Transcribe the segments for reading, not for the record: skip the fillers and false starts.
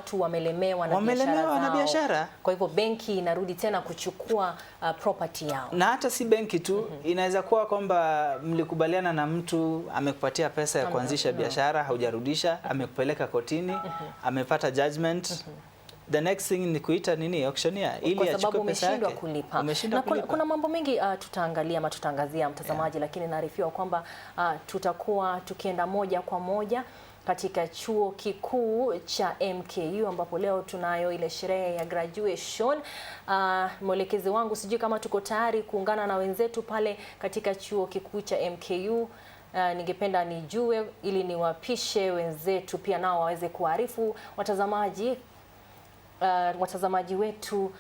watu wamelemewa na biashara. Kwa hivyo benki inarudi tena kuchukua property yao. Na hata si benki tu, inaweza kuwa kwamba mlikubaliana na mtu amekupatia pesa ya kuanzisha biashara, haujarudisha, amekupeleka kotini, amepata judgment. The next thing ni kuita auctioneer ili achukue pesa yake. Kulipa. Na kuna mambo mengi tutaangazia mtazamaji, lakini naarifiwa kwamba tutakuwa tukienda moja kwa moja katika chuo kikuu cha MKU ambapo leo tunayo ile sherehe ya graduation. Mwelekezi wangu sijui kama tuko tayari kuungana na wenzetu pale katika chuo kikuu cha MKU. Ningependa nijue ili niwapishe wenzetu pia nao waweze kuarifu watazamaji wetu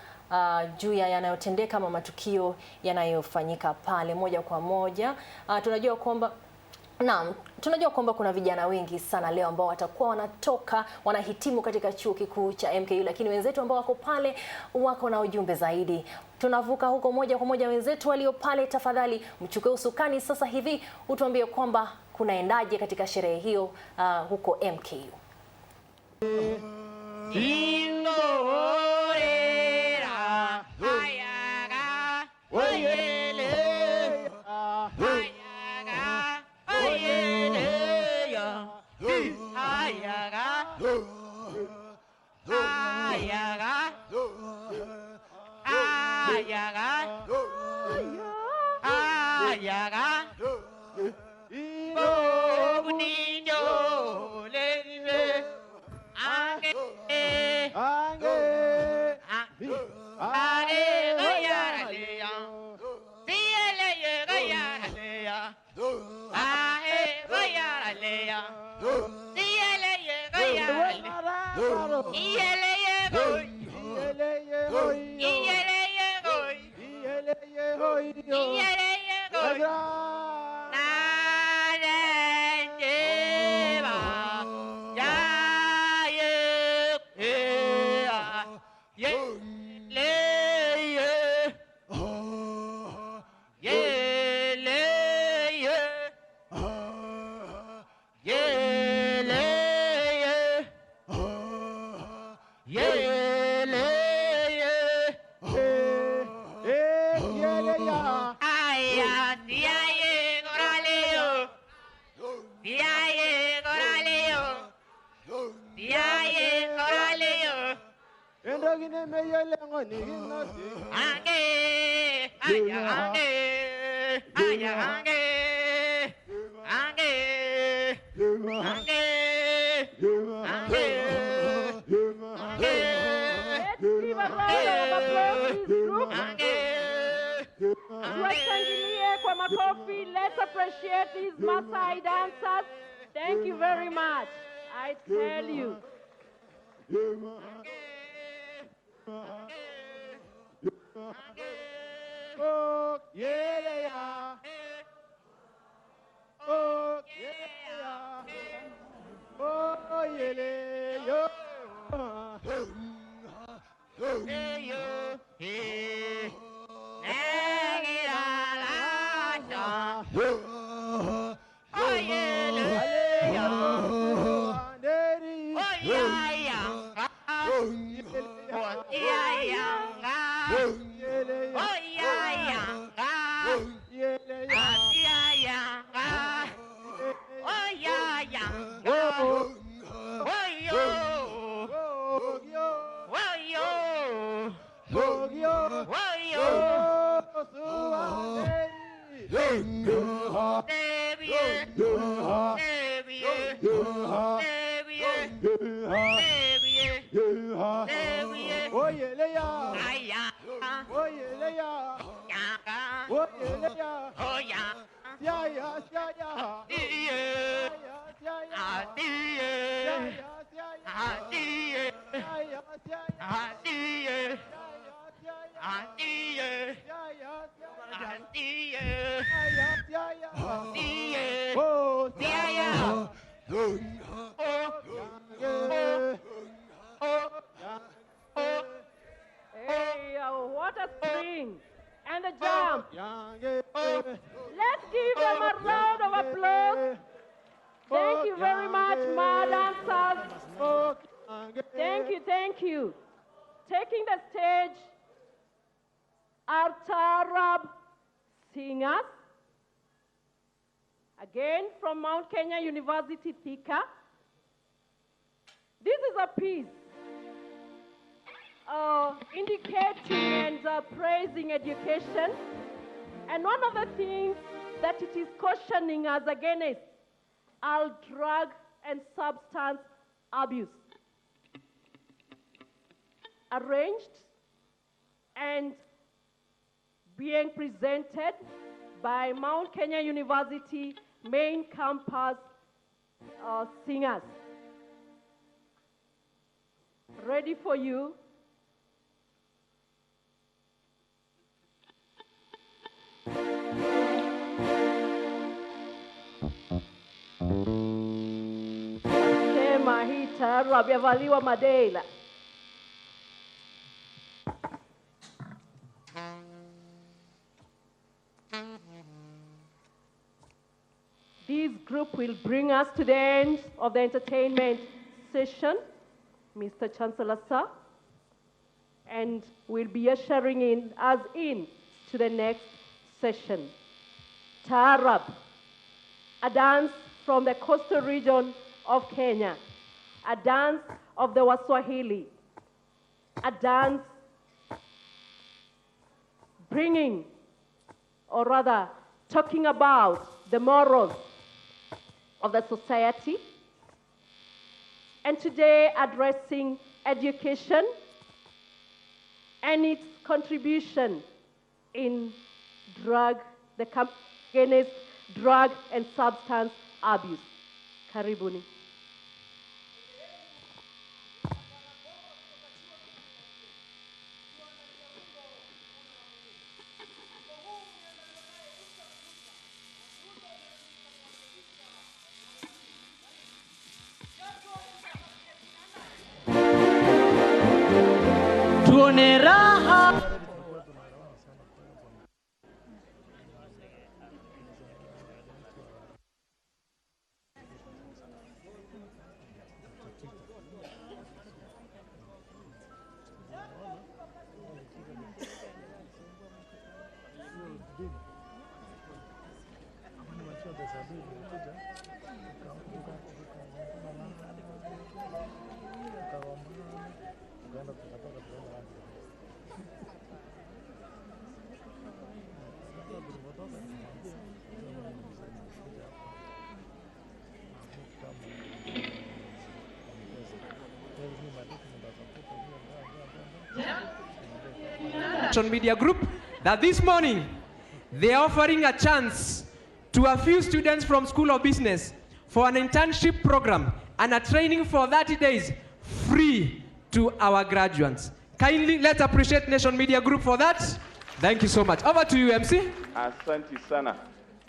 juu ya yanayotendeka ama matukio yanayofanyika pale moja kwa moja. Tunajua kwamba kuna vijana wengi sana leo ambao watakuwa wanahitimu katika chuo kikuu cha MKU, lakini wenzetu ambao wako pale wako na ujumbe zaidi. Tunavuka huko moja kwa moja. Wenzetu walio pale, tafadhali mchukue usukani sasa hivi utuambie kwamba kunaendaje katika sherehe hiyo huko MKU. Let's appreciate these Maasai dancers. Thank you very much. I tell you. Oh, yeah. Oh, yeah. Oh, yeah. What a spring and a jump. Let's give them a round of applause. Thank you very much, my dancers. Thank you. Taking the stage, our Taarab singers, again from Mount Kenya University, Thika. This is a piece indicating and praising education. And one of the things that it is cautioning us against are drug and substance abuse. Arranged and being presented by Mount Kenya University main campus singers. Ready for you. Sema hii taarab yavaliwa madela. This group will bring us to the end of the entertainment session, Mr. Chancellor, sir, and we'll be ushering us in to the next session. Taarab, a dance from the coastal region of Kenya, a dance of the Waswahili, a dance bringing, or rather talking about the morals of the society, and today addressing education and its contribution in the campaign against drug and substance abuse. Karibuni. Tuone raha. Media Group that this morning they are offering a chance to a few students from School of Business for an internship program and a training for 30 days free to our graduates. Kindly let's appreciate Nation Media Group for that. Thank you so much. Over to you, MC. Asante sana.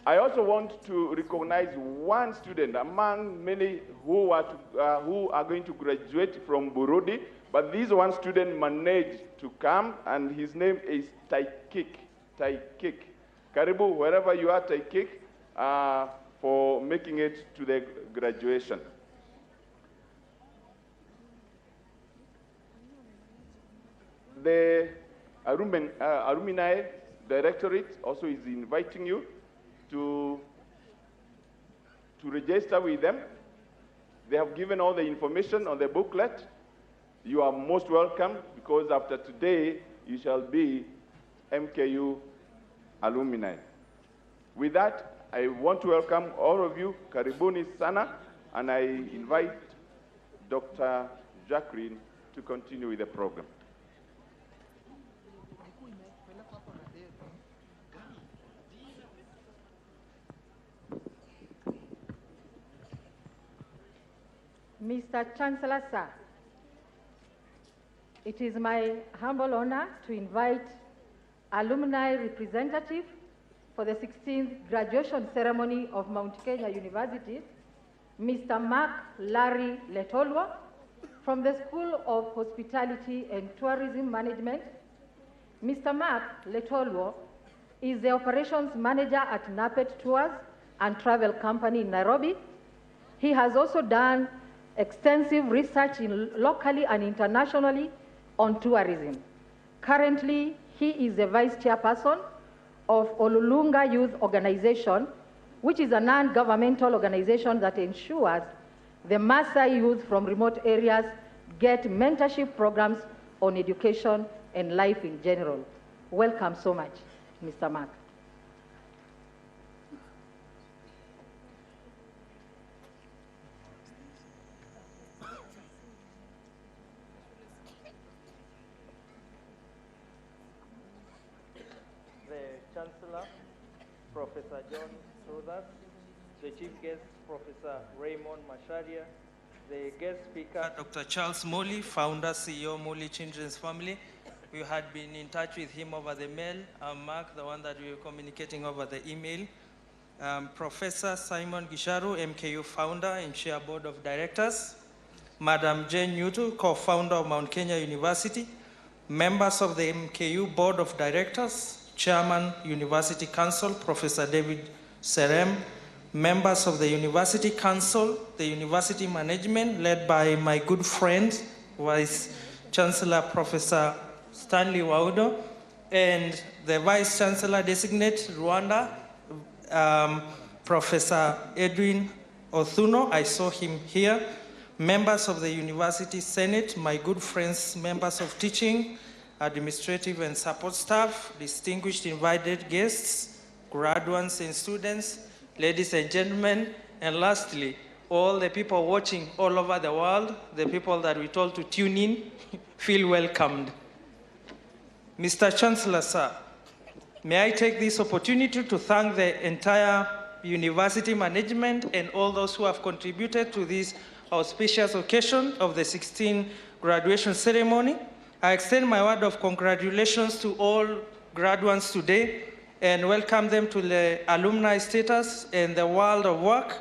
I also want to recognize one student among many who are going to graduate from Burundi. But this one student managed to come, and his name is Taikik. Taikik. Karibu, wherever you are, Taikik, for making it to the graduation. The Alumni Directorate also is inviting you to register with them. They have given all the information on the booklet. You are most welcome, because after today, you shall be MKU alumni. With that, I want to welcome all of you, Karibuni sana, and I invite Dr. Jacqueline to continue with the program. Mr. Chancellor, sir, it is my humble honor to invite alumni representative for the 16th graduation ceremony of Mount Kenya University, Mr. Mark Larry Letolwa, from the School of Hospitality and Tourism Management. Mr. Mark Letolwa is the operations manager at Napet Tours and Travel Company in Nairobi. He has also done extensive research locally and internationally on tourism. Currently, he is the vice chairperson of Olulunga Youth Organization, which is a non-governmental organization that ensures the Maasai youth from remote areas get mentorship programs on education and life in general. Welcome so much, Mr. Mark. The Chancellor, Professor John Sothers, the Chief Guest, Professor Raymond Masharia, the guest speaker, Dr. Charles Molly, founder, CEO, Molly Children's Family. We had been in touch with him over the mail. Mark, the one that we were communicating over the email. Professor Simon Gisharu, MKU founder and chair board of directors. Madam Jane Newton, co-founder of Mount Kenya University. Members of the MKU board of directors. Chairman, University Council, Professor David Serem. Members of the University Council, the University Management, led by my good friend, Vice-chancellor Professor Stanley Waudo, and the Vice-chancellor designate Rwanda, Professor Edwin Othuno, I saw him here. Members of the University Senate, my good friends, members of teaching, administrative and support staff, distinguished invited guests, graduates and students, ladies and gentlemen, and lastly, all the people watching all over the world, the people that we told to tune in, feel welcomed. Mr. Chancellor, sir, may I take this opportunity to thank the entire university management and all those who have contributed to this auspicious occasion of the 16th graduation ceremony. I extend my word of congratulations to all graduates today and welcome them to the alumni status and the world of work.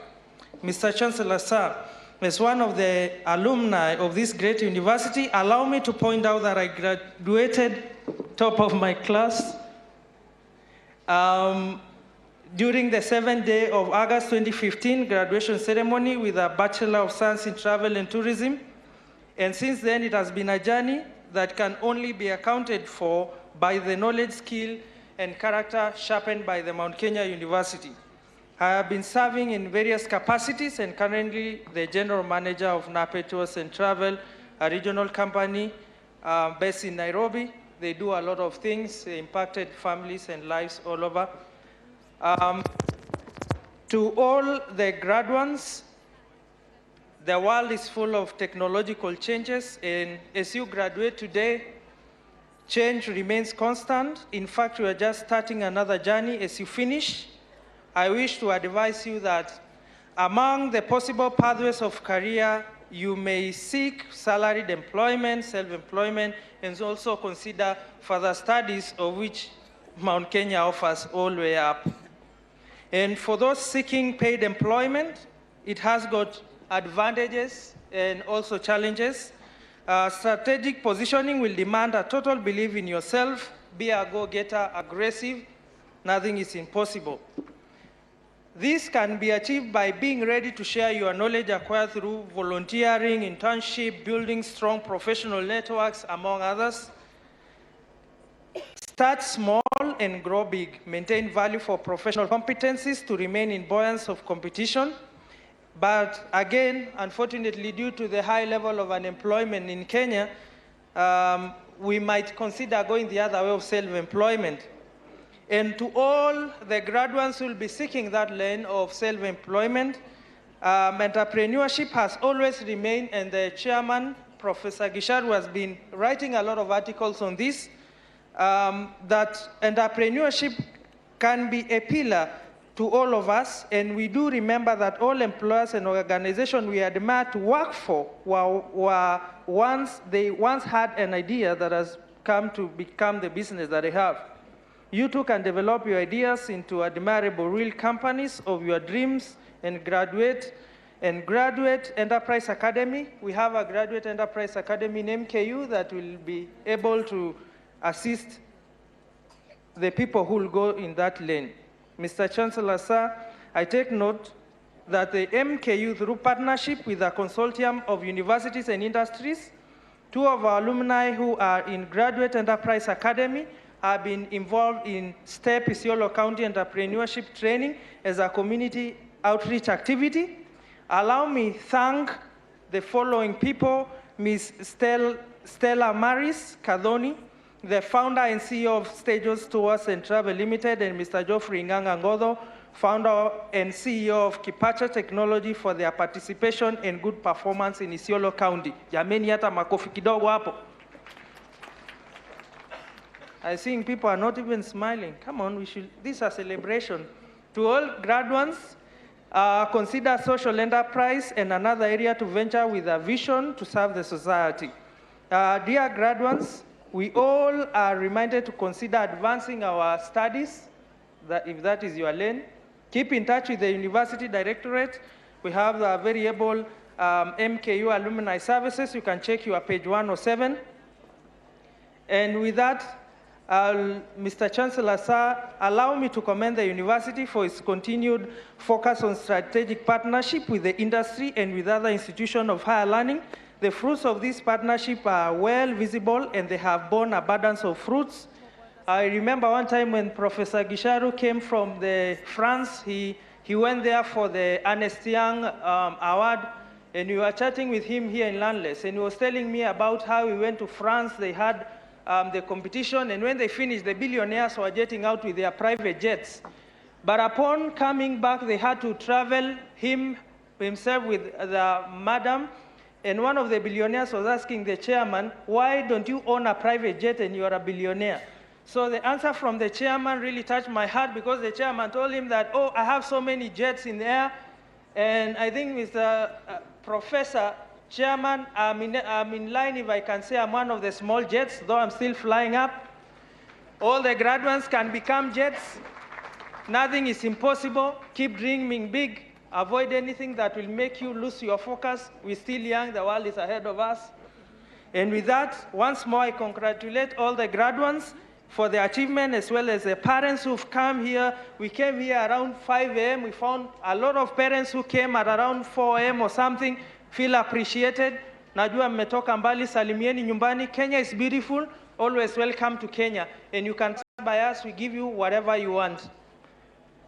Mr. Chancellor, sir, as one of the alumni of this great university, allow me to point out that I graduated top of my class during the 7th day of August 2015 graduation ceremony with a Bachelor of Science in Travel and Tourism. And since then, it has been a journey that can only be accounted for by the knowledge, skill, and character sharpened by the Mount Kenya University. I have been serving in various capacities and currently the General Manager of Nape Tours and Travel, a regional company based in Nairobi. They do a lot of things, they impacted families and lives all over. To all the graduates, the world is full of technological changes, and as you graduate today, change remains constant. In fact, you are just starting another journey as you finish. I wish to advise you that among the possible pathways of career, you may seek salaried employment, self-employment, and also consider further studies, of which Mount Kenya offers all the way up. And for those seeking paid employment, it has got advantages and also challenges. Strategic positioning will demand a total belief in yourself, be a go-getter, aggressive, nothing is impossible. This can be achieved by being ready to share your knowledge acquired through volunteering, internship, building strong professional networks, among others. Start small and grow big. Maintain value for professional competencies to remain in buoyancy of competition. But again, unfortunately, due to the high level of unemployment in Kenya, we might consider going the other way of self-employment. And to all the graduates who will be seeking that lane of self-employment, entrepreneurship has always remained, and the chairman, Professor Gisharu, has been writing a lot of articles on this, that entrepreneurship can be a pillar to all of us, and we do remember that all employers and organizations we admire to work for they once had an idea that has come to become the business that they have. You too can develop your ideas into admirable real companies of your dreams and graduate Enterprise Academy. We have a Graduate Enterprise Academy in MKU that will be able to assist the people who will go in that lane. Mr. Chancellor, sir, I take note that the MKU, through partnership with a consortium of universities and industries, 2 of our alumni who are in Graduate Enterprise Academy have been involved in STEP Isiolo County Entrepreneurship Training as a community outreach activity. Allow me thank the following people: Ms. Stella Maris Kadhoni, the founder and CEO of Stages Tours and Travel Limited, and Mr. Geoffrey Nganga Ngodo, founder and CEO of Kipacha Technology, for their participation and good performance in Isiolo County. Jameni hata makofi kidogo hapo. I think people are not even smiling. Come on, this is a celebration. To all graduates, consider social enterprise and another area to venture with a vision to serve the society. Dear graduates, we all are reminded to consider advancing our studies, if that is your lane. Keep in touch with the University Directorate. We have the very able MKU Alumni Services. You can check your page 107. And with that, Mr. Chancellor, sir, allow me to commend the university for its continued focus on strategic partnership with the industry and with other institutions of higher learning. The fruits of this partnership are well visible, and they have borne abundance of fruits. I remember one time when Professor Gisharu came from France, he went there for the Ernest Young Award, and we were chatting with him here in Landless, and he was telling me about how he went to France. They had the competition, and when they finished, the billionaires were jetting out with their private jets. But upon coming back, they had to travel himself with the madam, and one of the billionaires was asking the chairman, why don't you own a private jet and you're a billionaire? So the answer from the chairman really touched my heart, because the chairman told him that, oh, I have so many jets in the air, and I think Mr. Professor Chairman, I'm in line, if I can say I'm one of the small jets, though I'm still flying up. All the graduates can become jets. Nothing is impossible. Keep dreaming big. Avoid anything that will make you lose your focus. We're still young. The world is ahead of us. And with that, once more, I congratulate all the graduates for the achievement, as well as the parents who've come here. We came here around 5 a.m. We found a lot of parents who came at around 4 a.m. or something. Feel appreciated. Najua mmetoka mbali, salimieni nyumbani. Kenya is beautiful. Always welcome to Kenya. And you can start by us. We give you whatever you want.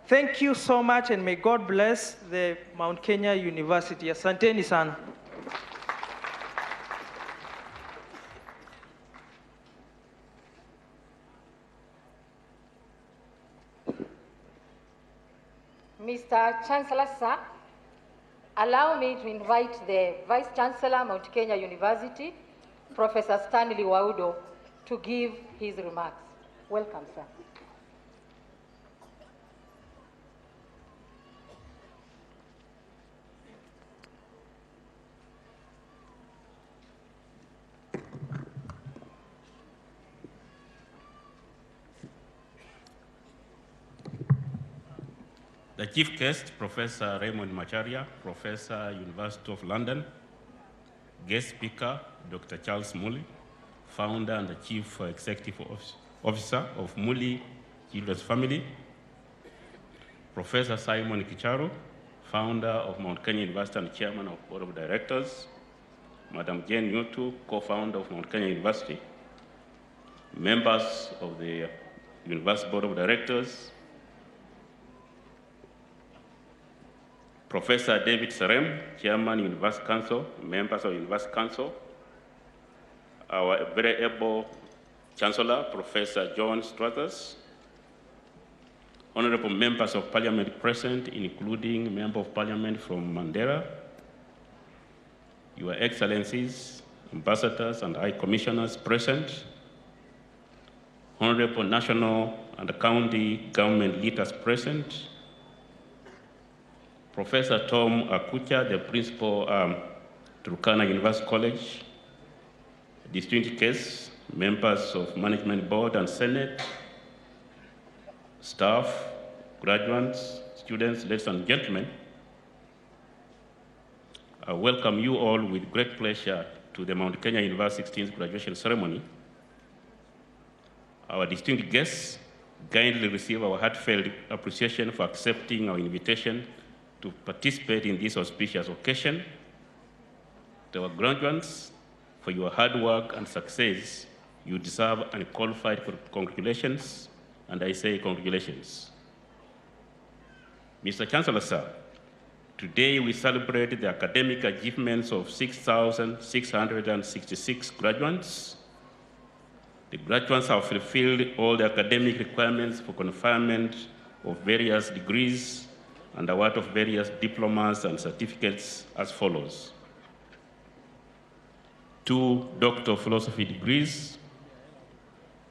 Thank you so much, and may God bless the Mount Kenya University. Asanteni sana. Mr. Chancellor, sir, allow me to invite the Vice-chancellor, Mount Kenya University, Professor Stanley Waudo, to give his remarks. Welcome, sir. The chief guest, Professor Raymond Macharia, Professor, University of London. Guest speaker, Dr. Charles Muli, founder and the chief executive officer of Muli Children's Family. Professor Simon Kicharo, founder of Mount Kenya University and chairman of board of directors. Madam Jane Nyotu, co-founder of Mount Kenya University. Members of the University Board of Directors. Professor David Serem, Chairman, University Council, members of University Council. Our very able Chancellor, Professor John Strathers. Honorable members of Parliament present, including Member of Parliament from Mandera. Your Excellencies, Ambassadors and High Commissioners present. Honorable National and County Government leaders present. Professor Tom Akucha, the Principal, Turkana University College. Distinguished guests, members of Management Board and Senate, staff, graduates, students, ladies and gentlemen, I welcome you all with great pleasure to the Mount Kenya University 16th graduation ceremony. Our distinguished guests kindly receive our heartfelt appreciation for accepting our invitation to participate in this auspicious occasion. To our graduates, for your hard work and success, you deserve unqualified congratulations, and I say congratulations. Mr. Chancellor, sir, today we celebrate the academic achievements of 6,666 graduates. The graduates have fulfilled all the academic requirements for conferment of various degrees and award of various diplomas and certificates as follows: 2 Doctor of Philosophy degrees,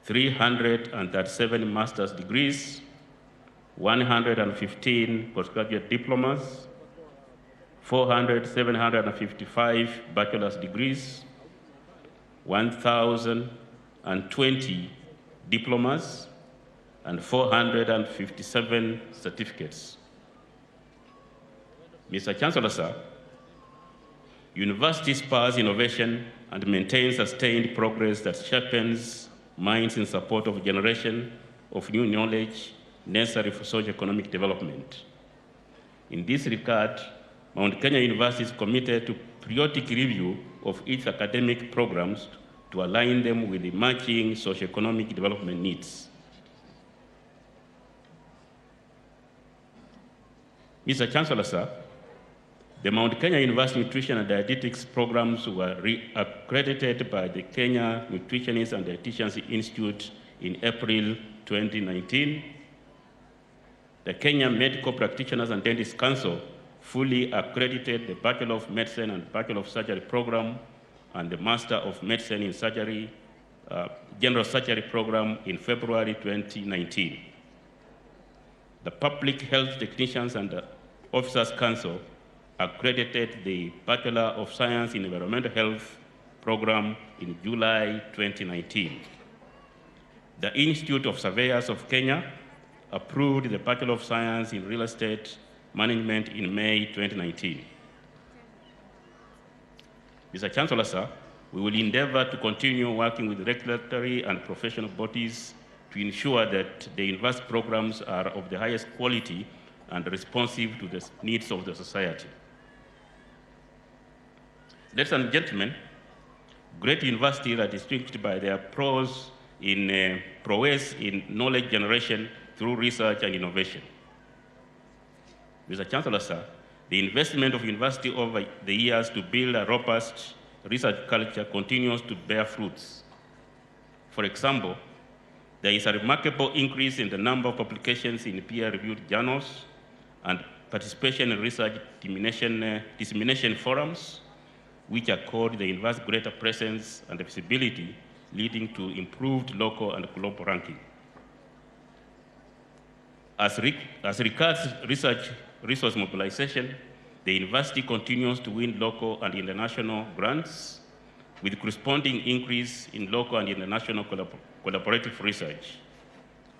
337 master's degrees, 115 postgraduate diplomas, 755 bachelor's degrees, 1,020 diplomas, and 457 certificates. Mr. Chancellor, sir, university spurs innovation and maintains sustained progress that sharpens minds in support of a generation of new knowledge necessary for socio-economic development. In this regard, Mount Kenya University is committed to periodic review of its academic programs to align them with emerging socio-economic development needs. Mr. Chancellor, sir, the Mount Kenya University Nutrition and Dietetics programs were accredited by the Kenya Nutritionists and Dietitians Institute in April 2019. The Kenya Medical Practitioners and Dentists Council fully accredited the Bachelor of Medicine and Bachelor of Surgery program and the Master of Medicine in Surgery, General Surgery program in February 2019. The Public Health Technicians and Officers Council accredited the Bachelor of Science in Environmental Health program in July 2019. The Institute of Surveyors of Kenya approved the Bachelor of Science in Real Estate Management in May 2019. Mr. Chancellor, sir, we will endeavor to continue working with regulatory and professional bodies to ensure that the university programs are of the highest quality and responsive to the needs of the society. Ladies and gentlemen, great universities are distinguished by their prowess in knowledge generation through research and innovation. Mr. Chancellor, sir, the investment of university over the years to build a robust research culture continues to bear fruits. For example, there is a remarkable increase in the number of publications in peer-reviewed journals and participation in research dissemination forums, which accord the university greater presence and visibility, leading to improved local and global ranking. As regards research resource mobilization, the university continues to win local and international grants, with corresponding increase in local and international collaborative research.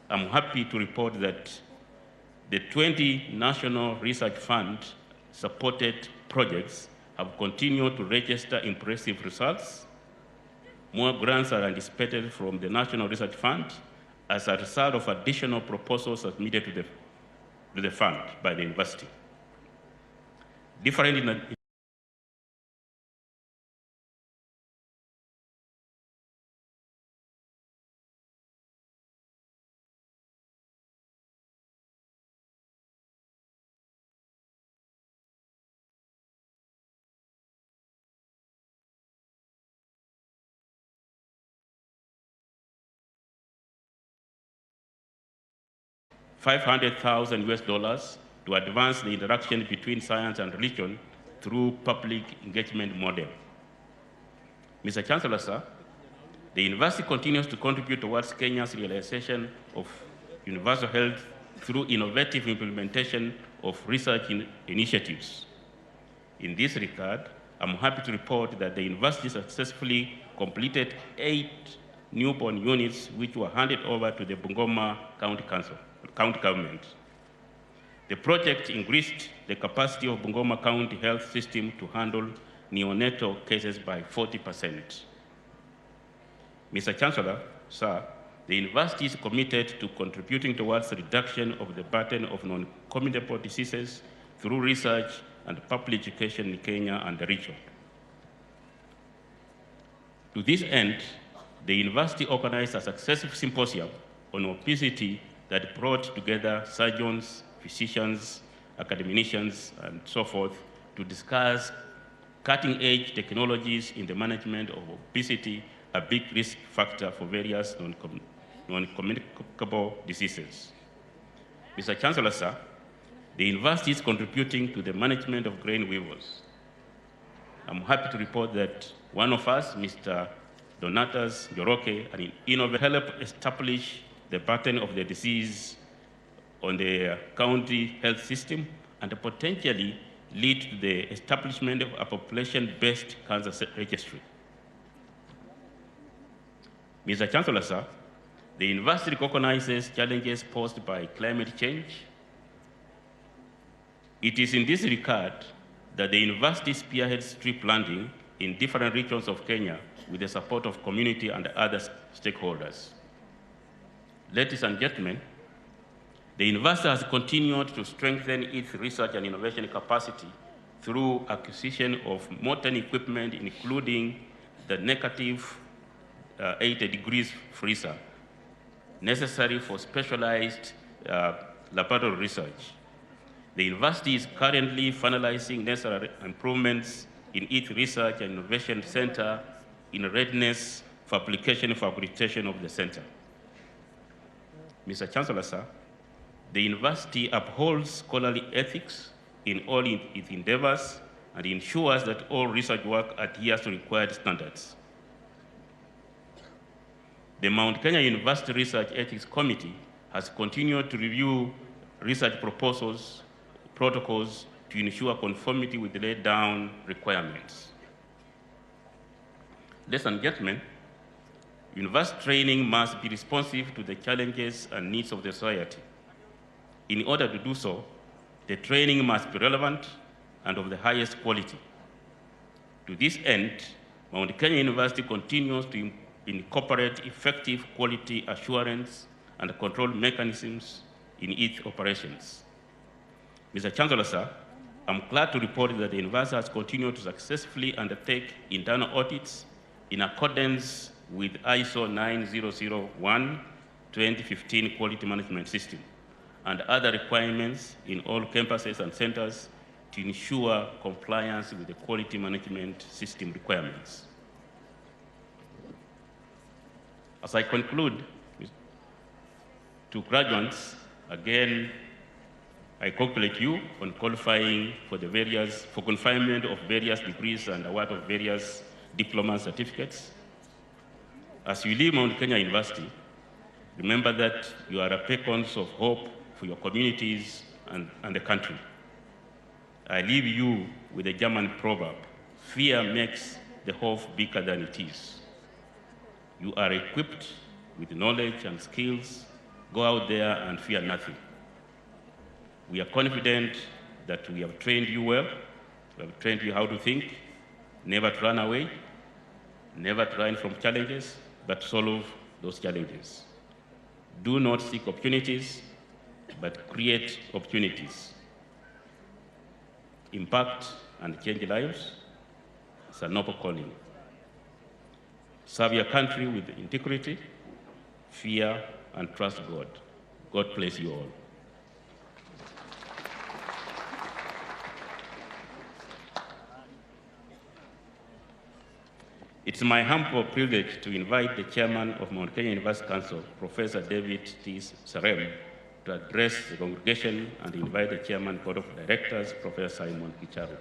I'm happy to report that the 20 National Research Fund supported projects have continued to register impressive results. More grants are anticipated from the National Research Fund as a result of additional proposals submitted to the fund by the university. Different in 500,000 US dollars to advance the interaction between science and religion through public engagement model. Mr. Chancellor, sir, the university continues to contribute towards Kenya's realization of universal health through innovative implementation of research initiatives. In this regard, I'm happy to report that the university successfully completed 8 newborn units which were handed over to the Bungoma County Government. The project increased the capacity of Bungoma County Health System to handle neonatal cases by 40%. Mr. Chancellor, sir, the university is committed to contributing towards the reduction of the burden of non-communicable diseases through research and public education in Kenya and the region. To this end, the university organized a successful symposium on obesity that brought together surgeons, physicians, academicians, and so forth to discuss cutting-edge technologies in the management of obesity, a big risk factor for various non-communicable diseases. Mr. Chancellor, sir, the university is contributing to the management of grain weavers. I'm happy to report that one of us, Mr. Donatas Joroke, an innovator, helped establish the pattern of the disease on the county health system and potentially lead to the establishment of a population-based cancer registry. Mr. Chancellor, sir, the university recognizes challenges posed by climate change. It is in this regard that the university spearheads tree planting in different regions of Kenya with the support of community and other stakeholders. Ladies and gentlemen, the university has continued to strengthen its research and innovation capacity through acquisition of modern equipment, including the negative 80 degrees freezer necessary for specialized laboratory research. The university is currently finalizing necessary improvements in its research and innovation center in readiness for application for accreditation of the center. Mr. Chancellor, sir, the university upholds scholarly ethics in all its endeavors and ensures that all research work adheres to required standards. The Mount Kenya University Research Ethics Committee has continued to review research proposals, protocols to ensure conformity with the laid down requirements. Ladies and gentlemen, university training must be responsive to the challenges and needs of the society. In order to do so, the training must be relevant and of the highest quality. To this end, Mount Kenya University continues to incorporate effective quality assurance and control mechanisms in its operations. Mr. Chancellor, sir, I'm glad to report that the university has continued to successfully undertake internal audits in accordance with ISO 9001:2015 quality management system and other requirements in all campuses and centers to ensure compliance with the quality management system requirements. As I conclude, to graduates, again, I congratulate you on qualifying for confinement of various degrees and award of various diploma certificates. As you leave Mount Kenya University, remember that you are beacons of hope for your communities and the country. I leave you with a German proverb, fear makes the hope bigger than it is. You are equipped with knowledge and skills. Go out there and fear nothing. We are confident that we have trained you well. We have trained you how to think, never to run away, never to run from challenges, but solve those challenges. Do not seek opportunities, but create opportunities. Impact and change lives is a noble calling. Serve your country with integrity, fear, and trust God. God bless you all. It's my humble privilege to invite the chairman of Mount Kenya University Council, Professor David T. Sarem, to address the congregation and invite the chairman board of directors, Professor Simon Kicharu.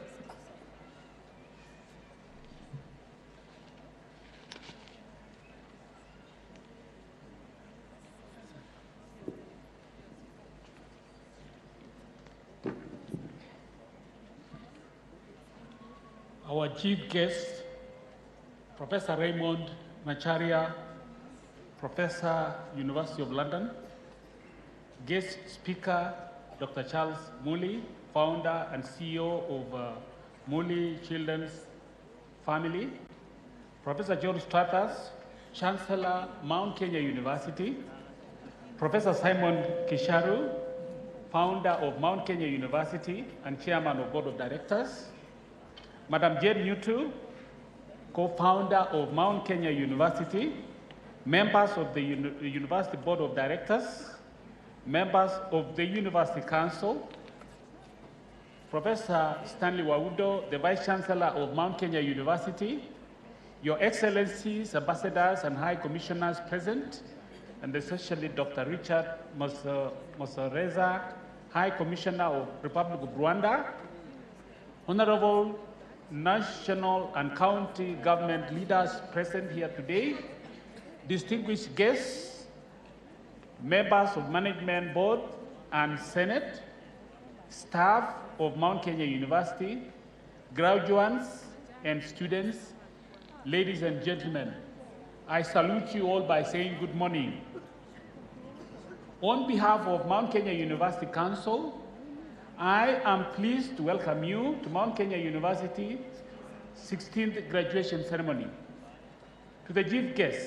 Our chief guest, Professor Raymond Macharia, Professor, University of London. Guest speaker, Dr. Charles Muli, founder and CEO of Muli Children's Family. Professor John Strathers, Chancellor, Mount Kenya University. Professor Simon Kisharu, founder of Mount Kenya University and chairman of board of directors. Madam Jane Newtu, co-founder of Mount Kenya University, members of the University Board of Directors, members of the University Council, Professor Stanley Waudo, the Vice-chancellor of Mount Kenya University, Your Excellencies, ambassadors and high commissioners present, and especially Dr. Richard Mosoreza, High Commissioner of Republic of Rwanda, Honorable national and county government leaders present here today, distinguished guests, members of Management Board and Senate, staff of Mount Kenya University, graduates and students, ladies and gentlemen, I salute you all by saying good morning. On behalf of Mount Kenya University Council, I am pleased to welcome you to Mount Kenya University 16th graduation ceremony. To the chief guest,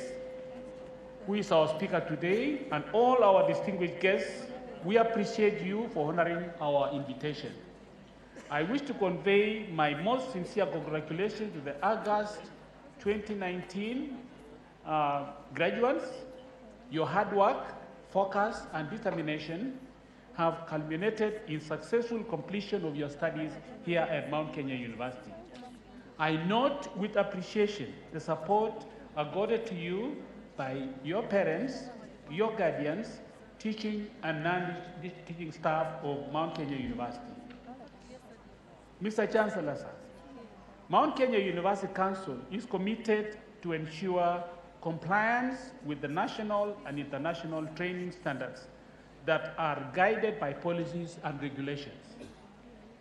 who is our speaker today, and all our distinguished guests, we appreciate you for honoring our invitation. I wish to convey my most sincere congratulations to the August 2019 graduates. Your hard work, focus, and determination have culminated in successful completion of your studies here at Mount Kenya University. I note with appreciation the support accorded to you by your parents, your guardians, teaching and non-teaching staff of Mount Kenya University. Mr. Chancellor, sir, Mount Kenya University Council is committed to ensure compliance with the national and international training standards that are guided by policies and regulations.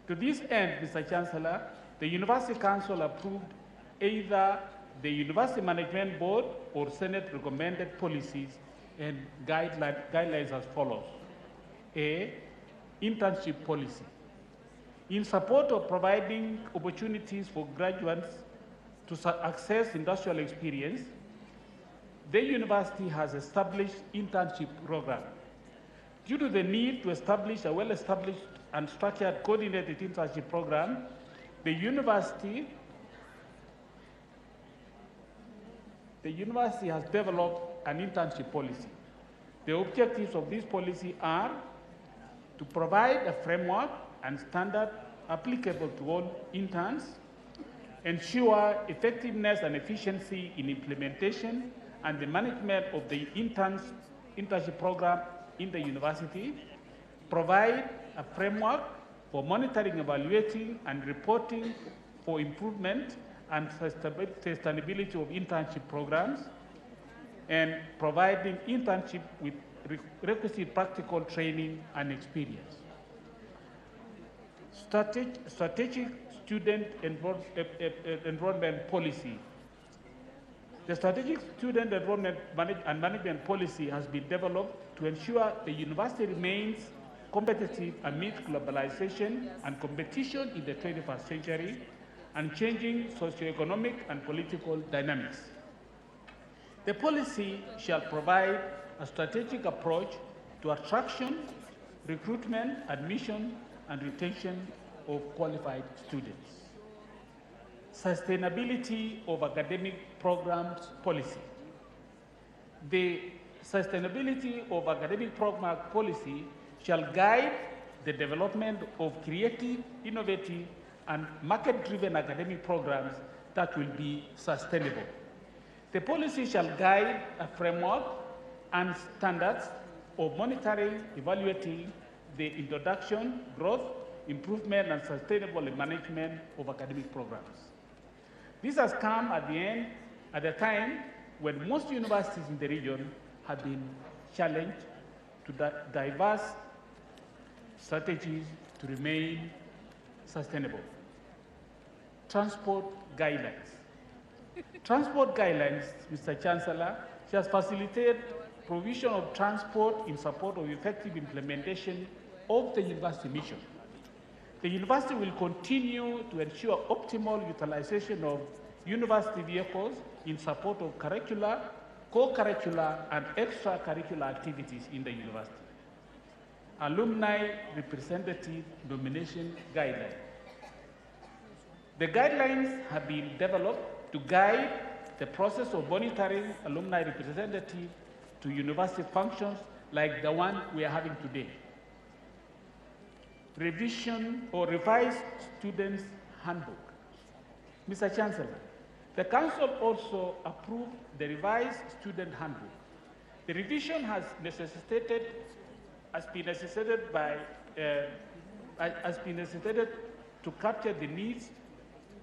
To this end, Mr. Chancellor, the University Council approved either the University Management Board or Senate recommended policies and guidelines as follows. A, internship policy. In support of providing opportunities for graduates to access industrial experience, the university has established internship program. Due to the need to establish a well-established and structured coordinated internship program, the university has developed an internship policy. The objectives of this policy are to provide a framework and standard applicable to all interns, ensure effectiveness and efficiency in implementation and the management of the internship program in the university, provide a framework for monitoring, evaluating, and reporting for improvement and sustainability of internship programs, and providing internship with requisite practical training and experience. Strategic student enrollment policy. The strategic student enrollment and management policy has been developed to ensure the university remains competitive amid globalization and competition in the 21st century and changing socioeconomic and political dynamics. The policy shall provide a strategic approach to attraction, recruitment, admission, and retention of qualified students. Sustainability of academic programs policy. The sustainability of academic program policy shall guide the development of creative, innovative, and market-driven academic programs that will be sustainable. The policy shall guide a framework and standards of monitoring, evaluating the introduction, growth, improvement, and sustainable management of academic programs. This has come at a time when most universities in the region have been challenged to diverse strategies to remain sustainable. Transport guidelines. Transport guidelines, Mr. Chancellor, shall facilitate provision of transport in support of effective implementation of the university mission. The university will continue to ensure optimal utilization of university vehicles in support of curricular, co-curricular, and extracurricular activities in the university. Alumni Representative Nomination Guidelines. The guidelines have been developed to guide the process of monitoring alumni representatives to university functions like the one we are having today. Revision or revised students' handbook. Mr. Chancellor, the Council also approved the revised student handbook. The revision has been necessitated to capture the needs,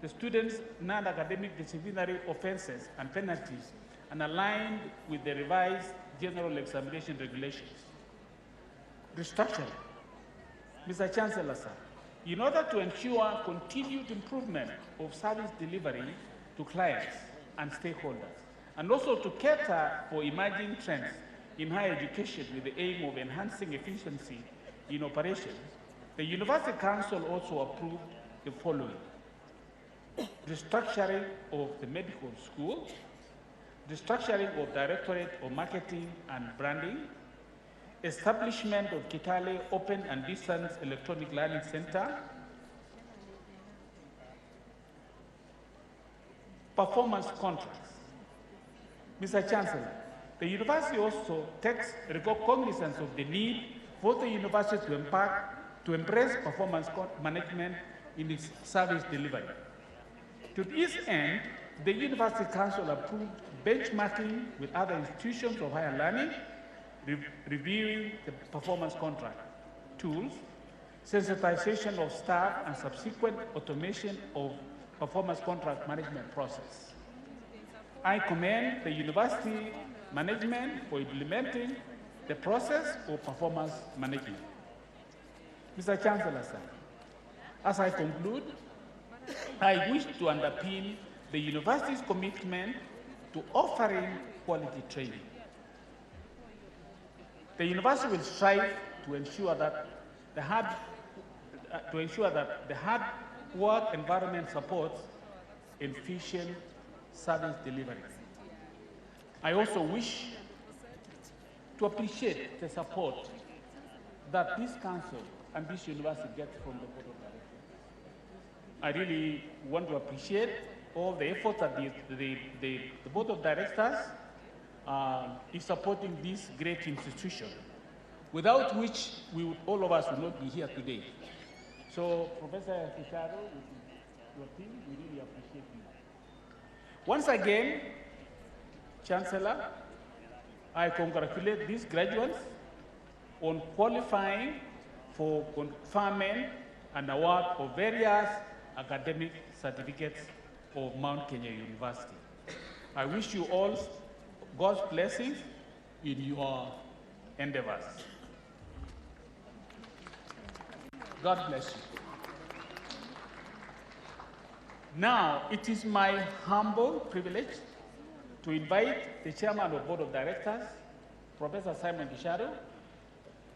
the students' non-academic disciplinary offenses and penalties, and aligned with the revised general examination regulations. Restructuring. Mr. Chancellor, sir, in order to ensure continued improvement of service delivery to clients and stakeholders, and also to cater for emerging trends in higher education with the aim of enhancing efficiency in operations, the University Council also approved the following: restructuring of the medical school, restructuring of Directorate of Marketing and Branding, establishment of Kitale Open and Distance Electronic Learning Center, performance contracts. Mr. Chancellor, the university also takes cognizance of the need for the university to embrace performance management in its service delivery. To this end, the University Council approved benchmarking with other institutions of higher learning, reviewing the performance contract tools, sensitization of staff, and subsequent automation of performance contract management process. I commend the university management for implementing the process of performance management. Mr. Chancellor, sir, as I conclude, I wish to underpin the university's commitment to offering quality training. The university will strive to ensure that the hard work environment supports efficient service delivery. I also wish to appreciate the support that this council and this university gets from the Board of Directors. I really want to appreciate all the efforts that the Board of Directors is supporting this great institution, without which all of us would not be here today. So, Professor Kisharo, with your team, we really appreciate you. Once again, Chancellor, I congratulate these graduates on qualifying for conferment and award of various academic certificates of Mount Kenya University. I wish you all God's blessings in your endeavors. God bless you. Now, it is my humble privilege to invite the Chairman of Board of Directors, Professor Simon Kisharo,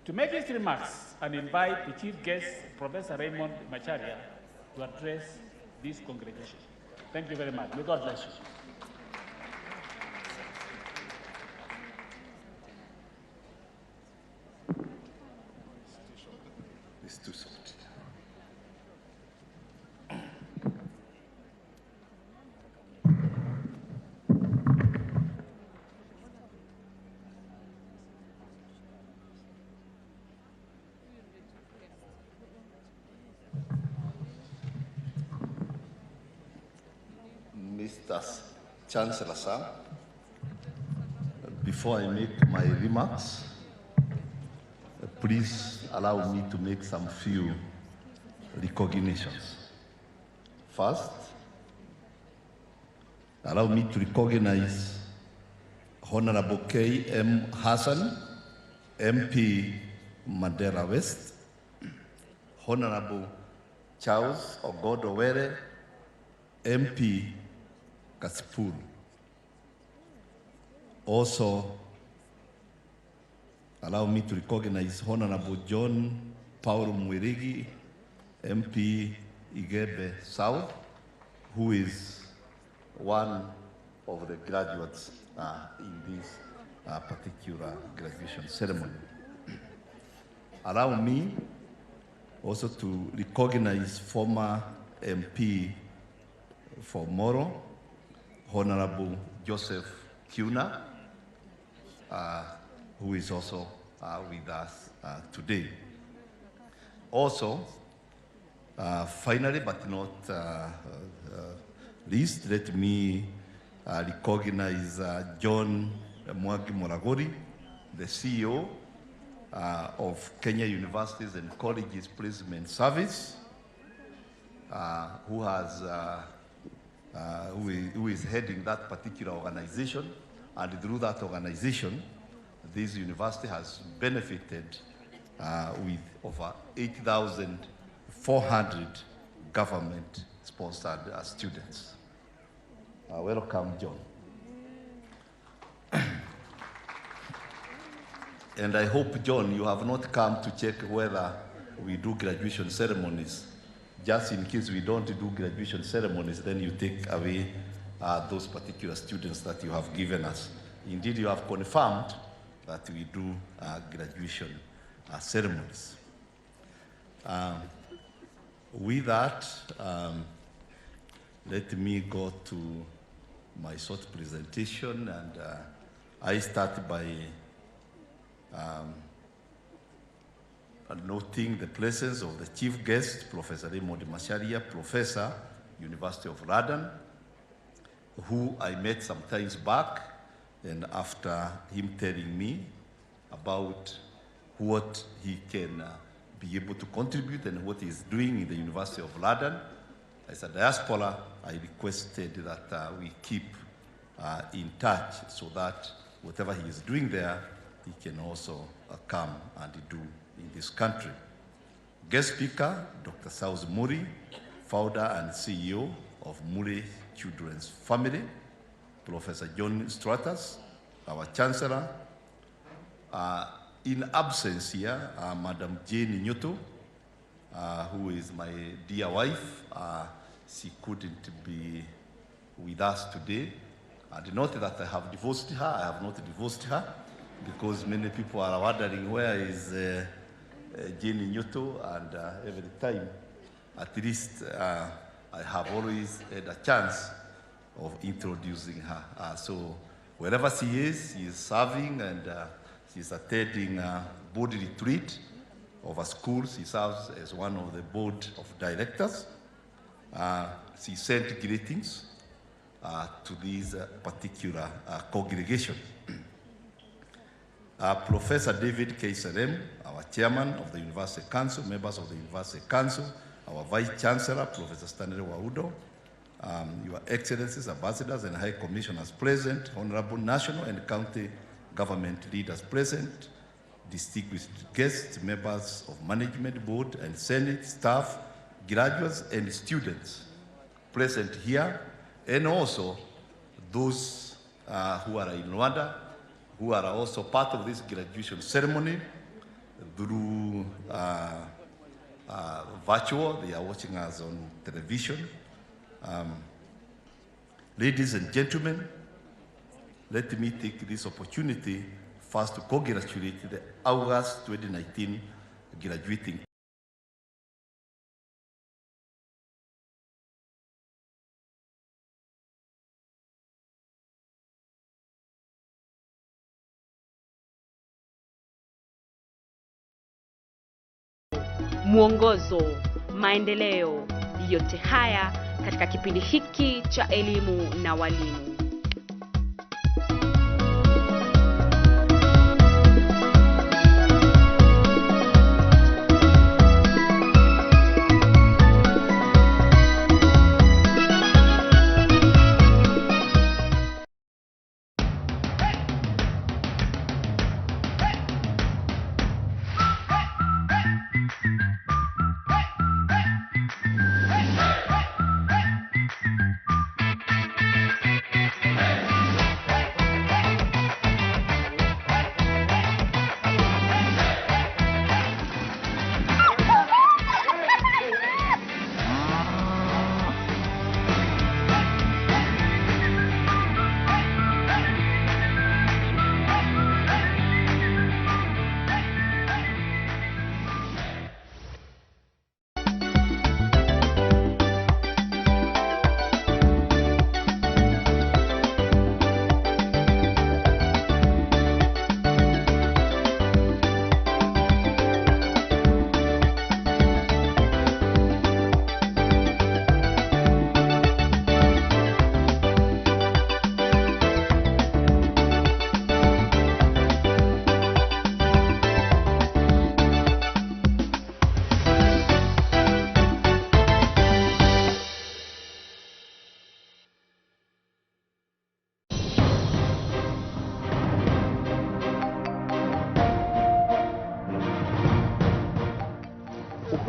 to make his remarks and invite the Chief Guest, Professor Raymond Macharia, to address this congregation. Thank you very much. May God bless you. It's too soft. Mr. Chancellor, sir, before I make my remarks, please allow me to make some few recognitions. First, allow me to recognize Honorable K.M. Hassan, MP Mandera West, Honorable Charles Ogodowere, MP Kasipul. Also, allow me to recognize Honorable John Paul Mwirigi, MP Igebe South, who is one of the graduates in this particular graduation ceremony. allow me also to recognize former MP for Moro, Honorable Joseph Kuna, who is also with us today. Also, finally, but not least, let me recognize John Mwagi Moragori, the CEO of Kenya Universities and Colleges Placement Service, who is heading that particular organization, and through that organization, this university has benefited with over 8,400 government-sponsored students. Welcome, John. And I hope, John, you have not come to check whether we do graduation ceremonies. Just in case we don't do graduation ceremonies, then you take away those particular students that you have given us. Indeed, you have confirmed that we do graduation ceremonies. With that, let me go to my short presentation, and I start by noting the presence of the chief guest, Professor Raymond Macharia, Professor, University of London, who I met some times back, and after him telling me about what he can be able to contribute and what he's doing in the University of London, as a diaspora, I requested that we keep in touch so that whatever he is doing there, he can also come and do in this country. Guest speaker, Dr. Saus Muri, founder and CEO of Muri Children's Family, Professor John Stratus, our Chancellor. In absence here, Madam Jane Nyoto, who is my dear wife. She couldn't be with us today. And not that I have divorced her, I have not divorced her, because many people are wondering where is Jane Nyoto, and every time, at least I have always had a chance of introducing her. So wherever she is serving, and she's attending a board retreat of a school. She serves as one of the board of directors. She sent greetings to this particular congregation. Professor David K. Serem, our chairman of the University Council, members of the University Council, our Vice-chancellor, Professor Stanley Waudo, Your Excellencies, ambassadors and high commissioners present, honorable national and county government leaders present, distinguished guests, members of management board and senate, staff, graduates and students present here, and also those who are in Rwanda, who are also part of this graduation ceremony through virtual. They are watching us on television. Ladies and gentlemen, let me take this opportunity first to congratulate the August 2019 graduating mwongozo, maendeleo, yote haya katika kipindi hiki cha elimu na walimu.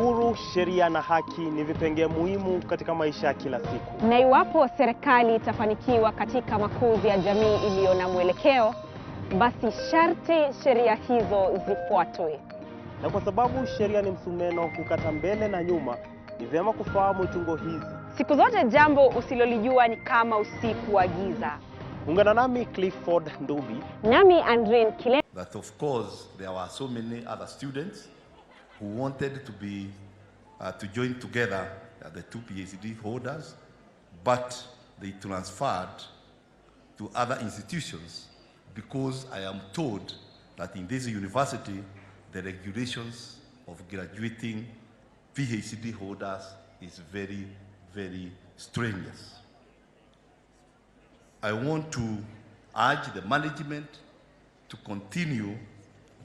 Uhuru, sheria na haki ni vipengee muhimu katika maisha ya kila siku. Na iwapo serikali itafanikiwa katika makuzi ya jamii iliyo na mwelekeo, basi sharti sheria hizo zifuatwe. Na kwa sababu sheria ni msumeno kukata mbele na nyuma, ni vyema kufahamu tungo hizi. Siku zote jambo usilolijua ni kama usiku wa giza. Ungana nami Clifford Ndubi. Nami Andrine Kile. That of course there were so many other students who wanted to be to join together the two PhD holders, but they transferred to other institutions because I am told that in this university the regulations of graduating PhD holders is very, very strenuous. I want to urge the management to continue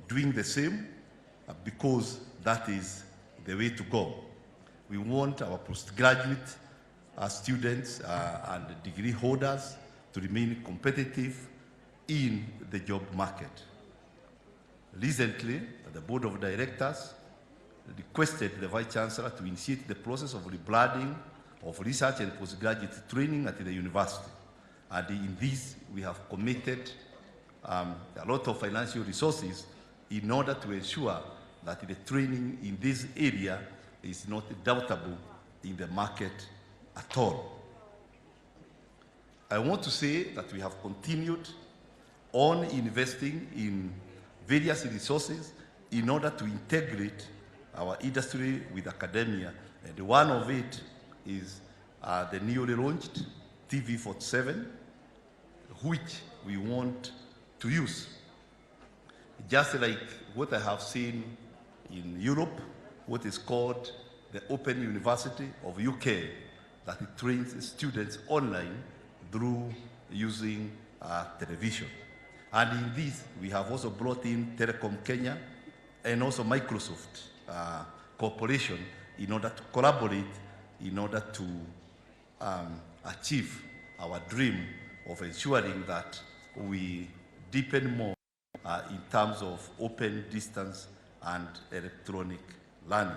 doing the same because that is the way to go. We want our postgraduate students and degree holders to remain competitive in the job market. Recently, the Board of Directors requested the Vice-chancellor to initiate the process of rebranding of research and postgraduate training at the university. And in this, we have committed a lot of financial resources in order to ensure that the training in this area is not doubtable in the market at all. I want to say that we have continued on investing in various resources in order to integrate our industry with academia. And one of it is the newly launched TV47, which we want to use. Just like what I have seen in Europe, what is called the Open University of UK, that it trains students online through using television. And in this, we have also brought in Telecom Kenya and also Microsoft Corporation in order to collaborate, in order to achieve our dream of ensuring that we deepen more in terms of open distance and electronic learning.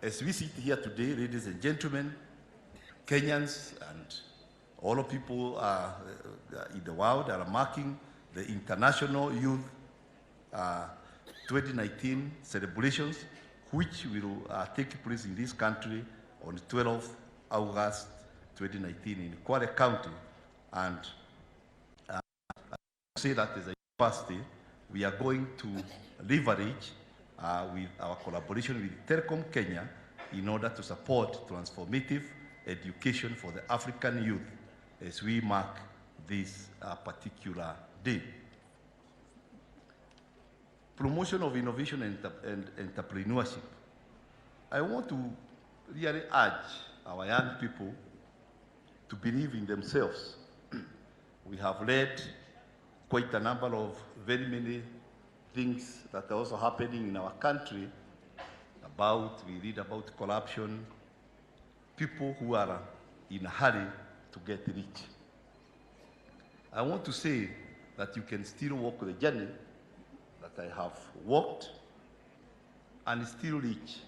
As we sit here today, ladies and gentlemen, Kenyans and all of people in the world are marking the International Youth 2019 celebrations, which will take place in this country on 12 August 2019 in Kwale County. And I say that as a university, we are going to leverage with our collaboration with Telecom Kenya in order to support transformative education for the African youth as we mark this particular day. Promotion of innovation and entrepreneurship. I want to really urge our young people to believe in themselves. We have read quite a number of very many things that are also happening in our country we read about corruption, people who are in a hurry to get rich. I want to say that you can still walk the journey that I have walked and still reach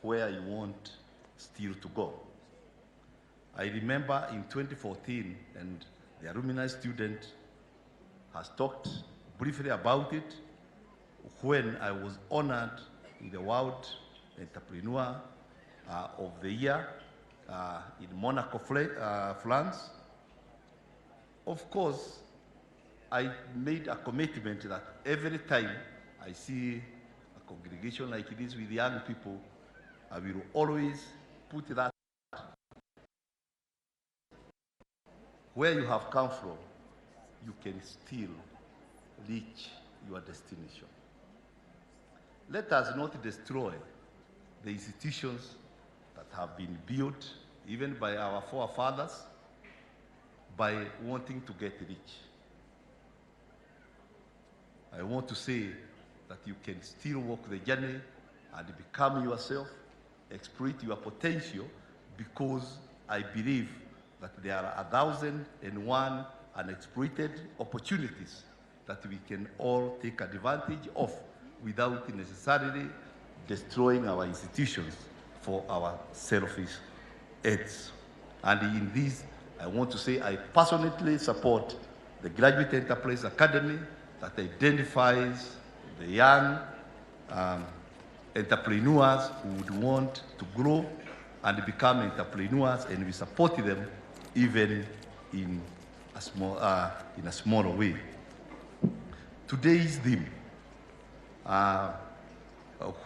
where you want still to go. I remember in 2014, and the Alumni student has talked briefly about it, when I was honored in the World Entrepreneur of the Year in Monaco, France. Of course, I made a commitment that every time I see a congregation like this with young people, I will always put that where you have come from, you can still reach your destination. Let us not destroy the institutions that have been built, even by our forefathers, by wanting to get rich. I want to say that you can still walk the journey and become yourself, exploit your potential, because I believe that there are 1,001 unexploited opportunities that we can all take advantage of without necessarily destroying our institutions for our selfish ends. And in this, I want to say I passionately support the Graduate Enterprise Academy that identifies the young entrepreneurs who would want to grow and become entrepreneurs, and we support them even in a smaller way. Today's theme,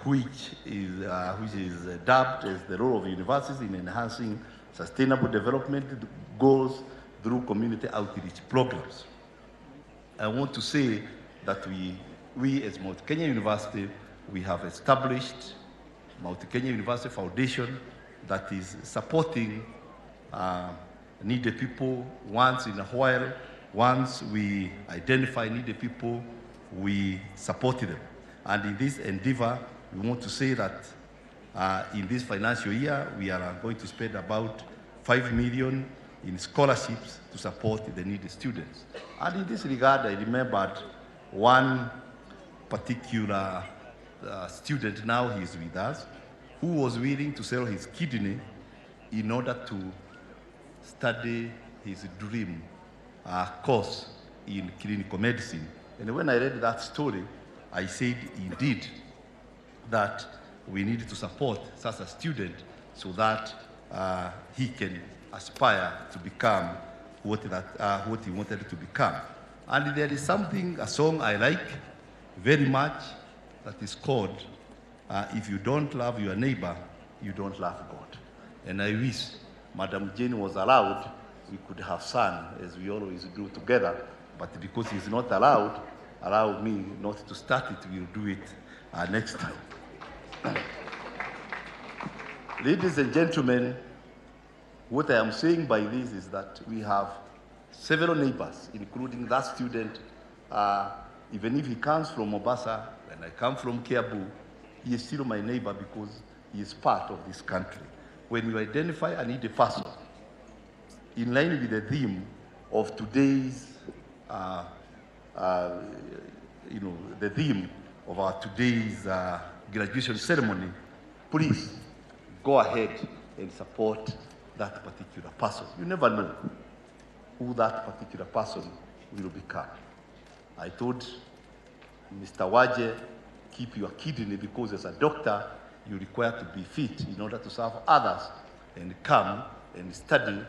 which is dubbed as the role of universities in enhancing sustainable development goals through community outreach programs. I want to say that we as Mount Kenya University, we have established Mount Kenya University Foundation that is supporting needy people once in a while. Once we identify needy people, we support them. And in this endeavor, we want to say that in this financial year, we are going to spend about 5 million in scholarships to support the needy students. And in this regard, I remembered one particular student, now he is with us, who was willing to sell his kidney in order to study his dream course in clinical medicine. And when I read that story, I said, indeed, that we need to support such a student so that he can aspire to become what he wanted to become. And there is something, a song I like very much, that is called, If You Don't Love Your Neighbor, You Don't Love God. And I wish Madam Jane was allowed, we could have sung, as we always do together, but because he's not allowed, allow me not to start it, we'll do it next time. Ladies and gentlemen, what I am saying by this is that we have several neighbors, including that student, even if he comes from Mombasa and I come from Kiambu, he is still my neighbor because he is part of this country. When you identify a needy person, in line with the theme of today's, the theme of our today's graduation ceremony, please go ahead and support that particular person. You never know who that particular person will become. I told Mr. Waje, keep your kidney because as a doctor, you require to be fit in order to serve others and come and study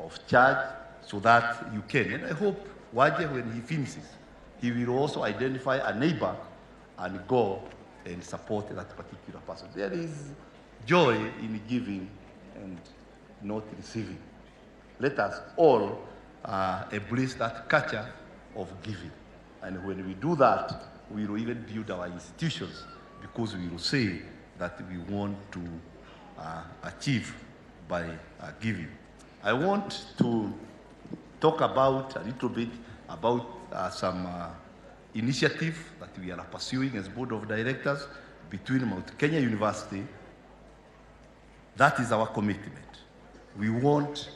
of charge so that you can. And I hope Waje, when he finishes, he will also identify a neighbor and go and support that particular person. There is joy in giving and not receiving. Let us all embrace that culture of giving. And when we do that, we will even build our institutions because we will say that we want to achieve by giving. I want to talk about a little bit about some initiative that we are pursuing as board of directors between Mount Kenya University. That is our commitment. We want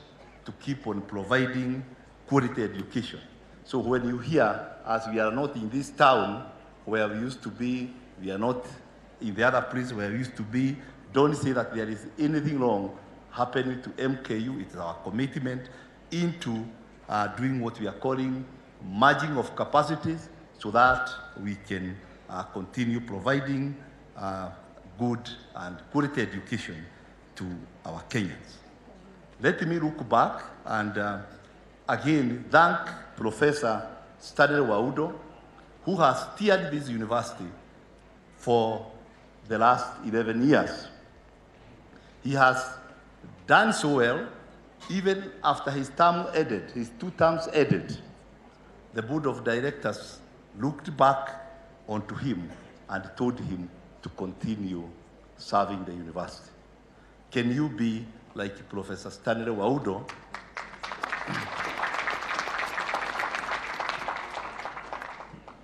to keep on providing quality education. So when you hear, as we are not in this town where we used to be, we are not in the other place where we used to be, don't say that there is anything wrong happening to MKU. It's our commitment into doing what we are calling merging of capacities so that we can continue providing good and quality education to our Kenyans. Let me look back and again thank Professor Stanley Waudo, who has steered this university for the last 11 years. He has done so well, even after his term ended, his 2 terms ended. The board of directors looked back onto him and told him to continue serving the university. Can you be like Professor Stanley Waudo,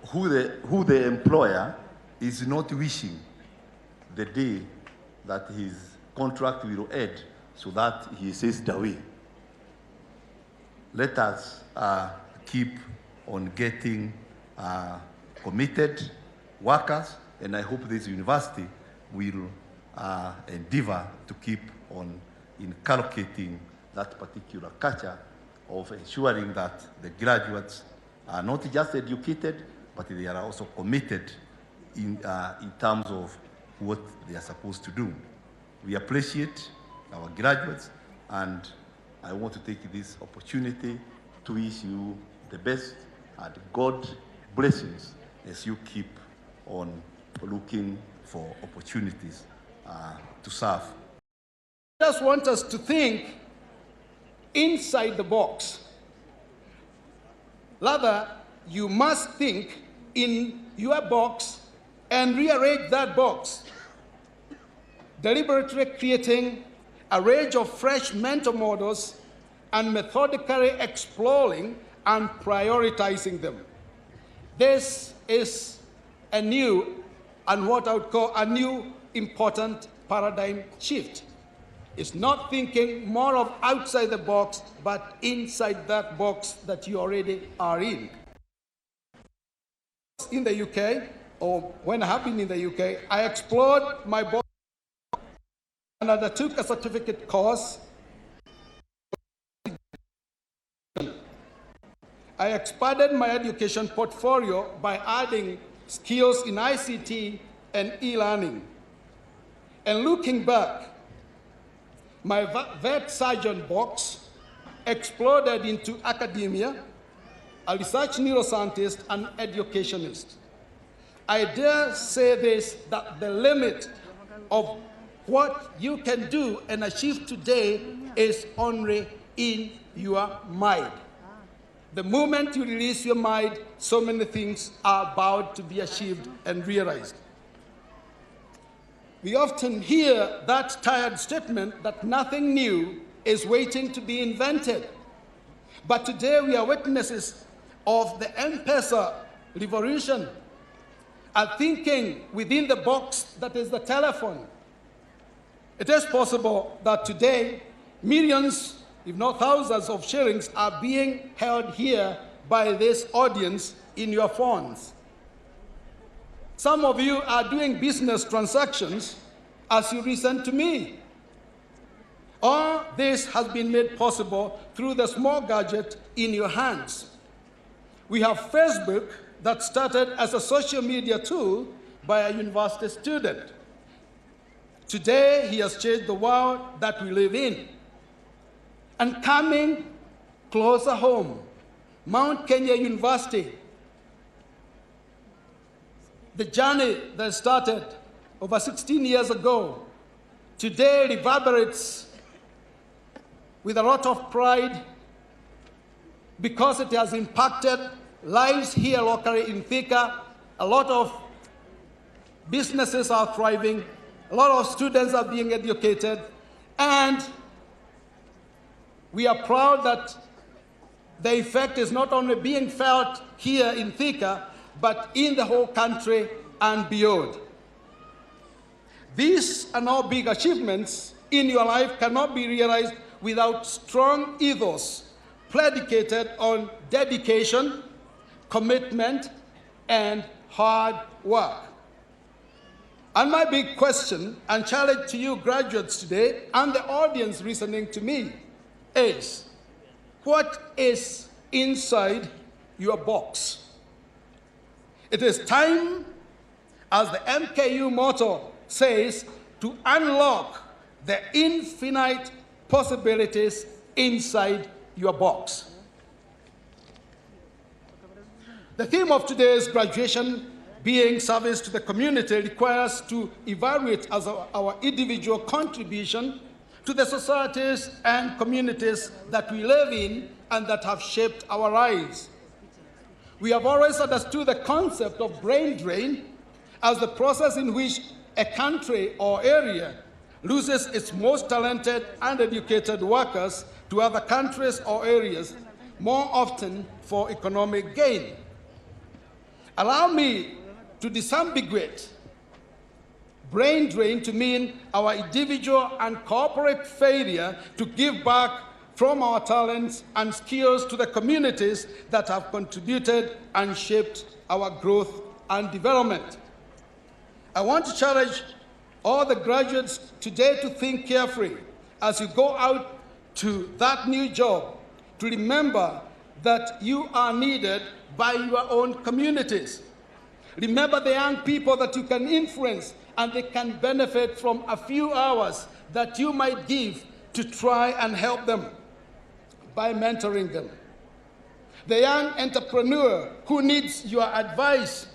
who the employer is not wishing the day that his contract will end so that he says away? Let us keep on getting committed workers, and I hope this university will endeavor to keep on inculcating that particular culture of ensuring that the graduates are not just educated, but they are also committed in terms of what they are supposed to do. We appreciate our graduates, and I want to take this opportunity to wish you the best and God blessings as you keep on looking for opportunities to serve. I just want us to think inside the box. Rather, you must think in your box and rearrange that box, deliberately creating a range of fresh mental models and methodically exploring and prioritizing them. This is a new, and what I would call a new important paradigm shift. It's not thinking more of outside the box, but inside that box that you already are in. In the UK, or when I have been in the UK, I explored my box and undertook a certificate course. I expanded my education portfolio by adding skills in ICT and e-learning. And looking back, my vet surgeon box exploded into academia, a research neuroscientist, and educationist. I dare say this, that the limit of what you can do and achieve today is only in your mind. The moment you release your mind, so many things are about to be achieved and realized. We often hear that tired statement that nothing new is waiting to be invented. But today we are witnesses of the M-Pesa revolution, are thinking within the box that is the telephone. It is possible that today millions, if not thousands of shillings are being held here by this audience in your phones. Some of you are doing business transactions as you listen to me. All this has been made possible through the small gadget in your hands. We have Facebook that started as a social media tool by a university student. Today, he has changed the world that we live in. And coming closer home, Mount Kenya University, the journey that started over 16 years ago, today reverberates with a lot of pride because it has impacted lives here locally in Thika. A lot of businesses are thriving, a lot of students are being educated, and we are proud that the effect is not only being felt here in Thika, but in the whole country and beyond. These and all big achievements in your life cannot be realized without strong ethos predicated on dedication, commitment, and hard work. And my big question and challenge to you graduates today and the audience listening to me is, what is inside your box? It is time, as the MKU motto says, to unlock the infinite possibilities inside your box. The theme of today's graduation, being service to the community, requires to evaluate as our individual contribution to the societies and communities that we live in and that have shaped our lives. We have always understood the concept of brain drain as the process in which a country or area loses its most talented and educated workers to other countries or areas, more often for economic gain. Allow me to disambiguate brain drain to mean our individual and corporate failure to give back from our talents and skills to the communities that have contributed and shaped our growth and development. I want to challenge all the graduates today to think carefully as you go out to that new job, to remember that you are needed by your own communities. Remember the young people that you can influence and they can benefit from a few hours that you might give to try and help them by mentoring them. The young entrepreneur who needs your advice,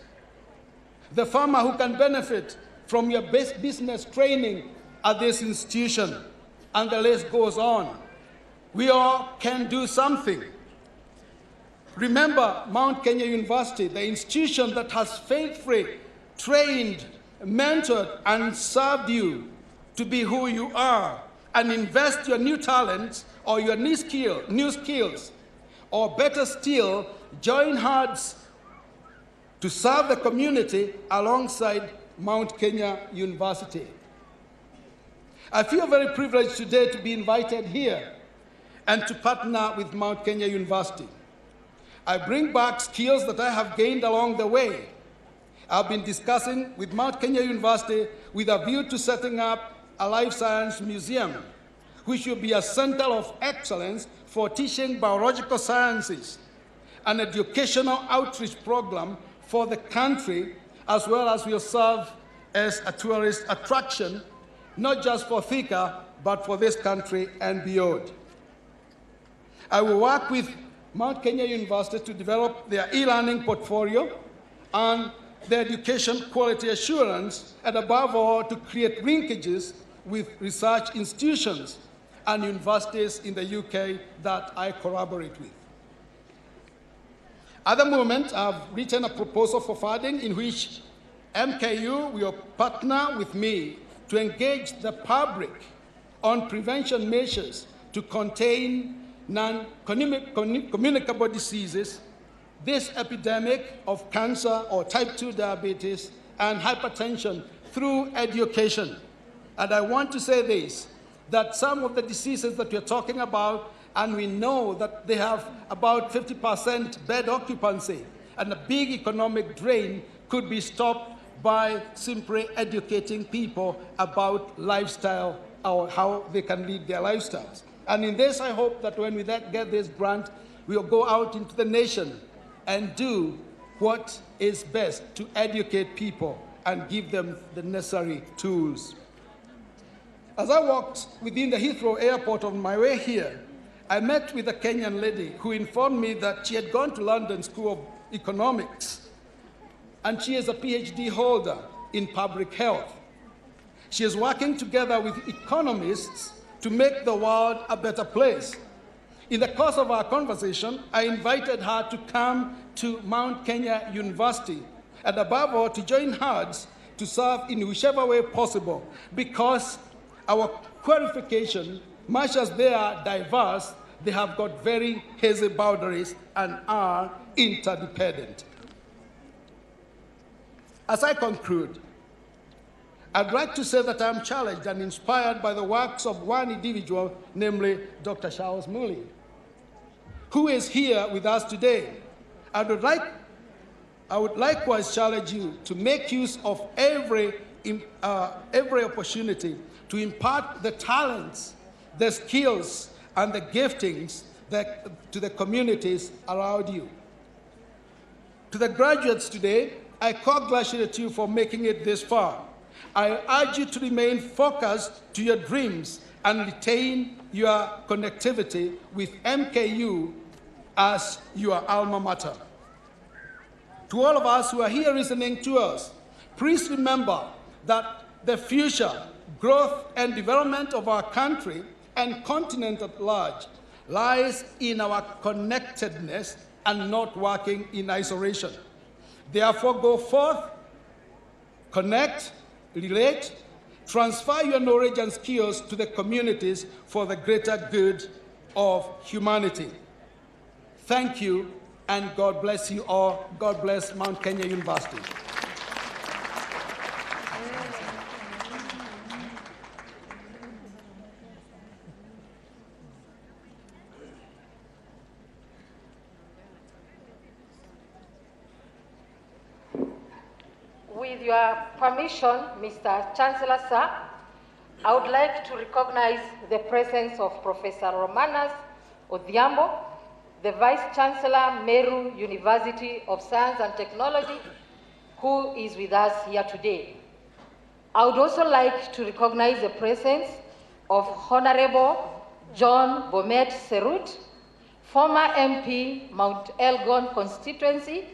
the farmer who can benefit from your best business training at this institution, and the list goes on. We all can do something. Remember Mount Kenya University, the institution that has faithfully trained, mentored, and served you to be who you are, and invest your new talents or your new skills, or better still, join hands to serve the community alongside Mount Kenya University. I feel very privileged today to be invited here and to partner with Mount Kenya University. I bring back skills that I have gained along the way. I've been discussing with Mount Kenya University with a view to setting up a life science museum, which will be a center of excellence for teaching biological sciences, an educational outreach program for the country, as well as will serve as a tourist attraction, not just for Thika, but for this country and beyond. I will work with Mount Kenya University to develop their e-learning portfolio and their education quality assurance, and above all, to create linkages with research institutions and universities in the UK that I collaborate with. At the moment, I've written a proposal for funding in which MKU will partner with me to engage the public on prevention measures to contain non-communicable diseases, this epidemic of cancer or type 2 diabetes and hypertension through education. And I want to say this, that some of the diseases that we're talking about, and we know that they have about 50% bed occupancy, and a big economic drain could be stopped by simply educating people about lifestyle or how they can lead their lifestyles. And in this, I hope that when we get this grant, we'll go out into the nation and do what is best to educate people and give them the necessary tools. As I walked within the Heathrow airport on my way here, I met with a Kenyan lady who informed me that she had gone to London School of Economics, and she is a PhD holder in public health. She is working together with economists to make the world a better place. In the course of our conversation, I invited her to come to Mount Kenya University, and above all, to join hands to serve in whichever way possible, because our qualification, much as they are diverse, they have got very hazy boundaries and are interdependent. As I conclude, I'd like to say that I'm challenged and inspired by the works of one individual, namely Dr. Charles Muli, who is here with us today. I would likewise challenge you to make use of every opportunity to impart the talents, the skills, and the giftings to the communities around you. To the graduates today, I congratulate you for making it this far. I urge you to remain focused to your dreams and retain your connectivity with MKU as your alma mater. To all of us who are here listening to us, please remember that the future, growth, and development of our country and continent at large lies in our connectedness and not working in isolation. Therefore, go forth, connect, relate, transfer your knowledge and skills to the communities for the greater good of humanity. Thank you, and God bless you all. God bless Mount Kenya University. with your permission, Mr. Chancellor, sir, I would like to recognize the presence of Professor Romanas Odhiambo, the Vice-chancellor, Meru University of Science and Technology, who is with us here today. I would also like to recognize the presence of Honorable John Bomet Serut, former MP, Mount Elgon constituency,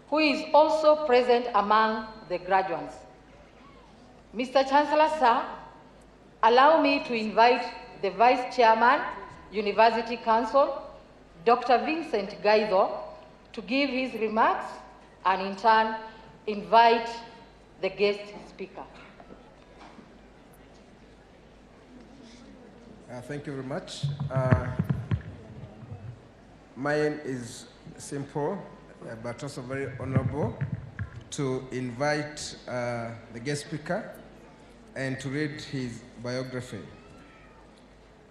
who is also present among the graduates. Mr. Chancellor, sir, allow me to invite the Vice Chairman, University Council, Dr. Vincent Gaido, to give his remarks and in turn invite the guest speaker. Thank you very much. Mine is simple, but also very honorable, to invite the guest speaker and to read his biography.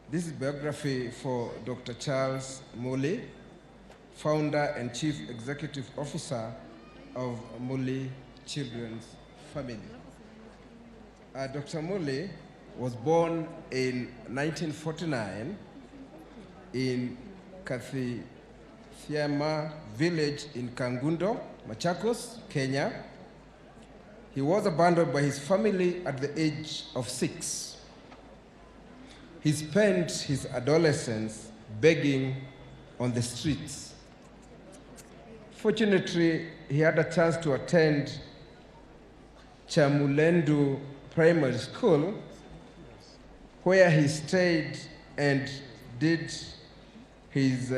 This is biography for Dr. Charles Muli, founder and Chief Executive Officer of Muli Children's Family. Dr. Muli was born in 1949 in Kathiama village in Kangundo, Machakos, Kenya. He was abandoned by his family at the age of 6. He spent his adolescence begging on the streets. Fortunately, he had a chance to attend Chamulendu Primary School, where he stayed and did his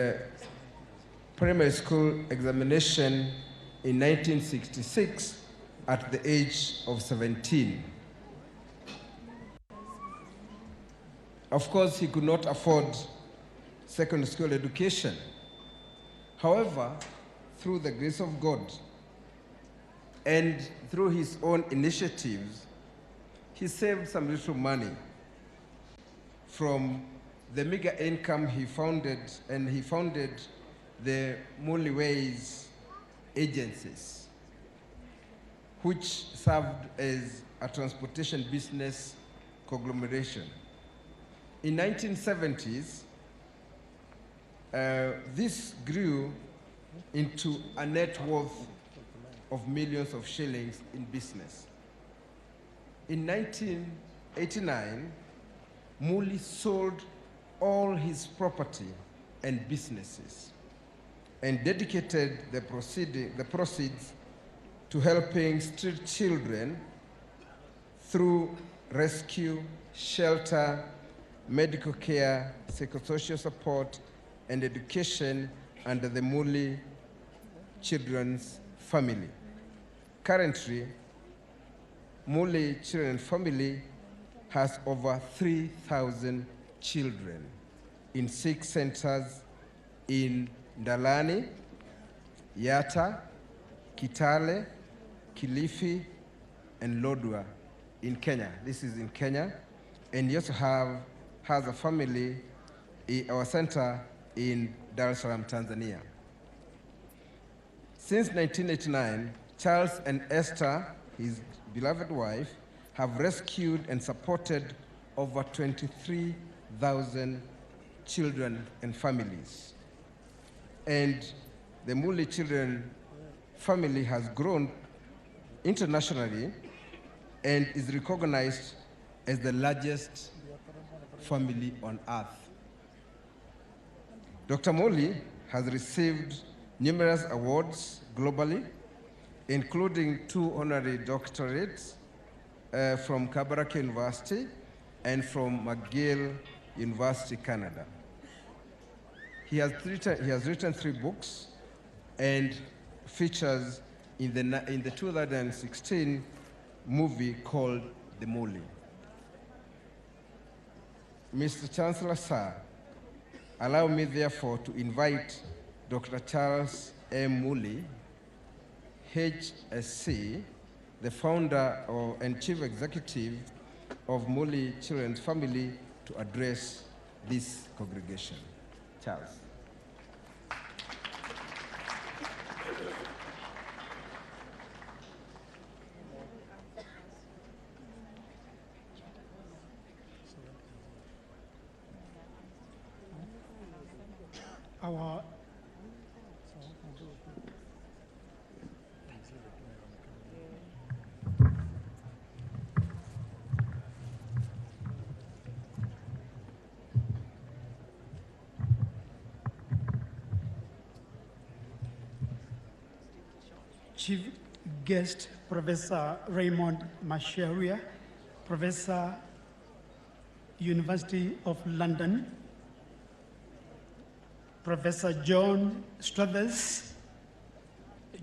primary school examination in 1966 at the age of 17. Of course, he could not afford secondary school education. However, through the grace of God and through his own initiatives, he saved some little money from the meager income he founded, and he founded the Muliways agencies, which served as a transportation business conglomeration. In 1970s, this grew into a net worth of millions of shillings in business. In 1989, Muli sold all his property and businesses and dedicated the proceeds to helping street children through rescue, shelter, medical care, psychosocial support, and education under the Muli Children's Family. Currently, Muli Children's Family has over 3,000 children in 6 centers in Ndalani, Yatta, Kitale, Kilifi, and Lodwar in Kenya. This is in Kenya. And he also has a family, our center in Dar es Salaam, Tanzania. Since 1989, Charles and Esther, his beloved wife, have rescued and supported over 23,000 children and families. And the Muli Children Family has grown internationally and is recognized as the largest family on earth. Dr. Muli has received numerous awards globally, including 2 honorary doctorates from Kabaraka University and from McGill University, Canada. He has written 3 books and features in the 2016 movie called The Muli. Mr. Chancellor, sir, allow me therefore to invite Dr. Charles M. Muli, HSC, the founder and chief executive of Muli Children's Family, to address this congregation. Charles. Chief Guest Professor Raymond Macharia, Professor, University of London, Professor John Struthers,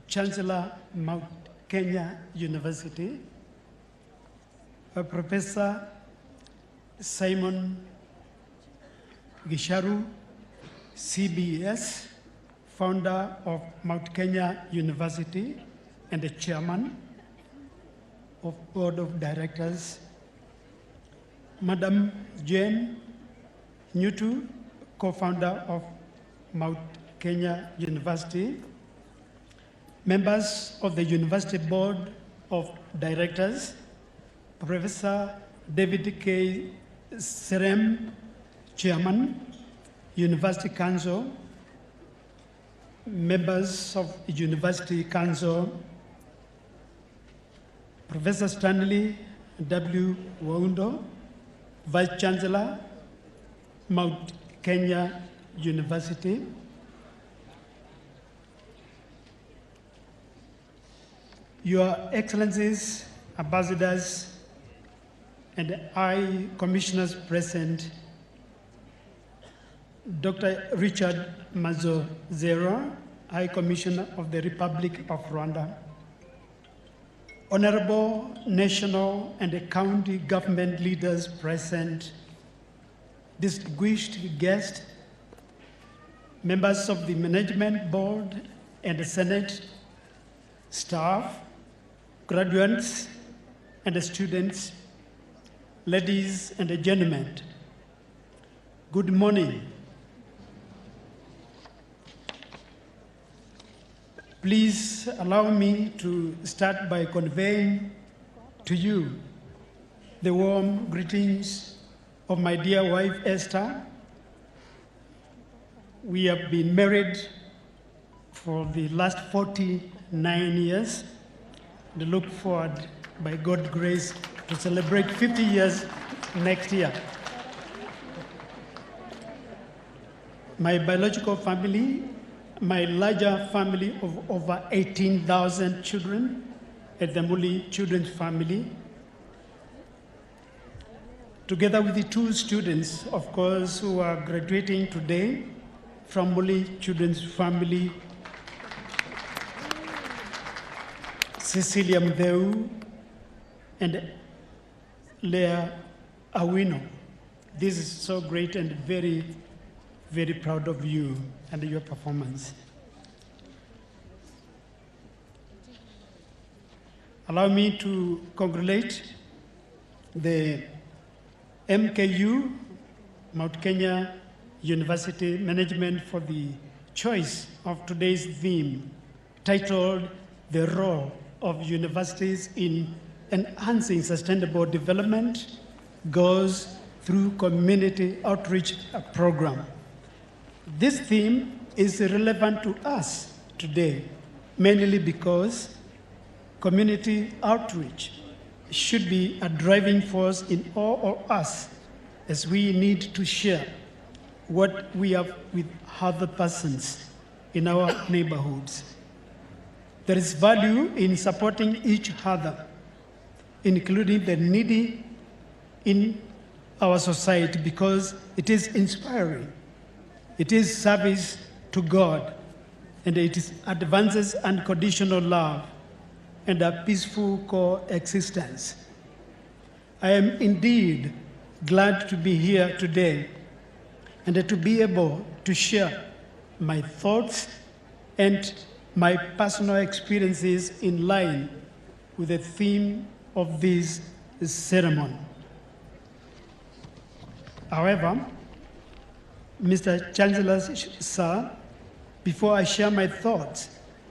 Chancellor, Mount Kenya University, Professor Simon Gisharu, CBS, founder of Mount Kenya University and the chairman of Board of Directors, Madam Jane Nyutu, co-founder of Mount Kenya University, members of the University Board of Directors, Professor David K. Serem, Chairman, University Council, members of University Council, Professor Stanley W. Waundo, Vice-chancellor, Mount Kenya University, Your Excellencies, Ambassadors, and High Commissioners present, Dr. Richard Mazozera, High Commissioner of the Republic of Rwanda, Honorable national and county government leaders present, distinguished guests, members of the Management Board and the Senate, staff, graduates and students, ladies and gentlemen, good morning. Please allow me to start by conveying to you the warm greetings of my dear wife, Esther. We have been married for the last 49 years and look forward, by God's grace, to celebrate 50 years next year. My biological family, my larger family of over 18,000 children at the Muli Children's Family, together with the two students, of course, who are graduating today from Muli Children's Family, Cecilia Mdeu and Leah Awino. This is so great and very, very proud of you and your performance. Allow me to congratulate the MKU, Mount Kenya University Management, for the choice of today's theme, titled The Role of Universities in Enhancing Sustainable Development Goals Through Community Outreach Program. This theme is relevant to us today, mainly because community outreach should be a driving force in all of us, as we need to share what we have with other persons in our neighborhoods. There is value in supporting each other, including the needy in our society, because it is inspiring. It is service to God, and it advances unconditional love and a peaceful coexistence. I am indeed glad to be here today and to be able to share my thoughts and my personal experiences in line with the theme of this ceremony. However, Mr. Chancellor, sir, before I share my thoughts,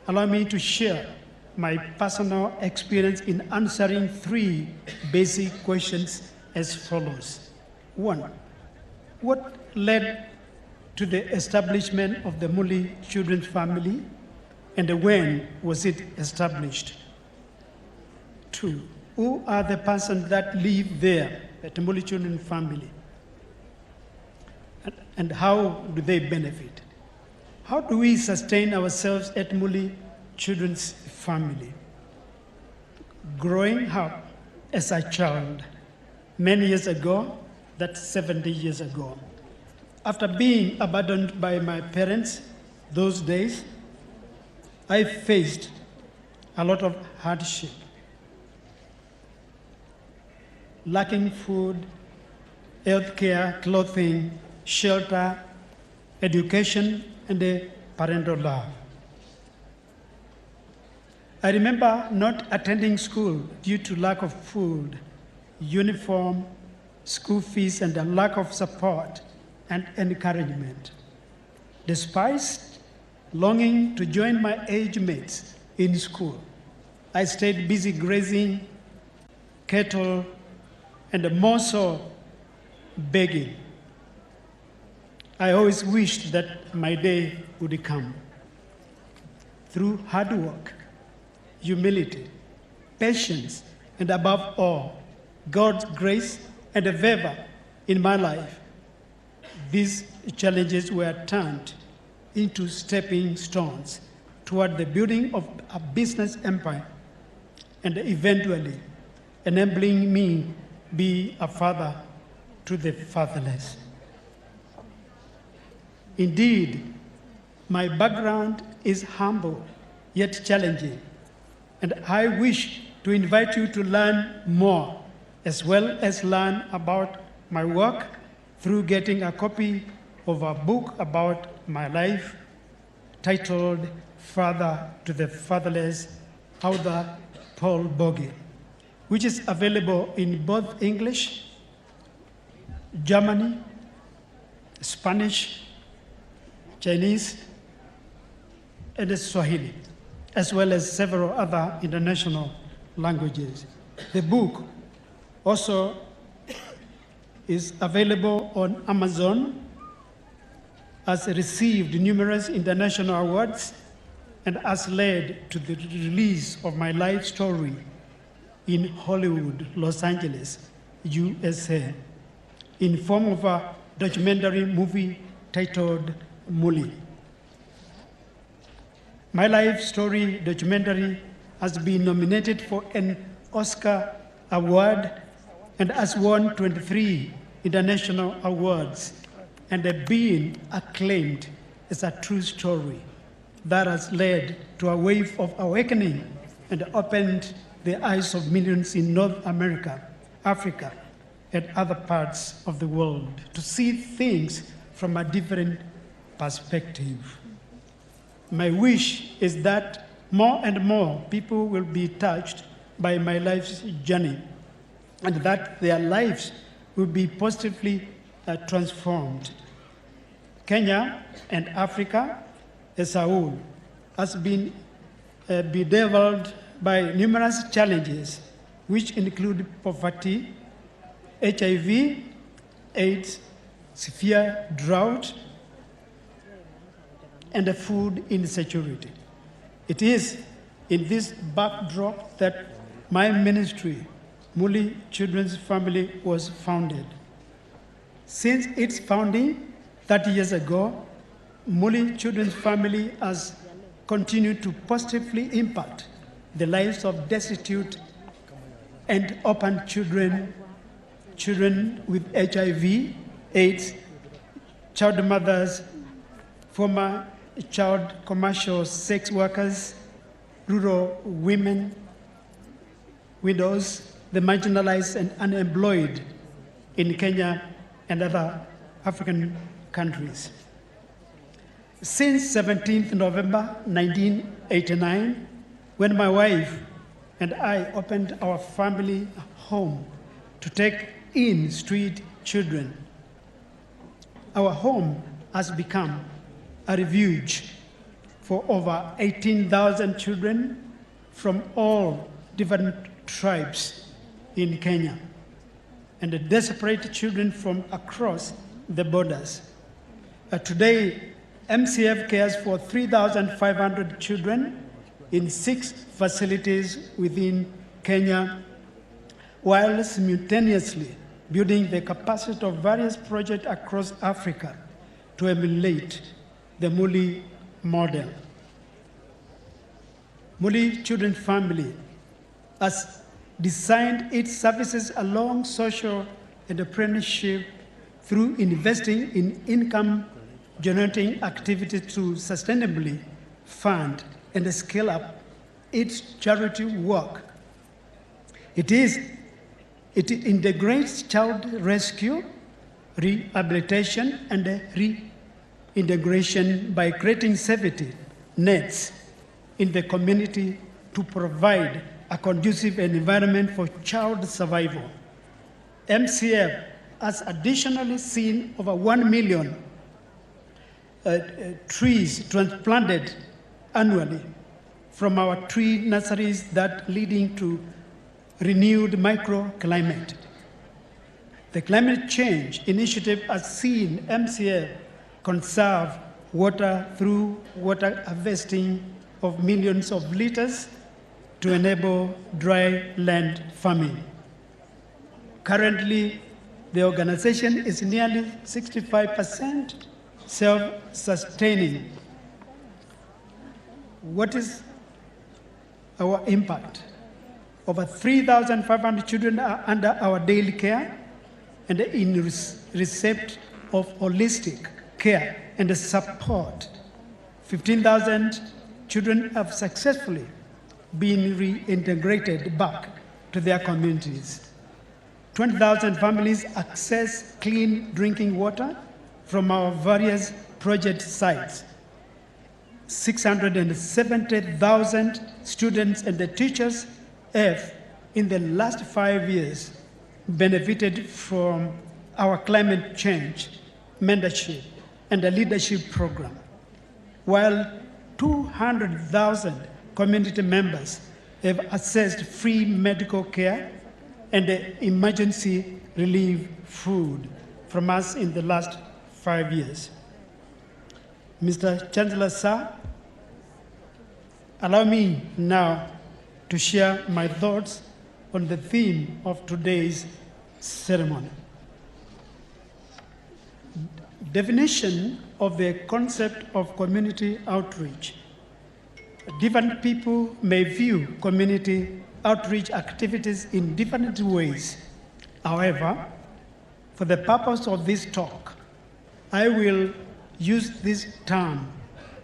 allow me to share my personal experience in answering three basic questions as follows. One, what led to the establishment of the Muli Children's Family, and when was it established? Two, who are the persons that live there at the Muli Children's Family? And how do they benefit? How do we sustain ourselves at Muli Children's Family. Growing up as a child many years ago, that's 70 years ago, after being abandoned by my parents those days, I faced a lot of hardship, lacking food, health care, clothing, shelter, education, and a parental love. I remember not attending school due to lack of food, uniform, school fees, and a lack of support and encouragement. Despite longing to join my age mates in school, I stayed busy grazing cattle and more so begging. I always wished that my day would come. Through hard work, humility, patience, and above all, God's grace and favor in my life, these challenges were turned into stepping stones toward the building of a business empire and eventually enabling me be a father to the fatherless. Indeed, my background is humble yet challenging, and I wish to invite you to learn more as well as learn about my work through getting a copy of a book about my life titled Father to the Fatherless, author Paul Bogie, which is available in both English, German, Spanish, Chinese, and Swahili, as well as several other international languages. The book also is available on Amazon, has received numerous international awards, and has led to the release of my life story in Hollywood, Los Angeles, USA, in form of a documentary movie titled Muli. My life story documentary has been nominated for an Oscar award and has won 23 international awards and been acclaimed as a true story that has led to a wave of awakening and opened the eyes of millions in North America, Africa, and other parts of the world to see things from a different perspective. My wish is that more and more people will be touched by my life's journey and that their lives will be positively transformed. Kenya and Africa as a whole has been bedeviled by numerous challenges, which include poverty, HIV, AIDS, severe drought, and food insecurity. It is in this backdrop that my ministry, Muli Children's Family, was founded. Since its founding 30 years ago, Muli Children's Family has continued to positively impact the lives of destitute and orphan children, children with HIV, AIDS, child mothers, former child commercial sex workers, rural women, widows, the marginalized and unemployed in Kenya and other African countries. Since 17th November 1989, when my wife and I opened our family home to take in street children, our home has become a refuge for over 18,000 children from all different tribes in Kenya and the desperate children from across the borders. Today, MCF cares for 3,500 children in 6 facilities within Kenya, while simultaneously building the capacity of various projects across Africa to emulate the Muli model. Muli Children's Family has designed its services along social entrepreneurship through investing in income-generating activities to sustainably fund and scale up its charity work. It integrates child rescue, rehabilitation, and reintegration by creating safety nets in the community to provide a conducive environment for child survival. MCF has additionally seen over 1 million trees transplanted annually from our tree nurseries, that leading to renewed microclimate. The climate change initiative has seen MCF conserve water through water harvesting of millions of liters to enable dry land farming. Currently, the organization is nearly 65% self-sustaining. What is our impact? Over 3,500 children are under our daily care and in receipt of holistic care and support. 15,000 children have successfully been reintegrated back to their communities. 20,000 families access clean drinking water from our various project sites. 670,000 students and the teachers have, in the last 5 years, benefited from our climate change mentorship and the leadership program, while 200,000 community members have accessed free medical care and emergency relief food from us in the last 5 years. Mr. Chancellor, sir, allow me now to share my thoughts on the theme of today's ceremony. Definition of the concept of community outreach. Different people may view community outreach activities in different ways. However, for the purpose of this talk, I will use this term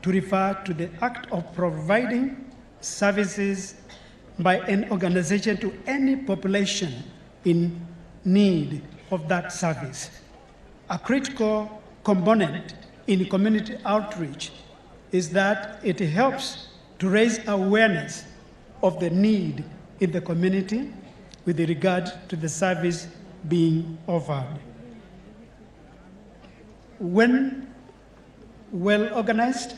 to refer to the act of providing services by an organization to any population in need of that service. A critical component in community outreach is that it helps to raise awareness of the need in the community with regard to the service being offered. When well organized,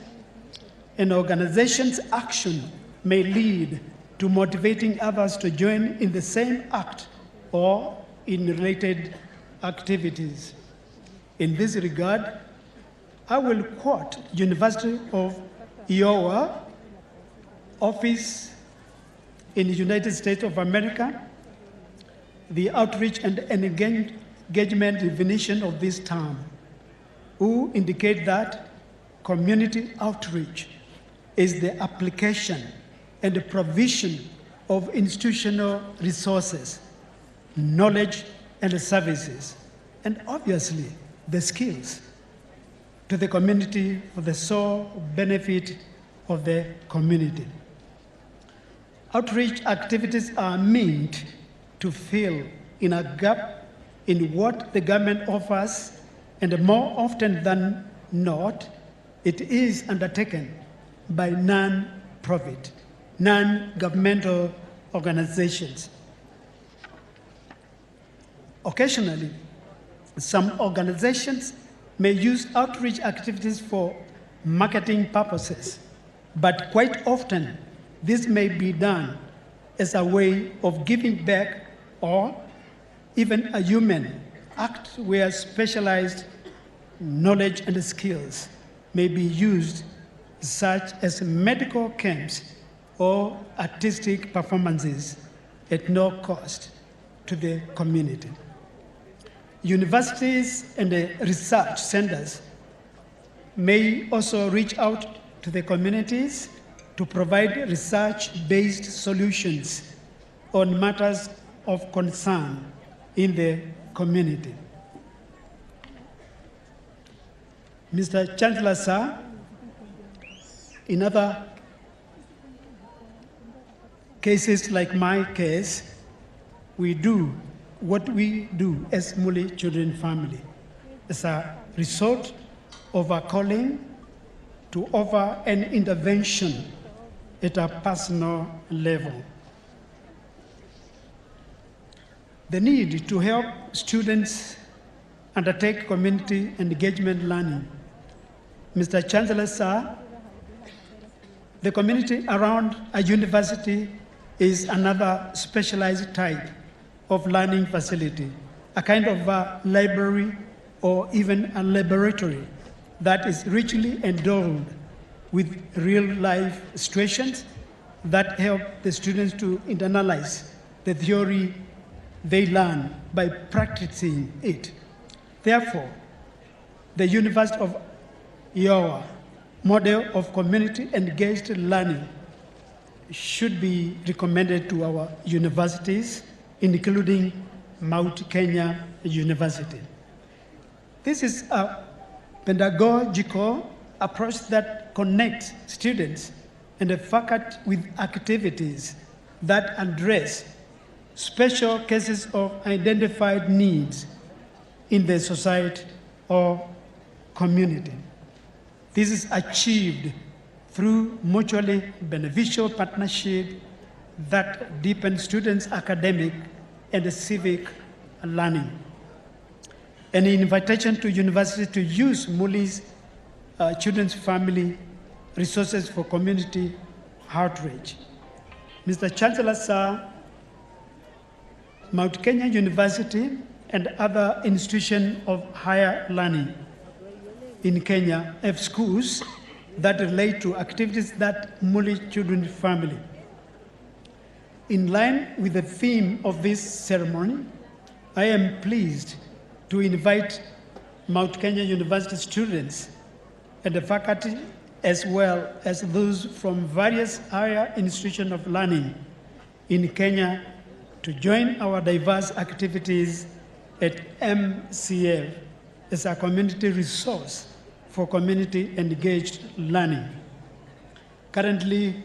an organization's action may lead to motivating others to join in the same act or in related activities. In this regard, I will quote University of Iowa Office in the United States of America, the outreach and engagement definition of this term, who indicate that community outreach is the application and the provision of institutional resources, knowledge and services, and obviously the skills to the community for the sole benefit of the community. Outreach activities are meant to fill in a gap in what the government offers, and more often than not, it is undertaken by non-profit, non-governmental organizations. Occasionally, some organizations may use outreach activities for marketing purposes, but quite often this may be done as a way of giving back or even a human act where specialized knowledge and skills may be used, such as medical camps or artistic performances at no cost to the community. Universities and research centers may also reach out to the communities to provide research-based solutions on matters of concern in the community. Mr. Chancellor, sir, in other cases like my case, we do what we do as Muli Children Family. It's a resort of a calling to offer an intervention at a personal level. The need to help students undertake community engagement learning. Mr. Chancellor, sir, the community around a university is another specialized type of learning facility, a kind of a library or even a laboratory that is richly endowed with real-life situations that help the students to internalize the theory they learn by practicing it. Therefore, the University of Iowa model of community-engaged learning should be recommended to our universities, including Mount Kenya University. This is a pedagogical approach that connects students and the faculty with activities that address special cases of identified needs in the society or community. This is achieved through mutually beneficial partnership that deepens students' academic and civic learning. An invitation to university to use Muli's Children's Family resources for community outreach. Mr. Chancellor, sir, Mount Kenya University and other institutions of higher learning in Kenya have schools that relate to activities that Muli Children's Family. In line with the theme of this ceremony, I am pleased to invite Mount Kenya University students and the faculty, as well as those from various higher institutions of learning in Kenya, to join our diverse activities at MCF as a community resource for community-engaged learning. Currently,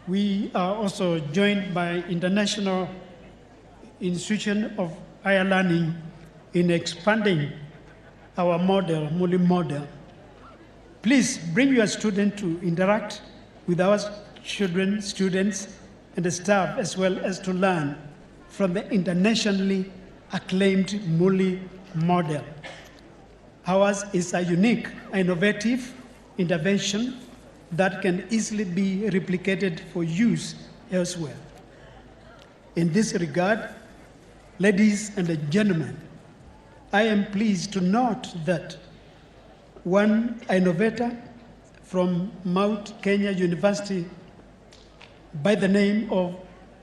we are also joined by International Institution of Higher Learning in expanding our model, Muli model. Please bring your student to interact with our children, students, and the staff, as well as to learn from the internationally acclaimed Muli model. Ours is a unique, innovative intervention that can easily be replicated for use elsewhere. In this regard, ladies and gentlemen, I am pleased to note that one innovator from Mount Kenya University by the name of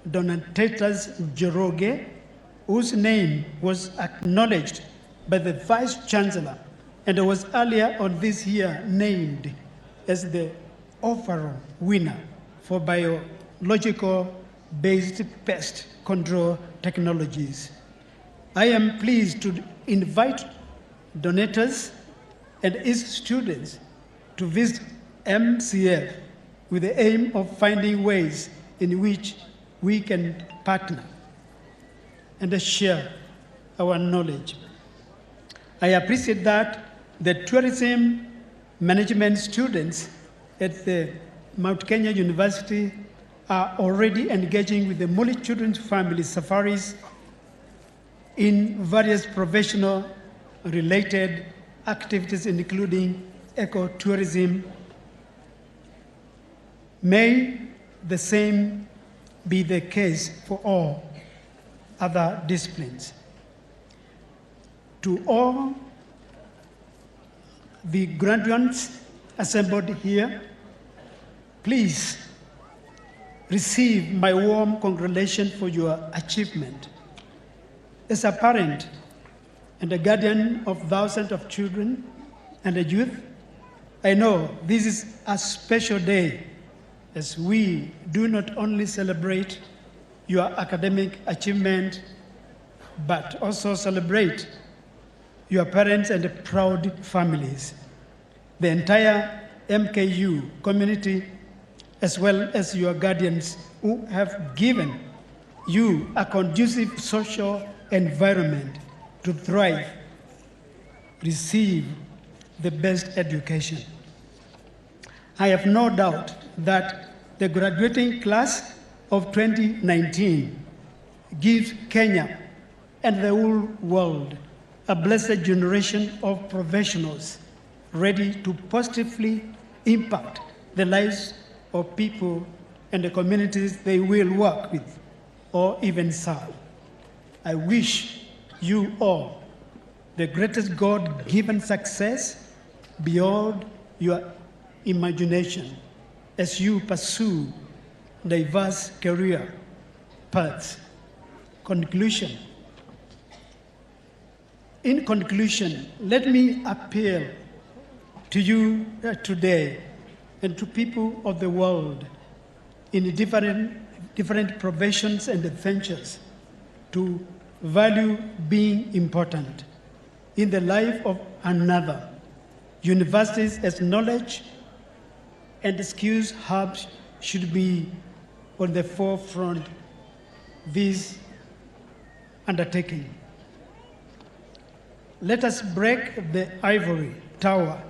Donatus Njoroge, whose name was acknowledged by the Vice-chancellor and was earlier on this year named as the overall winner for biological-based pest control technologies. I am pleased to invite donors and his students to visit MCF with the aim of finding ways in which we can partner and share our knowledge. I appreciate that the tourism management students at the Mount Kenya University are already engaging with the Muli Children's Family safaris in various professional related activities, including ecotourism. May the same be the case for all other disciplines. To all the graduates assembled here, please receive my warm congratulations for your achievement. As a parent and a guardian of thousands of children and youth, I know this is a special day as we do not only celebrate your academic achievement, but also celebrate your parents and proud families, the entire MKU community, as well as your guardians who have given you a conducive social environment to thrive, receive the best education. I have no doubt that the graduating class of 2019 gives Kenya and the whole world a blessed generation of professionals ready to positively impact the lives of people and the communities they will work with or even serve. I wish you all the greatest God-given success beyond your imagination as you pursue diverse career paths. In conclusion, let me appeal to you today and to people of the world in different professions and ventures to value being important in the life of another. Universities as knowledge and skills hubs should be on the forefront of this undertaking. Let us break the ivory tower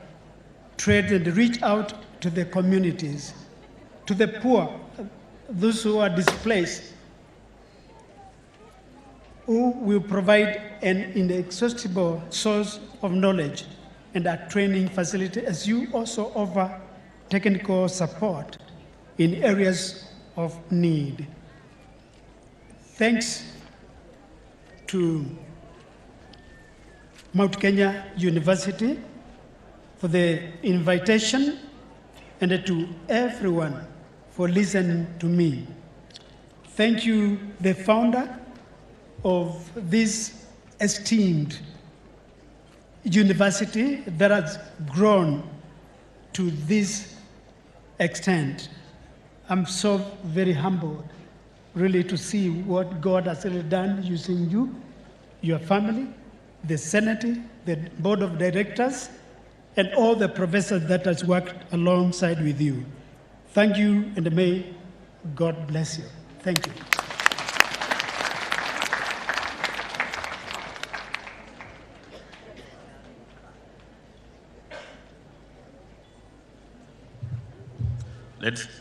trade and reach out to the communities, to the poor, those who are displaced, who will provide an inexhaustible source of knowledge and a training facility, as you also offer technical support in areas of need. Thanks to Mount Kenya University for the invitation and to everyone for listening to me. Thank you, the founder of this esteemed university that has grown to this extent. I'm so very humbled, really, to see what God has really done using you, your family, the Senate, the board of directors, and all the professors that has worked alongside with you. Thank you, and may God bless you. Thank you.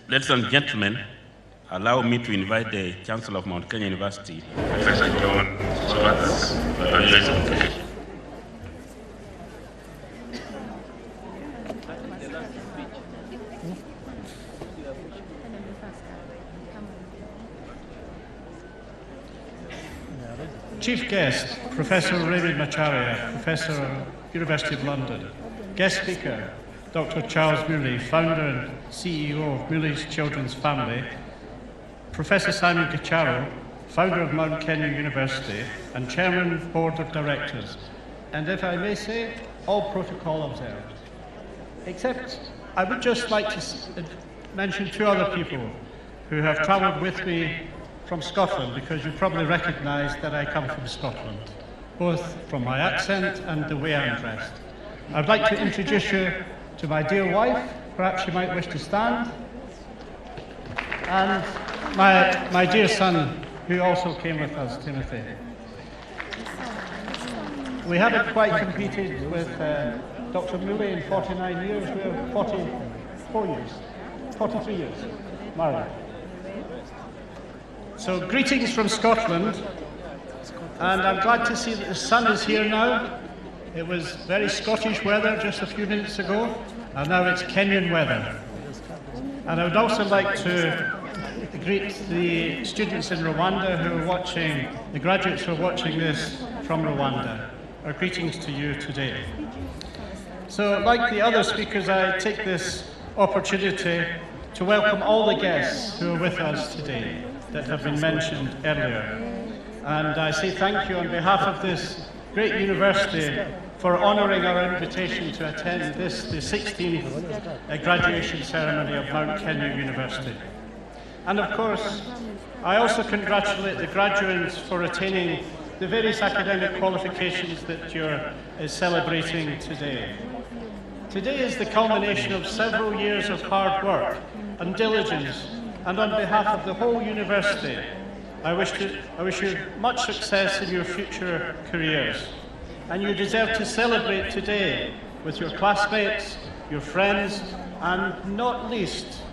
Ladies and gentlemen, allow me to invite the Chancellor of Mount Kenya University, Professor John Swartz, for his presentation. Chief guest, Professor Raymond Macharia, Professor, University of London. Guest speaker, Dr. Charles Mooley, founder and CEO of Mooley's Children's Family. Professor Simon Gicharo, founder of Mount Kenya University and Chairman Board of Directors. And if I may say, all protocol observed. Except I would just like to mention two other people who have travelled with me from Scotland, because you probably recognise that I come from Scotland, both from my accent and the way I'm dressed. I'd like to introduce you to my dear wife, perhaps you might wish to stand, and my dear son, who also came with us, Timothy. We haven't quite competed with Dr. Mooley in 49 years, we're 44 years, 43 years, married. So greetings from Scotland, and I'm glad to see that the sun is here now. It was very Scottish weather just a few minutes ago, and now it's Kenyan weather. And I would also like to greet the students in Rwanda who are watching, the graduates who are watching this from Rwanda. Our greetings to you today. So, like the other speakers, I take this opportunity to welcome all the guests who are with us today that have been mentioned earlier. And I say thank you on behalf of this great university for honouring our invitation to attend the 16th graduation ceremony of Mount Kenya University. And of course, I also congratulate the graduates for attaining the various academic qualifications that you're celebrating today. Today is the culmination of several years of hard work and diligence, and on behalf of the whole university, I wish you much success in your future careers. And you deserve to celebrate today with your classmates, your friends, and not least,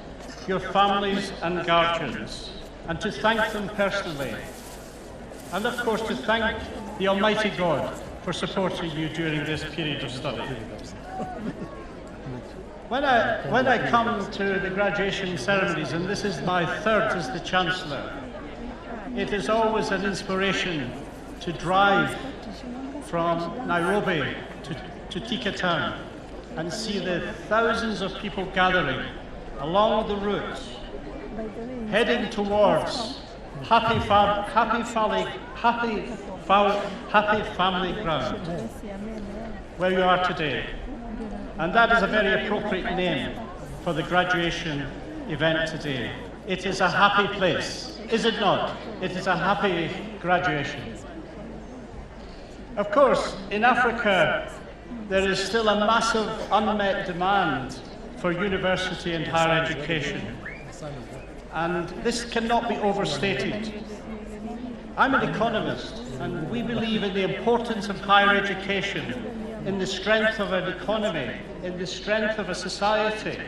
your families and guardians, and to thank them personally. And of course, to thank the Almighty God for supporting you during this period of study. When I come to the graduation ceremonies, and this is my third as the Chancellor, it is always an inspiration to drive from Nairobi to Thika Town and see the thousands of people gathering along the route, heading towards happy family ground, where you are today. And that is a very appropriate name for the graduation event today. It is a happy place, is it not? It is a happy graduation. Of course, in Africa, there is still a massive unmet demand for university and higher education. And this cannot be overstated. I'm an economist, and we believe in the importance of higher education, in the strength of an economy, in the strength of a society,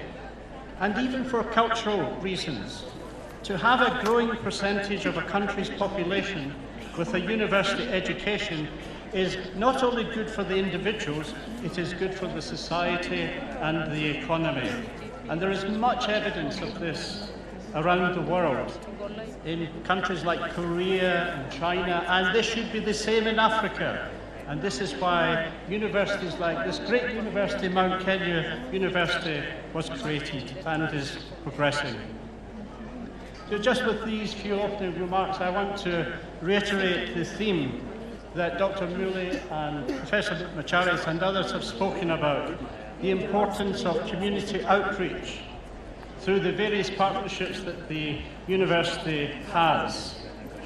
and even for cultural reasons. To have a growing percentage of a country's population with a university education is not only good for the individuals, it is good for the society and the economy. And there is much evidence of this around the world, in countries like Korea and China, and this should be the same in Africa. And this is why universities like this great university, Mount Kenya University, was created and is progressing. So just with these few opening remarks, I want to reiterate the theme that Dr. Muli and Professor Macharia and others have spoken about, the importance of community outreach through the various partnerships that the university has.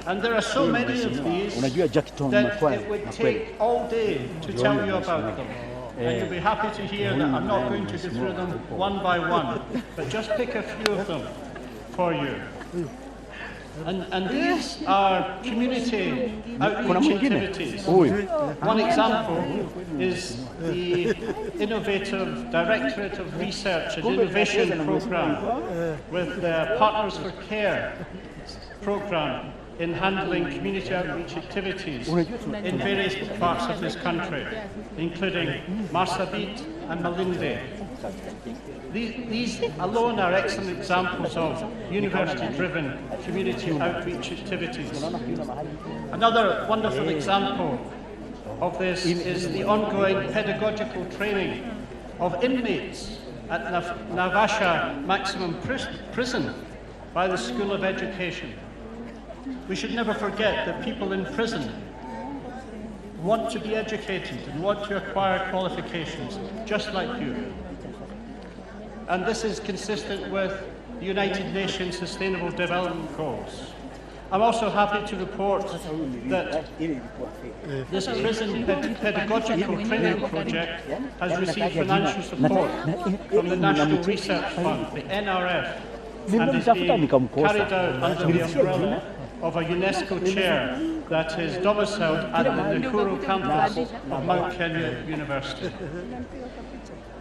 And there are so many of these that it would take all day to tell you about them. And you'll be happy to hear that I'm not going to go through them one by one, but just pick a few of them for you. And these are community outreach activities. One example is the Innovative Directorate of Research and Innovation Programme with the Partners for Care programme in handling community outreach activities in various parts of this country, including Marsabit and Malindi. These alone are excellent examples of university-driven community outreach activities. Another wonderful example of this is the ongoing pedagogical training of inmates at Navasha Maximum Prison by the School of Education. We should never forget that people in prison want to be educated and want to acquire qualifications, just like you. And this is consistent with the United Nations Sustainable Development Goals. I'm also happy to report that this prison pedagogical training project has received financial support from the National Research Fund, the NRF, and is being carried out under the umbrella of a UNESCO chair that is domiciled at the Nakuru campus of Mount Kenya University.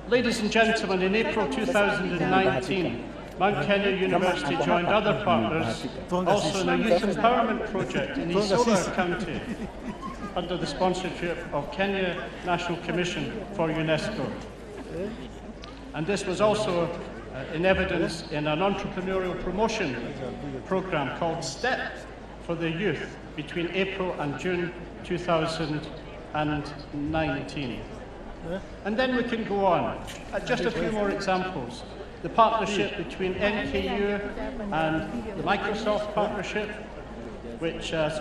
Ladies and gentlemen, in April 2019, Mount Kenya University joined other partners also in a youth empowerment project in Isola County under the sponsorship of Kenya National Commission for UNESCO. And this was also in evidence in an entrepreneurial promotion program called STEP for the youth between April and June 2019. And then we can go on. Just a few more examples. The partnership between MKU and the Microsoft partnership, which was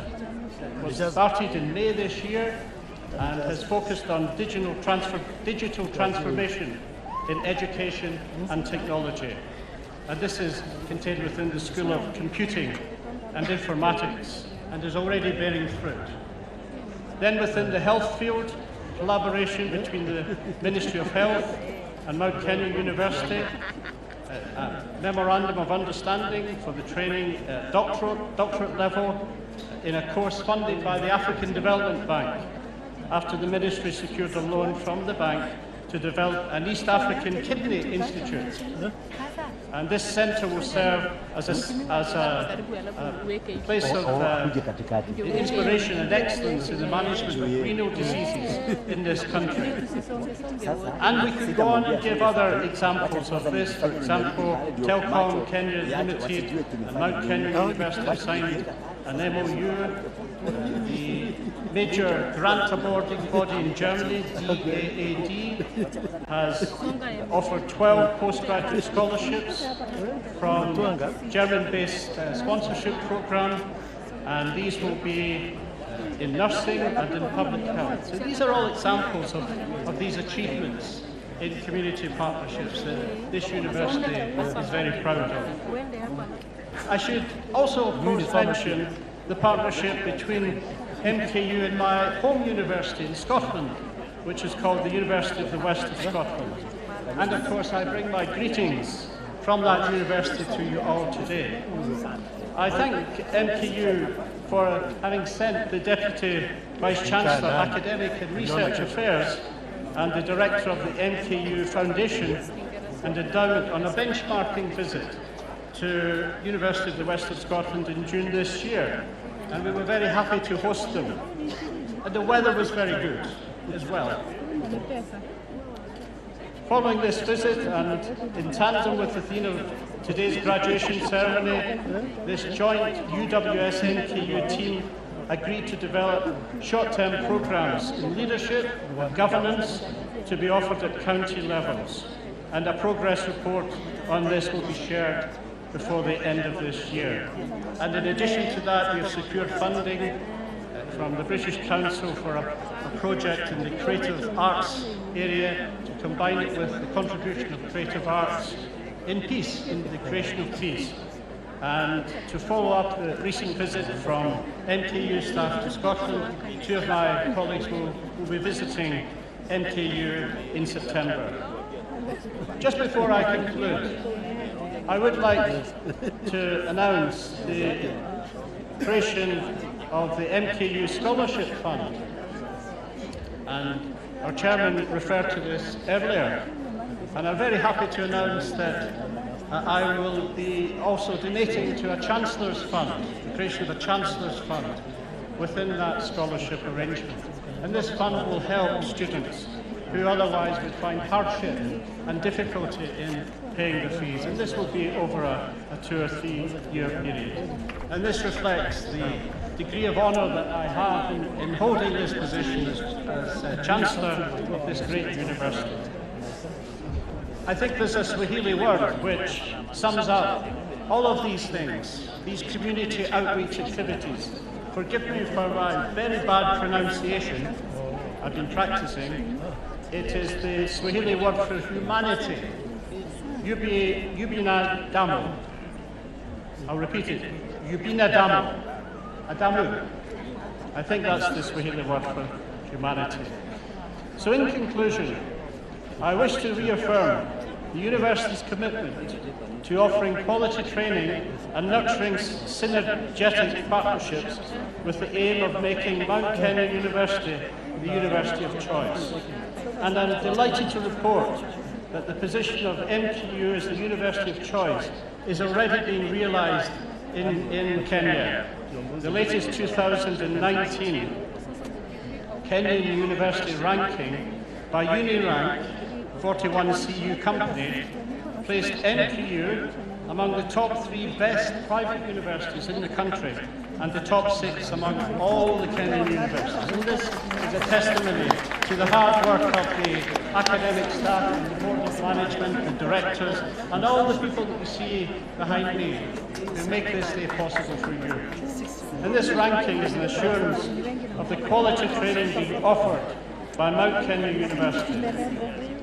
started in May this year, and has focused on digital transformation in education and technology. And this is contained within the School of Computing and Informatics and is already bearing fruit. Then within the health field, collaboration between the Ministry of Health and Mount Kenya University, a memorandum of understanding for the training doctorate level in a course funded by the African Development Bank after the ministry secured a loan from the bank to develop an East African Kidney Institute. And this centre will serve as a place of inspiration and excellence in the management of renal diseases in this country. And we could go on and give other examples of this. For example, Telkom Kenya Limited and Mount Kenya University signed an MOU. The major grant awarding body in Germany, DAAD, has offered 12 postgraduate scholarships from German-based sponsorship program, and these will be in nursing and in public health. So these are all examples of these achievements in community partnerships that this university is very proud of. I should also, of course, mention the partnership between MKU and my home university in Scotland, which is called the University of the West of Scotland. And of course, I bring my greetings from that university to you all today. I thank MKU for having sent the Deputy Vice-chancellor, Academic and Research Affairs, and the Director of the MKU Foundation and Endowment on a benchmarking visit to University of the West of Scotland in June this year. And we were very happy to host them. And the weather was very good as well. Following this visit, and in tandem with the theme of today's graduation ceremony, this joint UWS-MKU team agreed to develop short-term programs in leadership and governance to be offered at county levels. And a progress report on this will be shared before the end of this year. And in addition to that, we have secured funding from the British Council for a project in the creative arts area to combine it with the contribution of creative arts in peace, in the creation of peace. And to follow up the recent visit from MKU staff to Scotland, two of my colleagues will be visiting MKU in September. Just before I conclude, I would like to announce the creation of the MKU Scholarship Fund. And our chairman referred to this earlier. And I'm very happy to announce that I will be also donating to a Chancellor's Fund, the creation of a Chancellor's Fund within that scholarship arrangement. And this fund will help students who otherwise would find hardship and difficulty in paying the fees. And this will be over a 2 or 3 year period. And this reflects the degree of honour that I have in holding this position as Chancellor of this great university. I think there's a Swahili word which sums up all of these things, these community outreach activities. Forgive me for my very bad pronunciation, I've been practicing. It is the Swahili word for humanity. Yubina damu. I'll repeat it. Yubina damu. Adamu. I think that's the Swahili word for humanity. So in conclusion, I wish to reaffirm the university's commitment to offering quality training and nurturing synergetic partnerships with the aim of making Mount Kenya University the university of choice. And I'm delighted to report that the position of MKU as the university of choice is already being realised in Kenya. The latest 2019 Kenyan University ranking by UniRank, 41 CU company, placed MKU among the top 3 best private universities in the country and the top 6 among all the Kenyan universities. And this is a testimony to the hard work of the academic staff and the board of management, the directors, and all the people that you see behind me who make this day possible for you. And this ranking is an assurance of the quality training being offered by Mount Kenya University.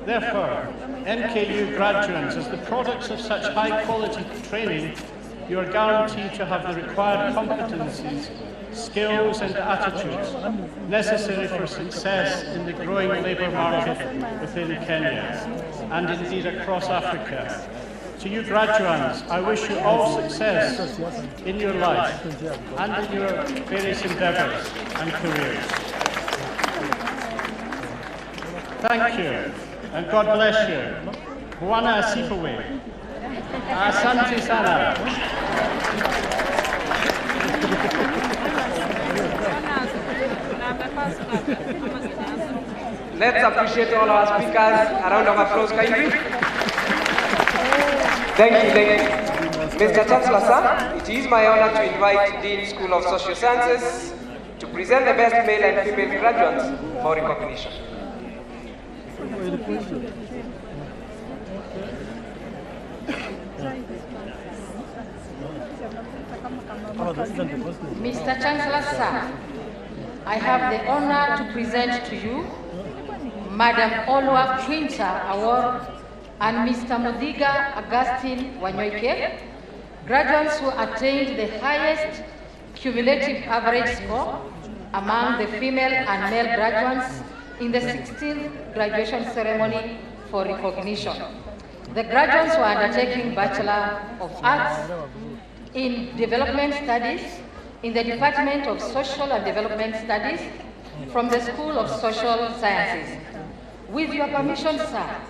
Therefore, MKU graduates, as the products of such high-quality training, you are guaranteed to have the required competencies, skills and attitudes necessary for success in the growing labour market within Kenya and indeed across Africa. To you graduates, I wish you all success in your life and in your various endeavours and careers. Thank you, and God bless you. Bwana asifiwe. Asante sana. Let's appreciate all our speakers. A round of applause, kindly. Thank you. Mr. Chancellor, sir, it is my honor to invite Dean School of Social Sciences to present the best male and female graduates for recognition. Mr. Chancellor, sir, I have the honor to present to you Madam Olwa Quinta Award and Mr. Mudiga Augustine Wanyoike, graduates who attained the highest cumulative average score among the female and male graduates in the 16th graduation ceremony for recognition. The graduates were undertaking Bachelor of Arts in Development Studies in the Department of Social and Development Studies from the School of Social Sciences. With your permission, sir,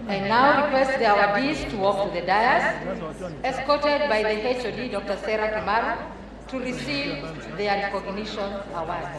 I now request the awardees to walk to the dais, escorted by the HOD, Dr. Sarah Kimaru, to receive their recognition awards.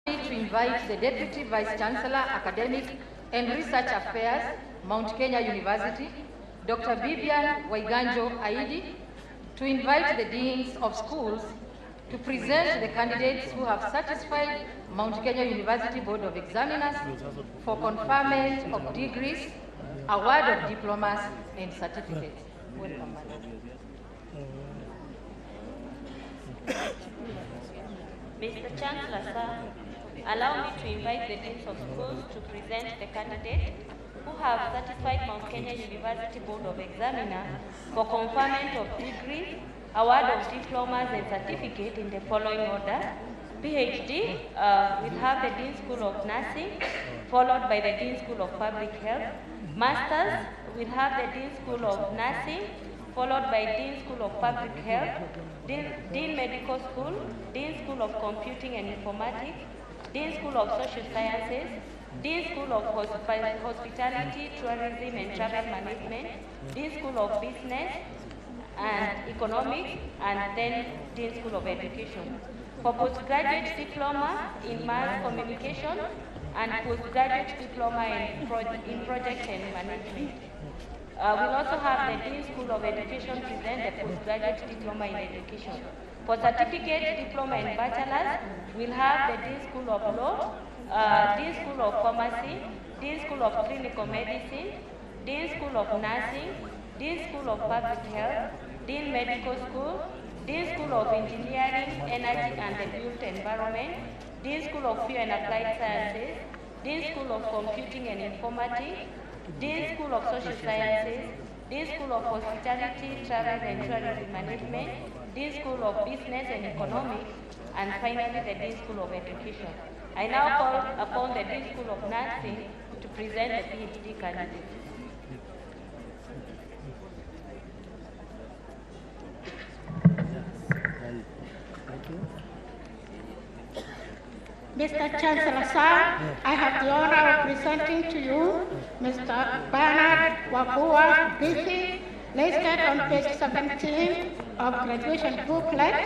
To invite the Deputy Vice-chancellor, Academic and Research Affairs, Mount Kenya University, Dr. Bibian Waiganjo Aidi, to invite the Deans of Schools to present the candidates who have satisfied Mount Kenya University Board of Examiners for conferment of degrees, award of diplomas and certificates. Welcome, madam. Mr. Chancellor, sir, allow me to invite the Deans of Schools to present the candidates who have certified Mount Kenya University Board of Examiners for conferment of degrees, award of diplomas and certificate in the following order. PhD, we'll have the Dean School of Nursing, followed by the Dean School of Public Health. Masters, we'll have the Dean School of Nursing, followed by Dean School of Public Health, Dean Medical School, Dean School of Computing and Informatics, Dean School of Social Sciences, Dean School of Hospitality, Tourism and Travel Management, Dean School of Business and Economics, and then Dean School of Education. For postgraduate diploma in mass communication, and postgraduate diploma in project and management. We'll also have the Dean School of Education present the postgraduate diploma in education. For certificate, diploma and bachelor's, we'll have the Dean School of Law, Dean School of Pharmacy, Dean School of Clinical Medicine, Dean School of Nursing, Dean School of Public Health, Dean Medical School, Dean School of Engineering, Energy and the Built Environment, Dean School of Pure and Applied Sciences, Dean School of Computing and Informatics, Dean School of Social Sciences, Dean School of Hospitality, Travel and Tourism Management, Dean School of Business and Economics, and finally the Dean School of Education. I now call upon the Dean School of Nursing to present the PhD candidates. Mr. Chancellor, sir, I have the honor of presenting to you Mr. Bernard Wabua Bithi, listed on page 17 of graduation booklet,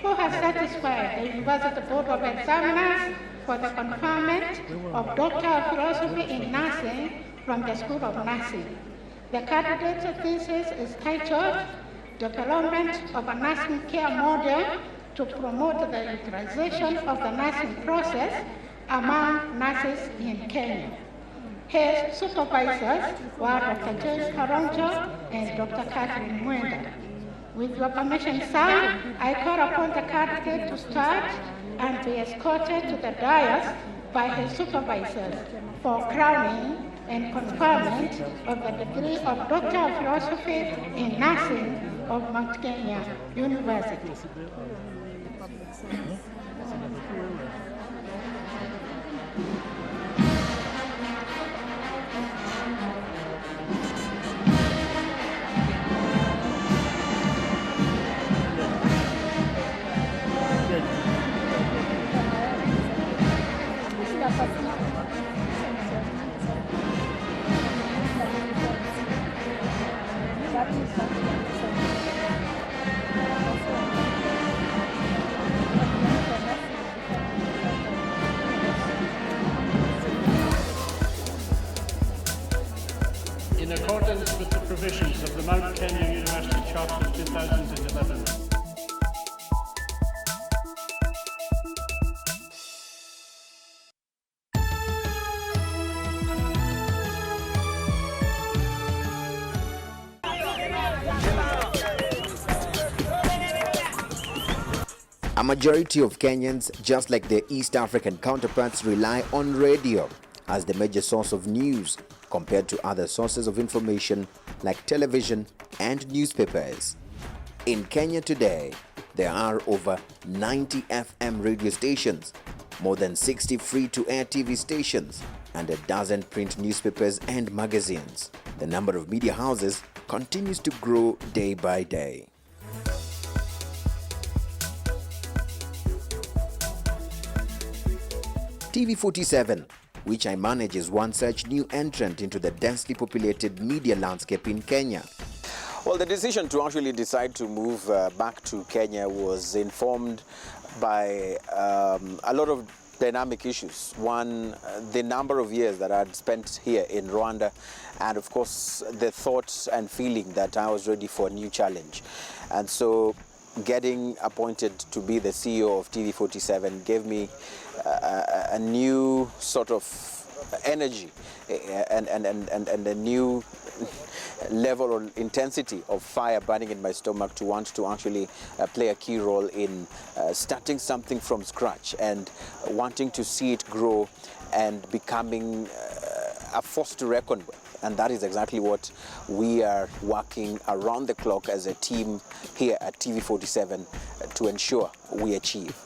who has satisfied the University Board of Examiners for the conferment of Doctor of Philosophy in Nursing from the School of Nursing. The candidate's thesis is titled Development of a Nursing Care Model to Promote the Utilization of the Nursing Process among Nurses in Kenya. His supervisors were Dr. James Karonjo and Dr. Catherine Mwenda. With your permission, sir, I call upon the candidate to start and be escorted to the dais by his supervisors for crowning and conferment of the degree of Doctor of Philosophy in Nursing of Mount Kenya University. In accordance with the provisions of the Mount Kenya University Charter of 2011. A majority of Kenyans, just like their East African counterparts, rely on radio as the major source of news compared to other sources of information like television and newspapers. In Kenya today, there are over 90 FM radio stations, more than 60 free-to-air TV stations, and a dozen print newspapers and magazines. The number of media houses continues to grow day by day. TV47, which I manage, is one such new entrant into the densely populated media landscape in Kenya. Well, the decision to actually decide to move back to Kenya was informed by a lot of dynamic issues. One, the number of years that I had spent here in Rwanda, and of course the thought and feeling that I was ready for a new challenge. And so getting appointed to be the CEO of TV47 gave me a new sort of energy and a new level or intensity of fire burning in my stomach to want to actually play a key role in starting something from scratch and wanting to see it grow and becoming a force to reckon with. And that is exactly what we are working around the clock as a team here at TV47 to ensure we achieve.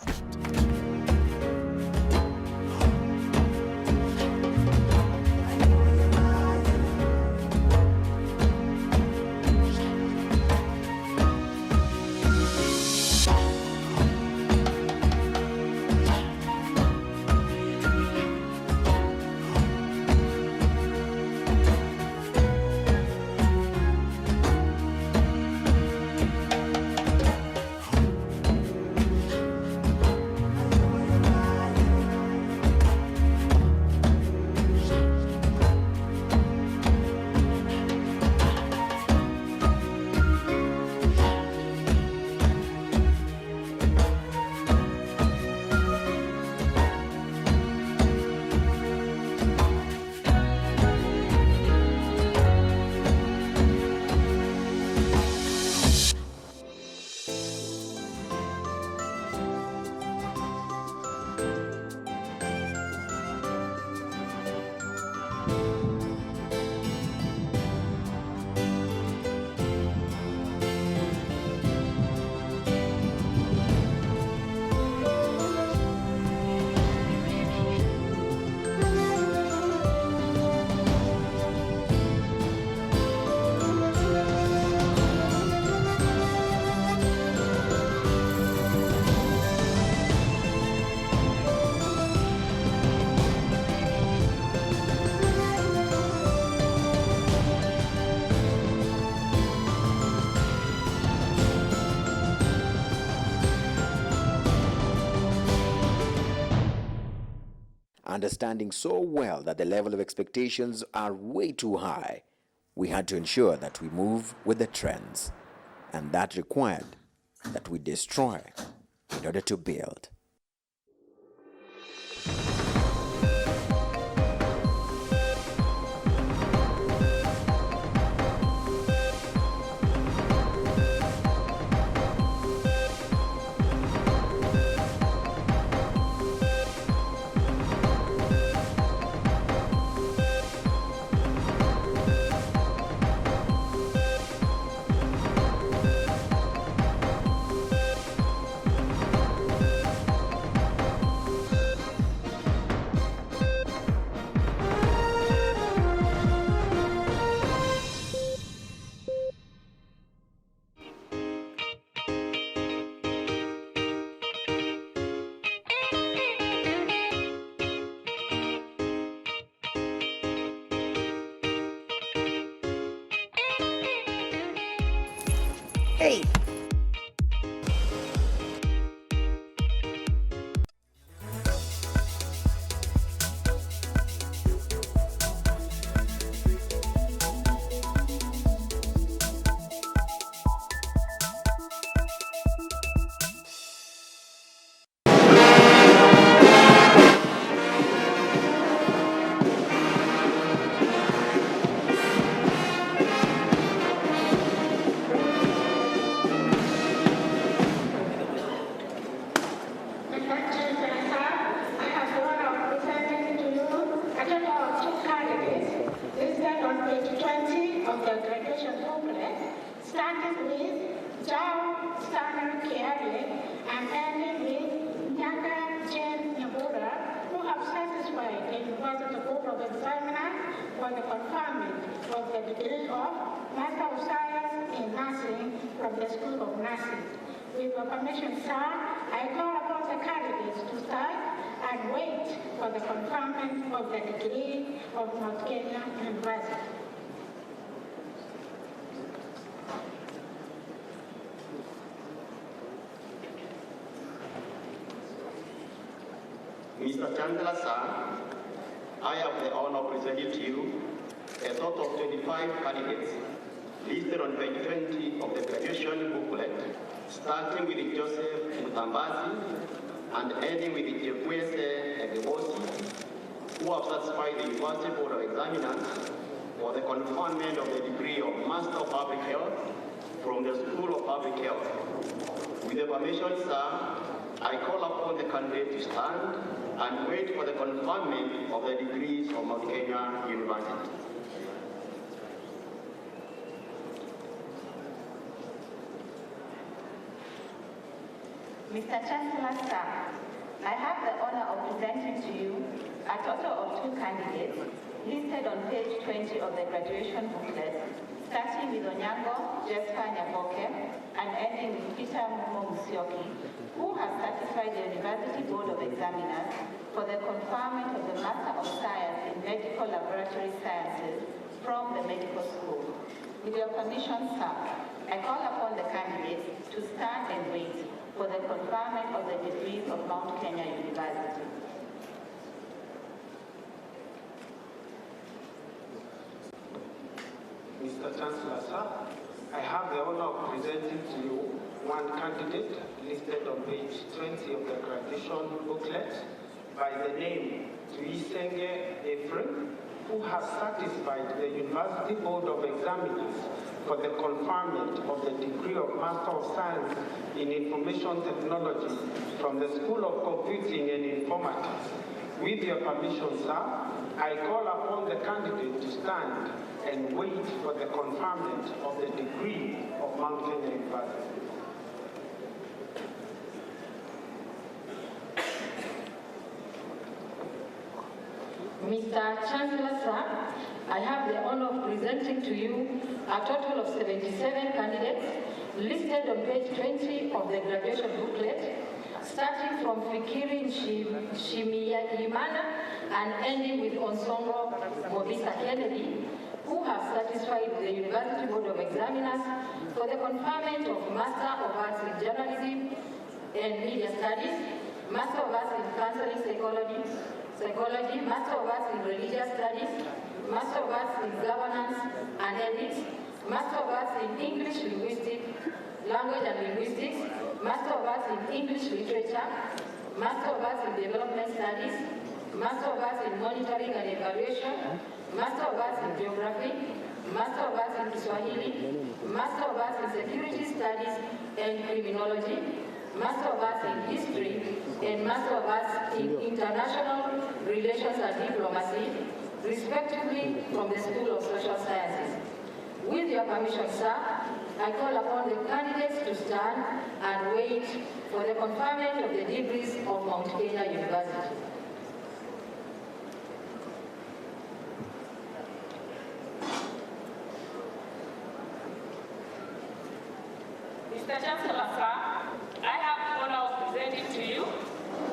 understanding so well that the level of expectations are way too high, we had to ensure that we move with the trends, and that required that we destroy in order to build. Hey! For the conferment of the degree of Master of Science in Nursing from the School of Nursing. With your permission, sir, I call upon the candidates to start and wait for the conferment of the degree of Mount Kenya University. Mr. Chancellor, sir, I have the honor of presenting to you a total of 25 candidates listed on page 20 of the graduation booklet, starting with Joseph Mutambasi and ending with Jekwese Egebosi, who have satisfied the University Board of Examiners for the conferment of the degree of Master of Public Health from the School of Public Health. With your permission, sir, I call upon the candidate to stand and wait for the conferment of the degrees of Mount Kenya University. Mr. Chancellor, sir, I have the honor of presenting to you a total of 2 candidates listed on page 20 of the graduation booklet, starting with Onyango Jesper Nyaboke and ending with Peter Musioki, who has satisfied the University Board of Examiners for the conferment of the Master of Science in Medical Laboratory Sciences from the medical school. With your permission, sir, I call upon the candidates to stand and wait for the conferment of the degrees of Mount Kenya University. Mr. Chancellor, sir, I have the honor of presenting to you one candidate listed on page 20 of the graduation booklet by the name Tuisenge Ephraim, who has satisfied the University Board of Examiners for the conferment of the degree of Master of Science in Information Technology from the School of Computing and Informatics. With your permission, sir, I call upon the candidate to stand and wait for the conferment of the degree of Mount Kenya University. Mr. Chancellor, sir, I have the honor of presenting to you a total of 77 candidates listed on page 20 of the graduation booklet, starting from Fikiri Shimiyimana and ending with Onsongo Mobisa Kennedy, who have satisfied the University Board of Examiners for the conferment of Master of Arts in Journalism and Media Studies, Master of Arts in Counseling Psychology, Psychology, Master of Arts in Religious Studies, Master of Arts in Governance and Ethics, Master of Arts in English Linguistics, Language and Linguistics, Master of Arts in English Literature, Master of Arts in Development Studies, Master of Arts in Monitoring and Evaluation, Master of Arts in Geography, Master of Arts in Kiswahili, Master of Arts in Security Studies and Criminology, Master of Arts in History, and Master of Arts in International Relations and Diplomacy, respectively from the School of Social Sciences. With your permission, sir, I call upon the candidates to stand and wait for the conferment of the degrees of Mount Kenya University. Mr. Chancellor, sir, I have the honor of presenting to you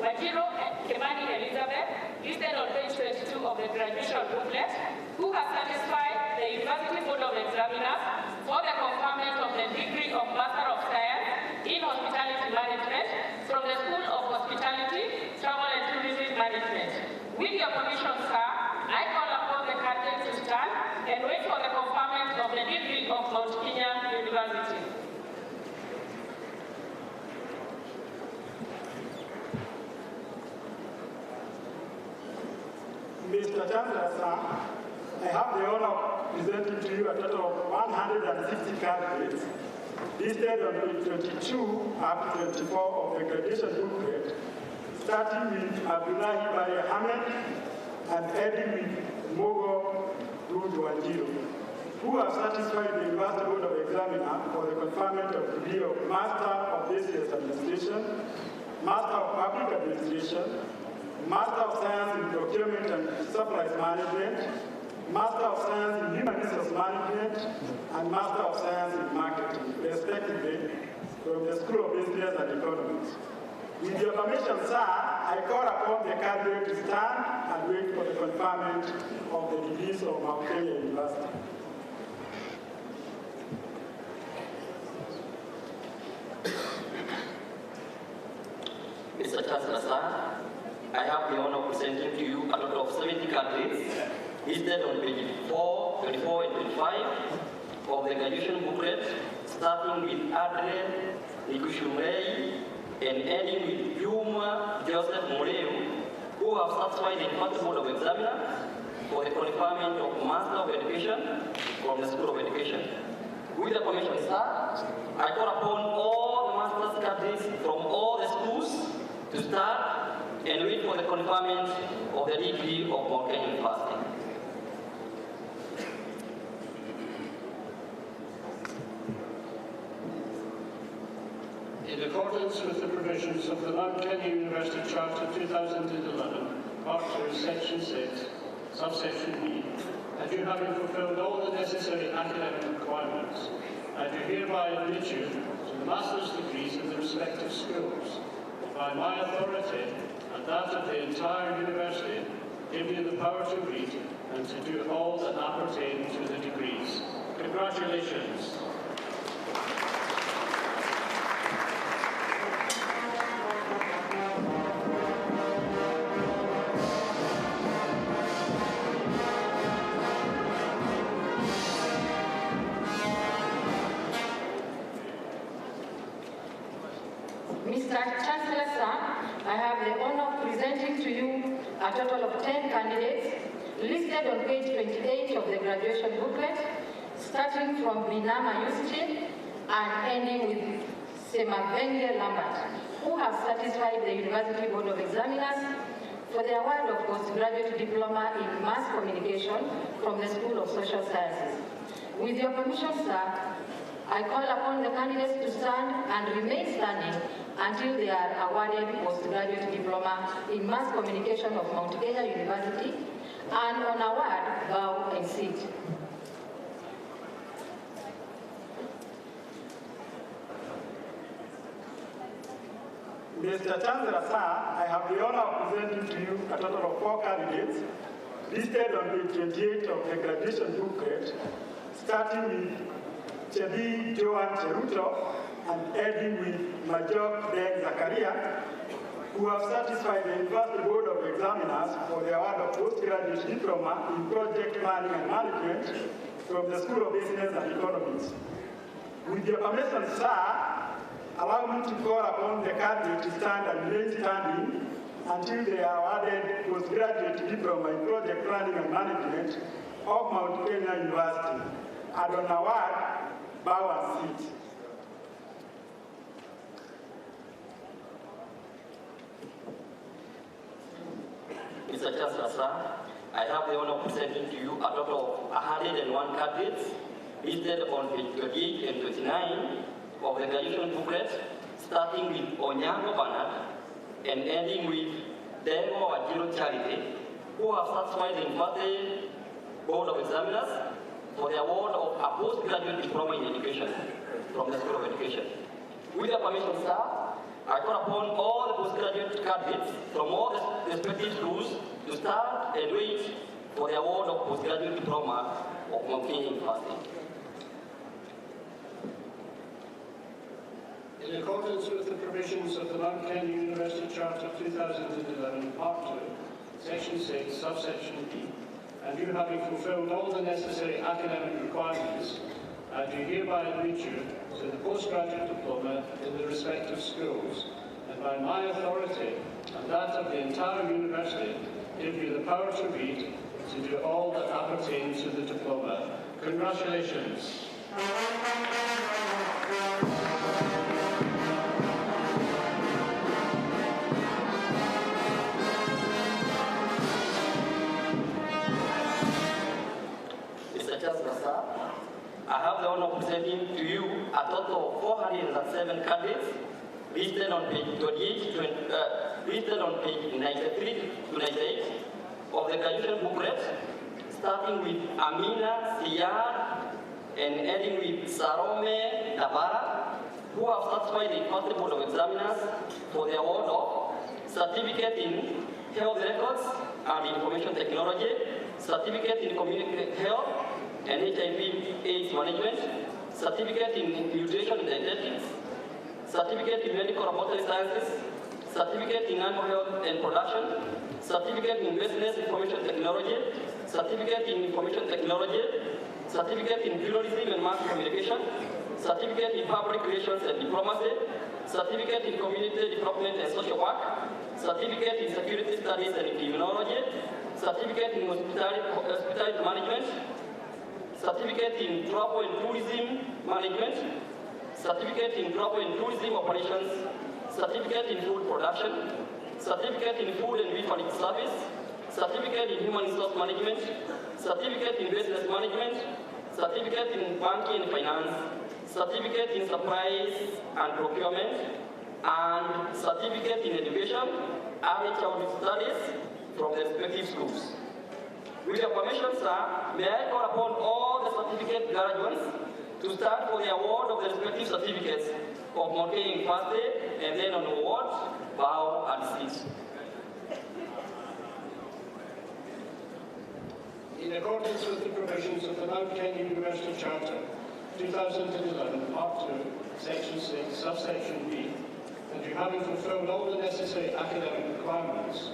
Wajiro Kemani Elizabeth, listed on page 22 of the graduation booklet, who has satisfied the University Board of Examiners for the conferment of the degree of Master of Science in Hospitality Management from the School of Hospitality, Travel and Tourism Management. With your permission, sir, I call upon the candidates to stand and wait for the conferment of the degree of Mount Kenya University. Mr. Chancellor, sir, I have the honor of presenting to you a total of 160 candidates listed on page 22 up to 24 of the graduation booklet, starting with Abdullahi Baye Ahmed and ending with Mogo Wajiro, who have satisfied the University Board of Examiners for the conferment of the degree of Master of Business Administration, Master of Public Administration, Master of Science in Procurement and Supplies Management, Master of Science in Human Resource Management, and Master of Science in Marketing, respectively, from the School of Business and Economics. With your permission, sir, I call upon the candidate to stand and wait for the conferment of the degrees of Mount Kenya University. Mr. Chancellor, sir, I have the honor of presenting to you a total of 70 candidates listed on pages 4, 24, and 25 of the graduation booklet, starting with Adrian Nikushumrei and ending with Juma Joseph Moreu, who have satisfied the University Board of Examiners for the conferment of Master of Education from the School of Education. With the permission, sir, I call upon all the master's candidates from all the schools to start and wait for the conferment of the degree of Mount Kenya University. In accordance with the provisions of the Mount Kenya University Charter 2011, Part 2, Section 6, Subsection B, and you having fulfilled all the necessary academic requirements, I do hereby admit you to the master's degrees in the respective schools. By my authority and that of the entire university, give you the power to read and to do all that appertain to the degrees. Congratulations. Mr. Chancellor, sir, I have the honor of presenting to you a total of 10 candidates listed on page 28 of the graduation booklet, starting from Binama Yuschi and ending with Semavenge Lambert, who have satisfied the University Board of Examiners for the award of postgraduate diploma in mass communication from the School of Social Sciences. With your permission, sir, I call upon the candidates to stand and remain standing until they are awarded postgraduate diploma in mass communication of Mount Kenya University, and on award, bow and sit. Mr. Chancellor, sir, I have the honor of presenting to you a total of 4 candidates listed on page 28 of the graduation booklet, starting with Chebi Joan Cheruto and ending with Major Ben Zakaria, who have satisfied the University Board of Examiners for the award of postgraduate diploma in project planning and management from the School of Business and Economics. With your permission, sir, allow me to call upon the candidate to stand and remain standing until they are awarded postgraduate diploma in project planning and management of Mount Kenya University. And on award, bow and sit. Mr. Chancellor, sir, I have the honor of presenting to you a total of 101 candidates listed on page 28 and 29 of the graduation booklet, starting with Onyango Bernard and ending with Demo Wajiro Charity, who have satisfied the University Board of Examiners for the award of a postgraduate diploma in education from the School of Education. With your permission, sir, I call upon all the postgraduate candidates from all the respective schools to start and wait for the award of postgraduate diploma of Mount Kenya University. In accordance with the provisions of the Mount Kenya University Charter 2011, Part 2, Section 6, Subsection B, and you having fulfilled all the necessary academic requirements, I do hereby admit you to the postgraduate diploma in the respective schools, and by my authority and that of the entire university, give you the power to read, to do all that appertains to the diploma. Congratulations. Mr. Chancellor, sir, I have the honor of presenting to you a total of 407 candidates listed on page 93 to 98 of the graduation booklet, starting with Amina Siyar and ending with Sarome Dabara, who have satisfied the University Board of Examiners for the award of Certificate in Health Records and Information Technology, Certificate in Community Health and HIV/AIDS Management, Certificate in Nutrition and Dietetics, Certificate in Medical Laboratory Sciences, Certificate in Animal Health and Production, Certificate in Business Information Technology, Certificate in Information Technology, Certificate in Journalism and Mass Communication, Certificate in Public Relations and Diplomacy, Certificate in Community Development and Social Work, Certificate in Security Studies and Criminology, Certificate in Hospitality Management, Certificate in Travel and Tourism Management, Certificate in Travel and Tourism Operations, Certificate in Food Production, Certificate in Food and Beef Service, Certificate in Human Resource Management, Certificate in Business Management, Certificate in Banking and Finance, Certificate in Supplies and Procurement, and Certificate in Education, Early Childhood Studies from the respective schools. With your permission, sir, may I call upon all the certificate graduates to stand for the award of the respective certificates of Mount Kenya University, and then on the award, bow and sit. In accordance with the provisions of the Mount Kenya University Charter 2011, Part 2, Section 6, Subsection B, and you having fulfilled all the necessary academic requirements,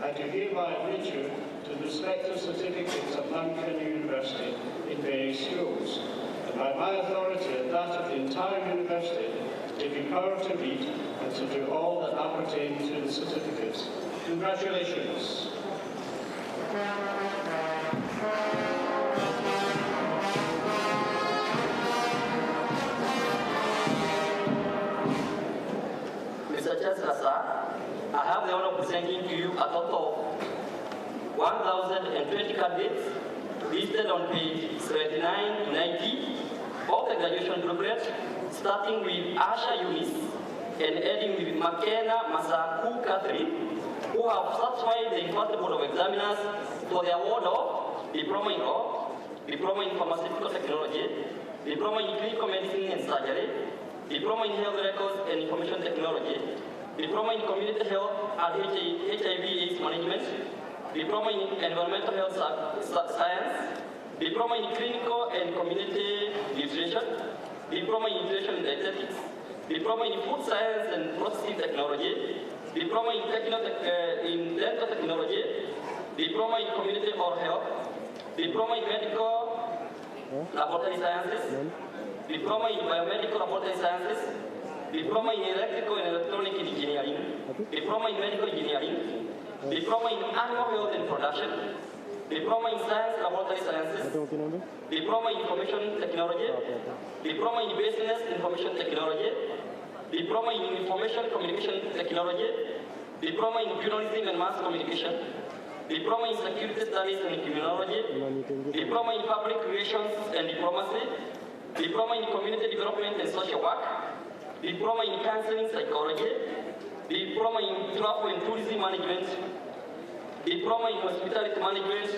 I do hereby admit you to the respective certificates of Mount Kenya University in various schools, and by my authority and that of the entire university, give you power to read and to do all that appertain to the certificates. Congratulations. Mr. Chancellor, sir, I have the honor of presenting to you a total of 1,020 candidates listed on page 79 to 90 of the graduation booklet, starting with Asha Eunice and ending with McKenna Masaku Catherine, who have satisfied the University Board of Examiners for the award of Diploma in Law, Diploma in Pharmaceutical Technology, Diploma in Clinical Medicine and Surgery, Diploma in Health Records and Information Technology, Diploma in Community Health and HIV/AIDS Management, Diploma in Environmental Health Science, Diploma in Clinical and Community Nutrition, Diploma in Nutrition and Dietetics, Diploma in Food Science and Processing Technology, Diploma in dental technology, diploma in community or health, diploma in medical laboratory sciences, diploma in biomedical laboratory sciences, diploma in electrical and electronic engineering, diploma in medical engineering, diploma in animal health and production, diploma in science laboratory sciences, diploma in information technology, diploma in business information technology, diploma in information communication technology, diploma in journalism and mass communication, diploma in security studies and criminology, diploma in public relations and diplomacy, diploma in community development and social work, diploma in counseling psychology, diploma in travel and tourism management, diploma in hospitality management,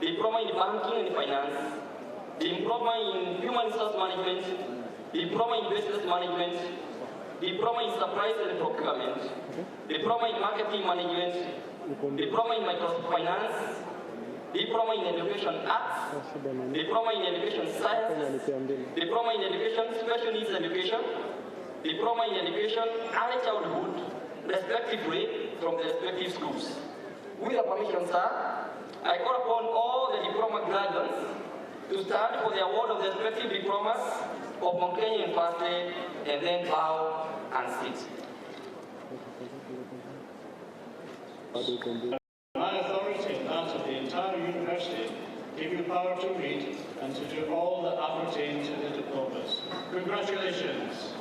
diploma in banking and finance, diploma in human resource management, diploma in business management, diploma in supplies and procurement, diploma in marketing management, diploma in microfinance, diploma in education arts, diploma in education sciences, diploma in education special needs education, diploma in education early childhood, respectively from the respective schools. With your permission, sir, I call upon all the diploma graduates to stand for the award of the respective diplomas of Mount Kenya University and then bow and sit. My authority and that of the entire university give you power to read and to do all that appertain to the diplomas. Congratulations.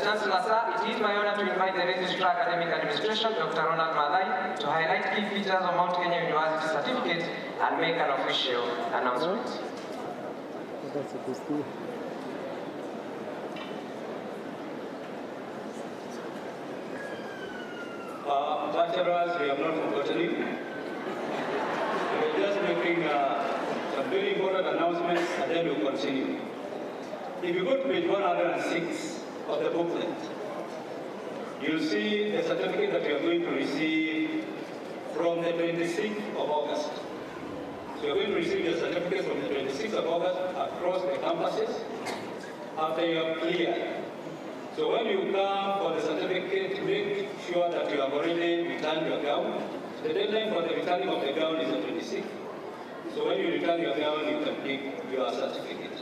Chancellor, sir, it is my honor to invite the Registrar Academic Administration, Dr. Ronald Madai, to highlight key features of Mount Kenya University certificate and make an official announcement. Lecturers, we have not forgotten you. We are just making some very important announcements and then we'll continue. If you go to page 106, of the booklet, you'll see the certificate that you are going to receive from the 26th of August. So you're going to receive your certificate from the 26th of August across the campuses after you have cleared. So when you come for the certificate, make sure that you have already returned your gown. The deadline for the returning of the gown is the 26th. So when you return your gown, you can pick your certificate.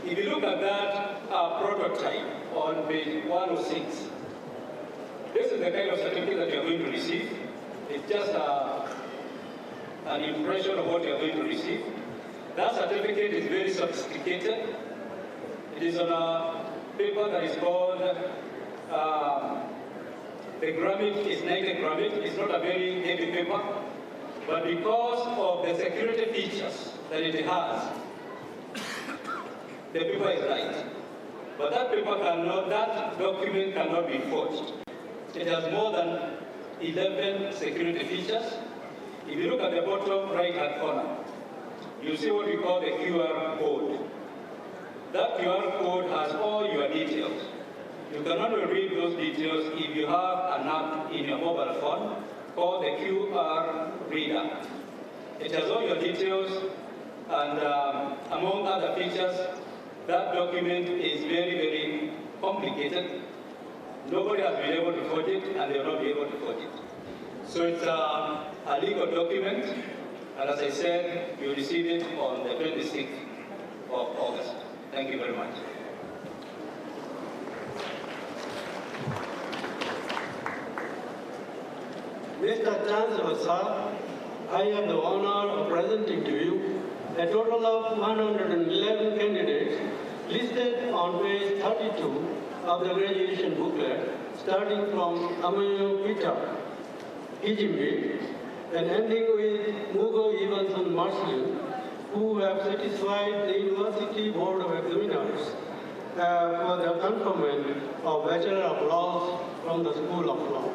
If you look at that prototype on page 106, this is the kind of certificate that you're going to receive. It's just an impression of what you're going to receive. That certificate is very sophisticated. It is on a paper that is called, the grammage is 90 grammage. It's not a very heavy paper, but because of the security features that it has, the paper is light. But that document cannot be forged. It has more than 11 security features. If you look at the bottom right-hand corner, you see what we call the QR code. That QR code has all your details. You can only read those details if you have an app in your mobile phone called the QR reader. It has all your details, and among other features, that document is very, very complicated. Nobody has been able to forge it, and they will not be able to forge it. So it's a legal document, and as I said, you receive it on the 26th of August. Thank you very much. Mr. Chancellor, sir, I have the honor of presenting to you a total of 111 candidates listed on page 32 of the graduation booklet, starting from Amayo Peter, Ijimbi, and ending with Mugo Evanson Marshall, who have satisfied the University Board of Examiners for the conferment of Bachelor of Laws from the School of Law.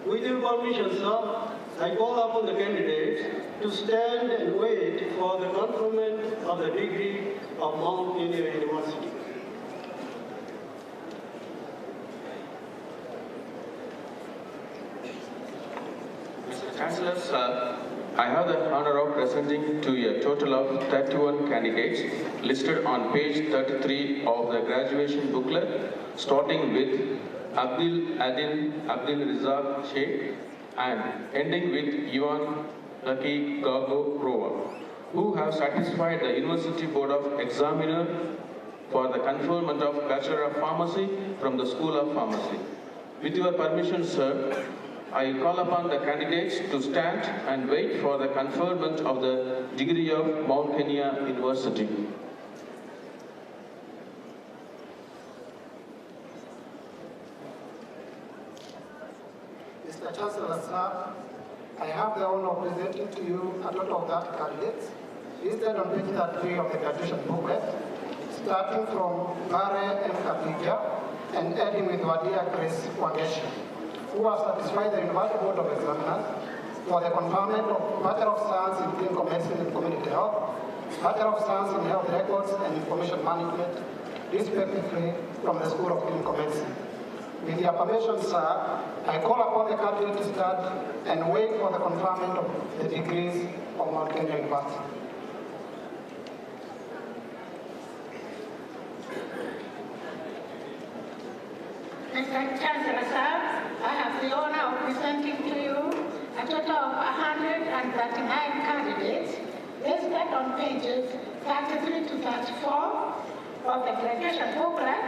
With your permission, sir, I call upon the candidates to stand and wait for the conferment of the degree of Mount Kenya University. Mr. Chancellor, sir, I have the honor of presenting to you a total of 31 candidates listed on page 33 of the graduation booklet, starting with Abdul Adil Abdul Rizak Sheikh and ending with Yuan Lucky Gago Rowa, who have satisfied the University Board of Examiner for the conferment of Bachelor of Pharmacy from the School of Pharmacy. With your permission, sir, I call upon the candidates to stand and wait for the conferment of the degree of Mount Kenya University. Mr. Chancellor, sir, I have the honor of presenting to you a total of 30 candidates listed on page 33 of the graduation booklet, starting from Mare M. Kapija and ending with Wadia Grace Wangeshi, who have satisfied the University Board of Examiners for the conferment of Bachelor of Science in Clinical Medicine and Community Health, Bachelor of Science in Health Records and Information Management, respectively from the School of Clinical Medicine. With your permission, sir, I call upon the candidate to start and wait for the conferment of the degrees of Mount Kenya University. Mr. Chancellor, sir, I have the honor of presenting to you a total of 139 candidates listed on pages 33 to 34 of the graduation booklet,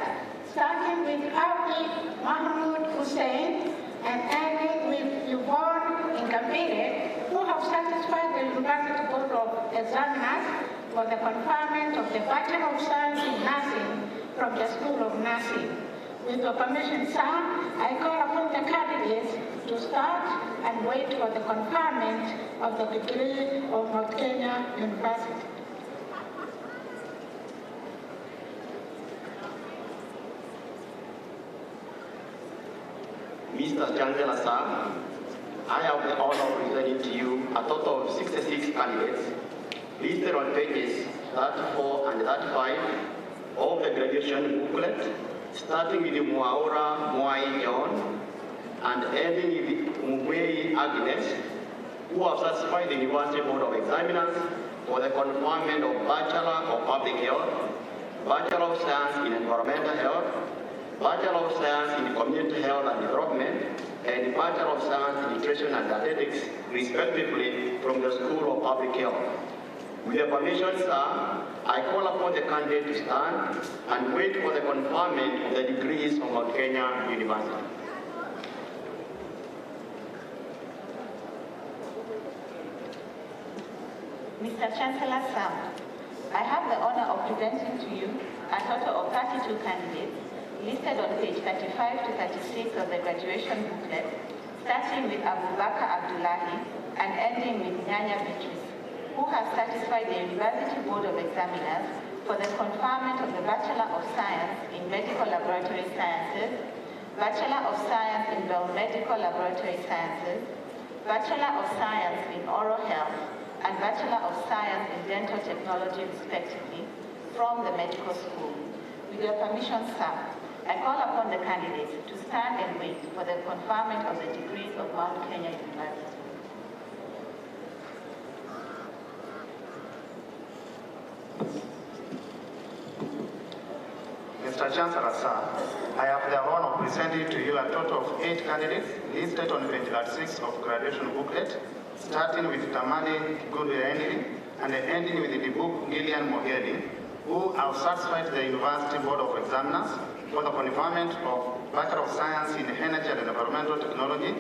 starting with Abdi Mahmoud Hussein and ending with Yvonne Ingabire, who have satisfied the University Board of Examiners for the conferment of the Bachelor of Science in Nursing from the School of Nursing. With your permission, sir, I call upon the candidates to start and wait for the conferment of the degree of Mount Kenya University. Mr. Chancellor, sir, I have the honor of presenting to you a total of 66 candidates listed on pages 34 and 35 of the graduation booklet, starting with Mwaura Mwai John and ending with Mugwei Agnes, who have satisfied the University Board of Examiners for the conferment of Bachelor of Public Health, Bachelor of Science in Environmental Health, Bachelor of Science in Community Health and Development, and Bachelor of Science in Nutrition and Athletics, respectively, from the School of Public Health. With your permission, sir, I call upon the candidate to stand and wait for the conferment of the degrees of Mount Kenya University. Mr. Chancellor, sir, I have the honor of presenting to you a total of 32 candidates listed on page 35 to 36 of the graduation booklet, starting with Abubakar Abdullahi and ending with Nyanya Beatrice, who has satisfied the University Board of Examiners for the conferment of the Bachelor of Science in Medical Laboratory Sciences, Bachelor of Science in Biomedical Laboratory Sciences, Bachelor of Science in Oral Health, and Bachelor of Science in Dental Technology, respectively, from the medical school. With your permission, sir, I call upon the candidates to stand and wait for the conferment of the degrees of Mount Kenya University. Mr. Chancellor, sir, I have the honor of presenting to you a total of 8 candidates listed on page 36 of graduation booklet, starting with Tamani Gundu Henry and ending with the book Gillian Mogeli, who have satisfied the University Board of Examiners for the conferment of Bachelor of Science in Energy and Environmental Technology,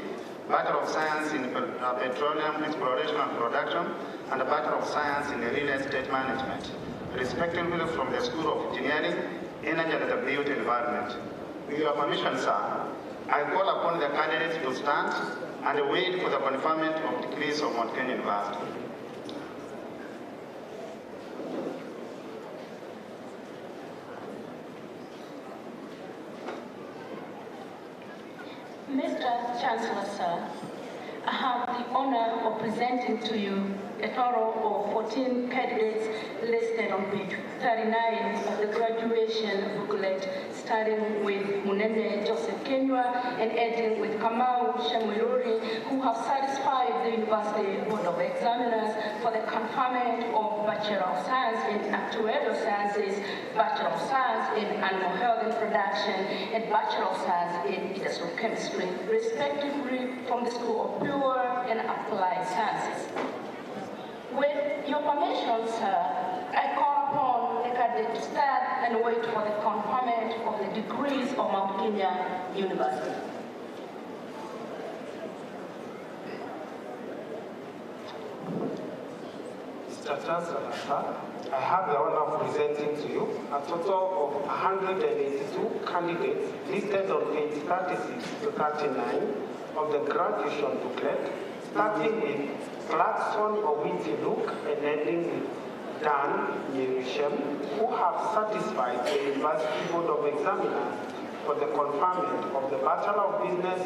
Bachelor of Science in Petroleum Exploration and Production, and a Bachelor of Science in Real Estate Management, respectively from the School of Engineering, Energy and the Built Environment. With your permission, sir, I call upon the candidates to stand and wait for the conferment of degrees of Mount Kenya University. Mr. Chancellor, sir, I have the honor of presenting to you a total of 14 candidates listed on page 39 of the graduation booklet, starting with Munene Joseph Kenywa and ending with Kamau Shemuluri, who have satisfied the University Board of Examiners for the conferment of Bachelor of Science in Actuarial Sciences, Bachelor of Science in Animal Health and Production, and Bachelor of Science in Industrial Chemistry, respectively from the School of Pure and Applied Sciences. With your permission, sir, I call upon the candidate to stand and wait for the conferment of the degrees of Mount Kenya University. Mr. Chancellor, sir, I have the honor of presenting to you a total of 182 candidates listed on page 36 to 39 of the graduation booklet, starting with Clarkson Owiti Luke and ending with Dan Yerishem, who have satisfied the University Board of Examiners for the conferment of the Bachelor of Business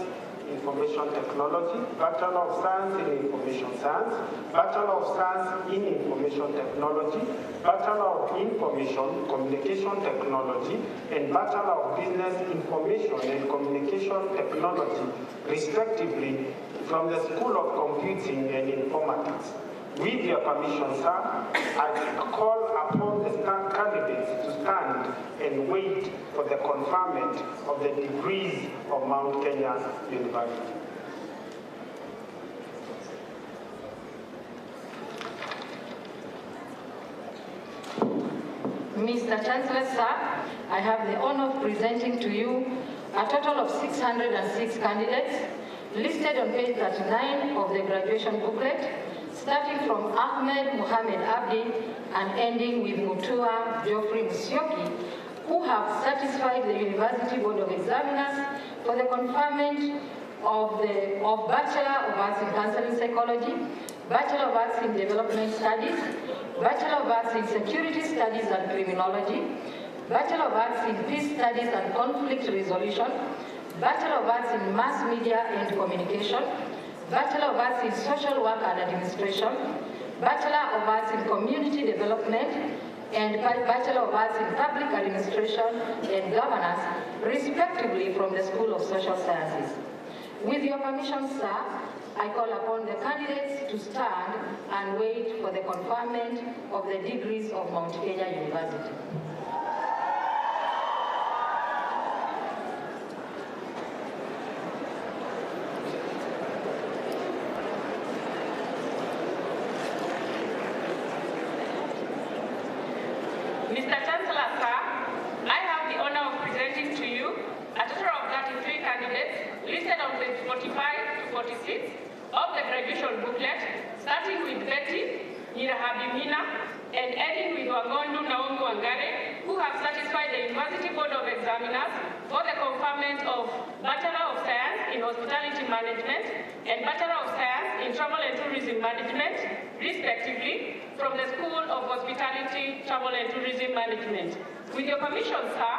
Information Technology, Bachelor of Science in Information Science, Bachelor of Science in Information Technology, Bachelor of Information Communication Technology, and Bachelor of Business Information and Communication Technology, respectively, from the School of Computing and Informatics. With your permission, sir, I call upon the candidates to stand and wait for the conferment of the degrees of Mount Kenya University. Mr. Chancellor, sir, I have the honor of presenting to you a total of 606 candidates listed on page 39 of the graduation booklet, starting from Ahmed Mohamed Abdi and ending with Mutua Geoffrey Musyoki, who have satisfied the University Board of Examiners for the conferment of Bachelor of Arts in Counseling Psychology, Bachelor of Arts in Development Studies, Bachelor of Arts in Security Studies and Criminology, Bachelor of Arts in Peace Studies and Conflict Resolution, Bachelor of Arts in Mass Media and Communication, Bachelor of Arts in Social Work and Administration, Bachelor of Arts in Community Development, and Bachelor of Arts in Public Administration and Governance, respectively from the School of Social Sciences. With your permission, sir, I call upon the candidates to stand and wait for the conferment of the degrees of Mount Kenya University. Mr. Chancellor, sir, I have the honor of presenting to you a total of 33 candidates listed on page 45 to 46 of the graduation booklet, starting with Betty Nyirahabimina and ending with Wangondu Naomi Wangare, who have satisfied the University Board of Examiners for the conferment of Bachelor of Science in Hospitality Management and Bachelor of Science in Travel and Tourism Management, respectively, from the School of Hospitality, Travel and Tourism Management. With your permission, sir,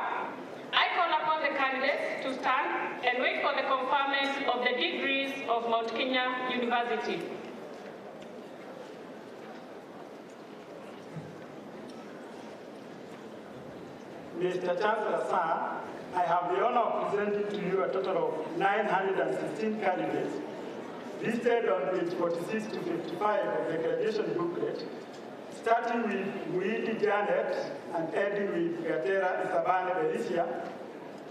I call upon the candidates to stand and wait for the conferment of the degrees of Mount Kenya University. Mr. Chancellor, sir, I have the honor of presenting to you a total of 916 candidates listed on page 46 to 55 of the graduation booklet, starting with Muidi Janet and ending with Gatera Isabane Belicia,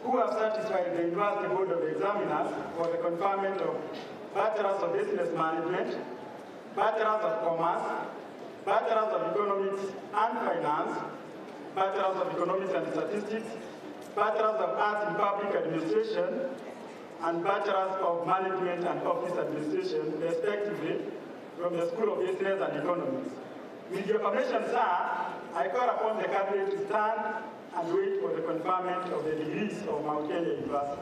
who have satisfied the University Board of Examiners for the conferment of Bachelors of Business Management, Bachelors of Commerce, Bachelors of Economics and Finance, Bachelors of Economics and Statistics, Bachelors of Arts in Public Administration, and Bachelors of Management and Office Administration, respectively, from the School of Business and Economics. With your permission, sir, I call upon the candidate to stand and wait for the conferment of the degrees of Mount Kenya University.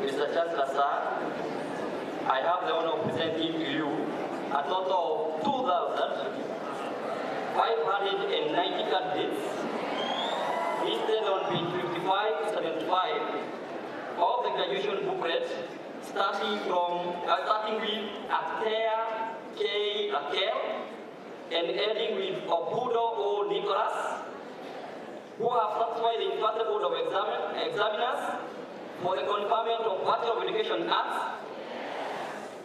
Mr. Chancellor, sir, I have the honor of presenting to you a total of 2,590 candidates listed on page 55 to 75 of the graduation booklet, starting with Atea K. Raquel and ending with Obudo O. Nicholas, who have satisfied the Invited Board of Examiners for the conferment of Bachelor of Education Arts,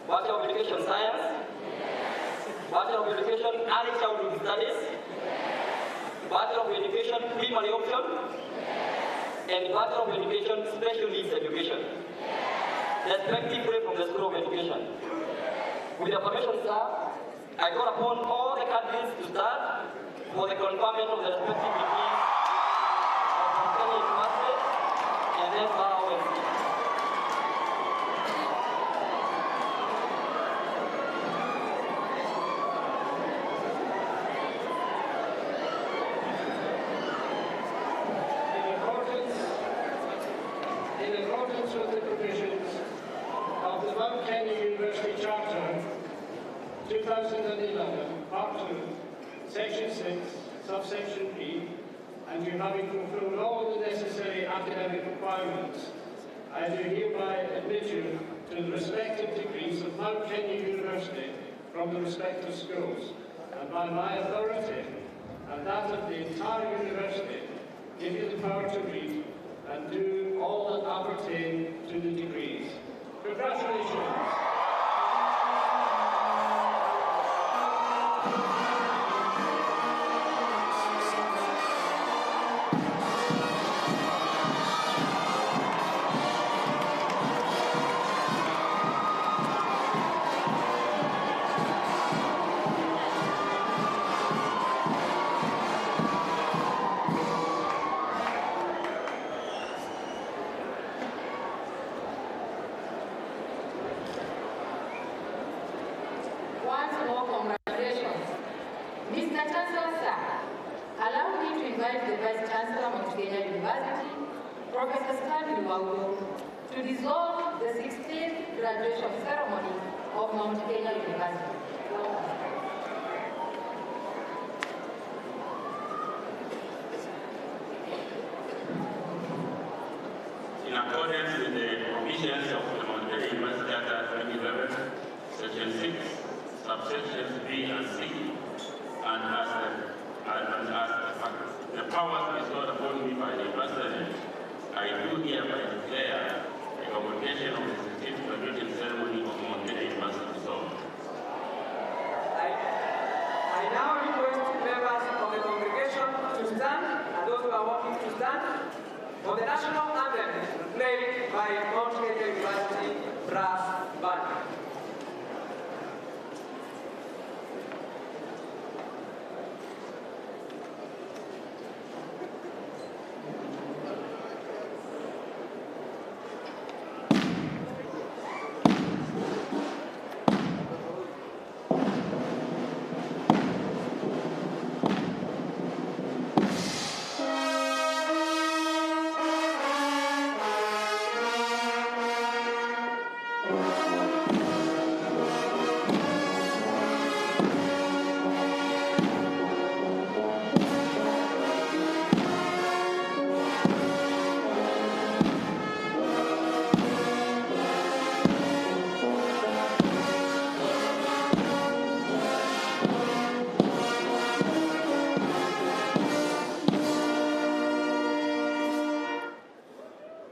Bachelor of Education Science, Bachelor of Education Early Childhood Studies, Bachelor of Education Primary Option, and Bachelor of Education Special Needs Education, respectively from the School of Education. With the permission, sir, I call upon all the candidates to stand for the conferment of the respective degrees of Kenya University, and then bow and speak. In accordance with the provisions of the Mount Kenya University Charter 2011, Part 2, Section 6, Subsection B, and you having fulfilled all the necessary academic requirements, I do hereby admit you to the respective degrees of Mount Kenya University from the respective schools, and by my authority and that of the entire university, give you the power to read and do all that appertain to the degrees. Congratulations. Once more, congratulations. Mr. Chancellor, sir, allow me to invite the Vice-chancellor of Mount Kenya University, Professor Stanley Waugo, to dissolve the 16th graduation ceremony of Mount Kenya University. In accordance with the provisions of the Mount Kenya University Act 2011, Section 6, subsections B and C, and as the powers bestowed upon me by the President, I do hereby declare the convocation of the 16th graduation ceremony of Mount Kenya University dissolved. I now request members of the congregation to stand, and those who are walking to stand, for the national anthem played by Mount Kenya University Brass Band.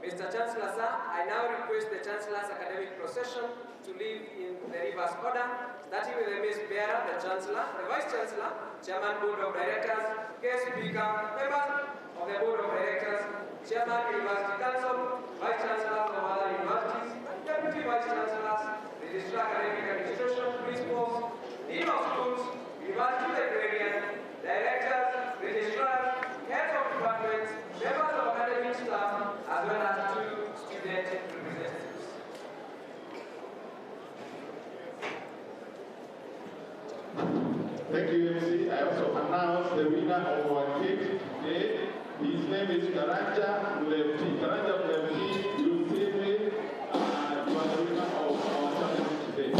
Mr. Chancellor, sir, I now request the Chancellor's academic procession to leave in the reverse order, starting with the Miss Bearer, the Chancellor, the Vice-chancellor, Chairman Board of Directors, guest speaker, members of the Board of Directors, Chairman University Council, Vice-chancellors of other universities, Deputy Vice-chancellors, Registrar Academic Administration, Principals, Dean of Schools, University Librarian, Directors, Registrars, Heads of Departments, members of academic staff, as well as two student representatives. Thank you, MC. I also announce the winner of our cake today. His name is Karanja Mulevti. Karanja Mulevti, you see me, you are the winner of our ceremony today.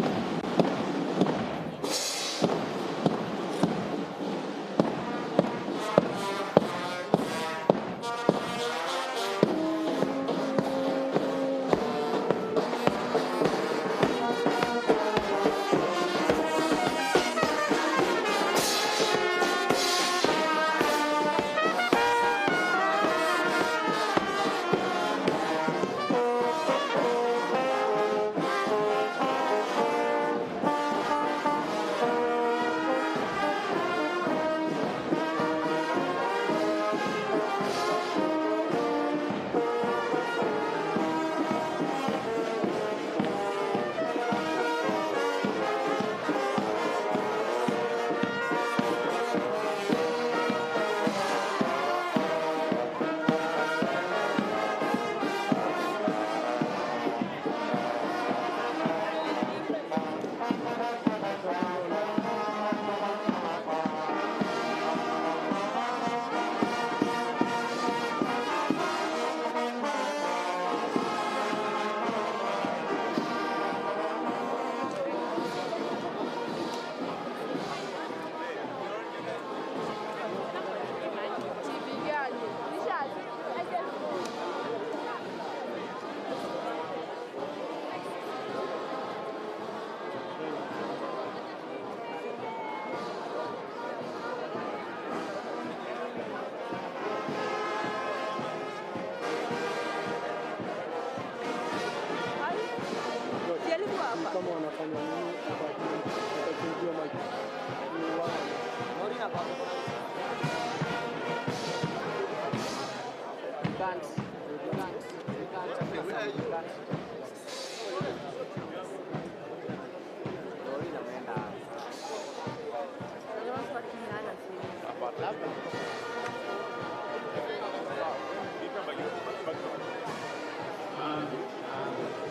kama wanafanya nini watachinjia maji.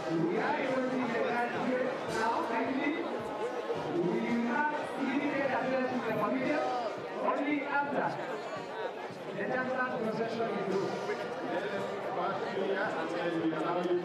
We are able to see the graduate now, kindly. We will not immediate address to the pavilion, only after the chancellor's procession is through. And then we allow you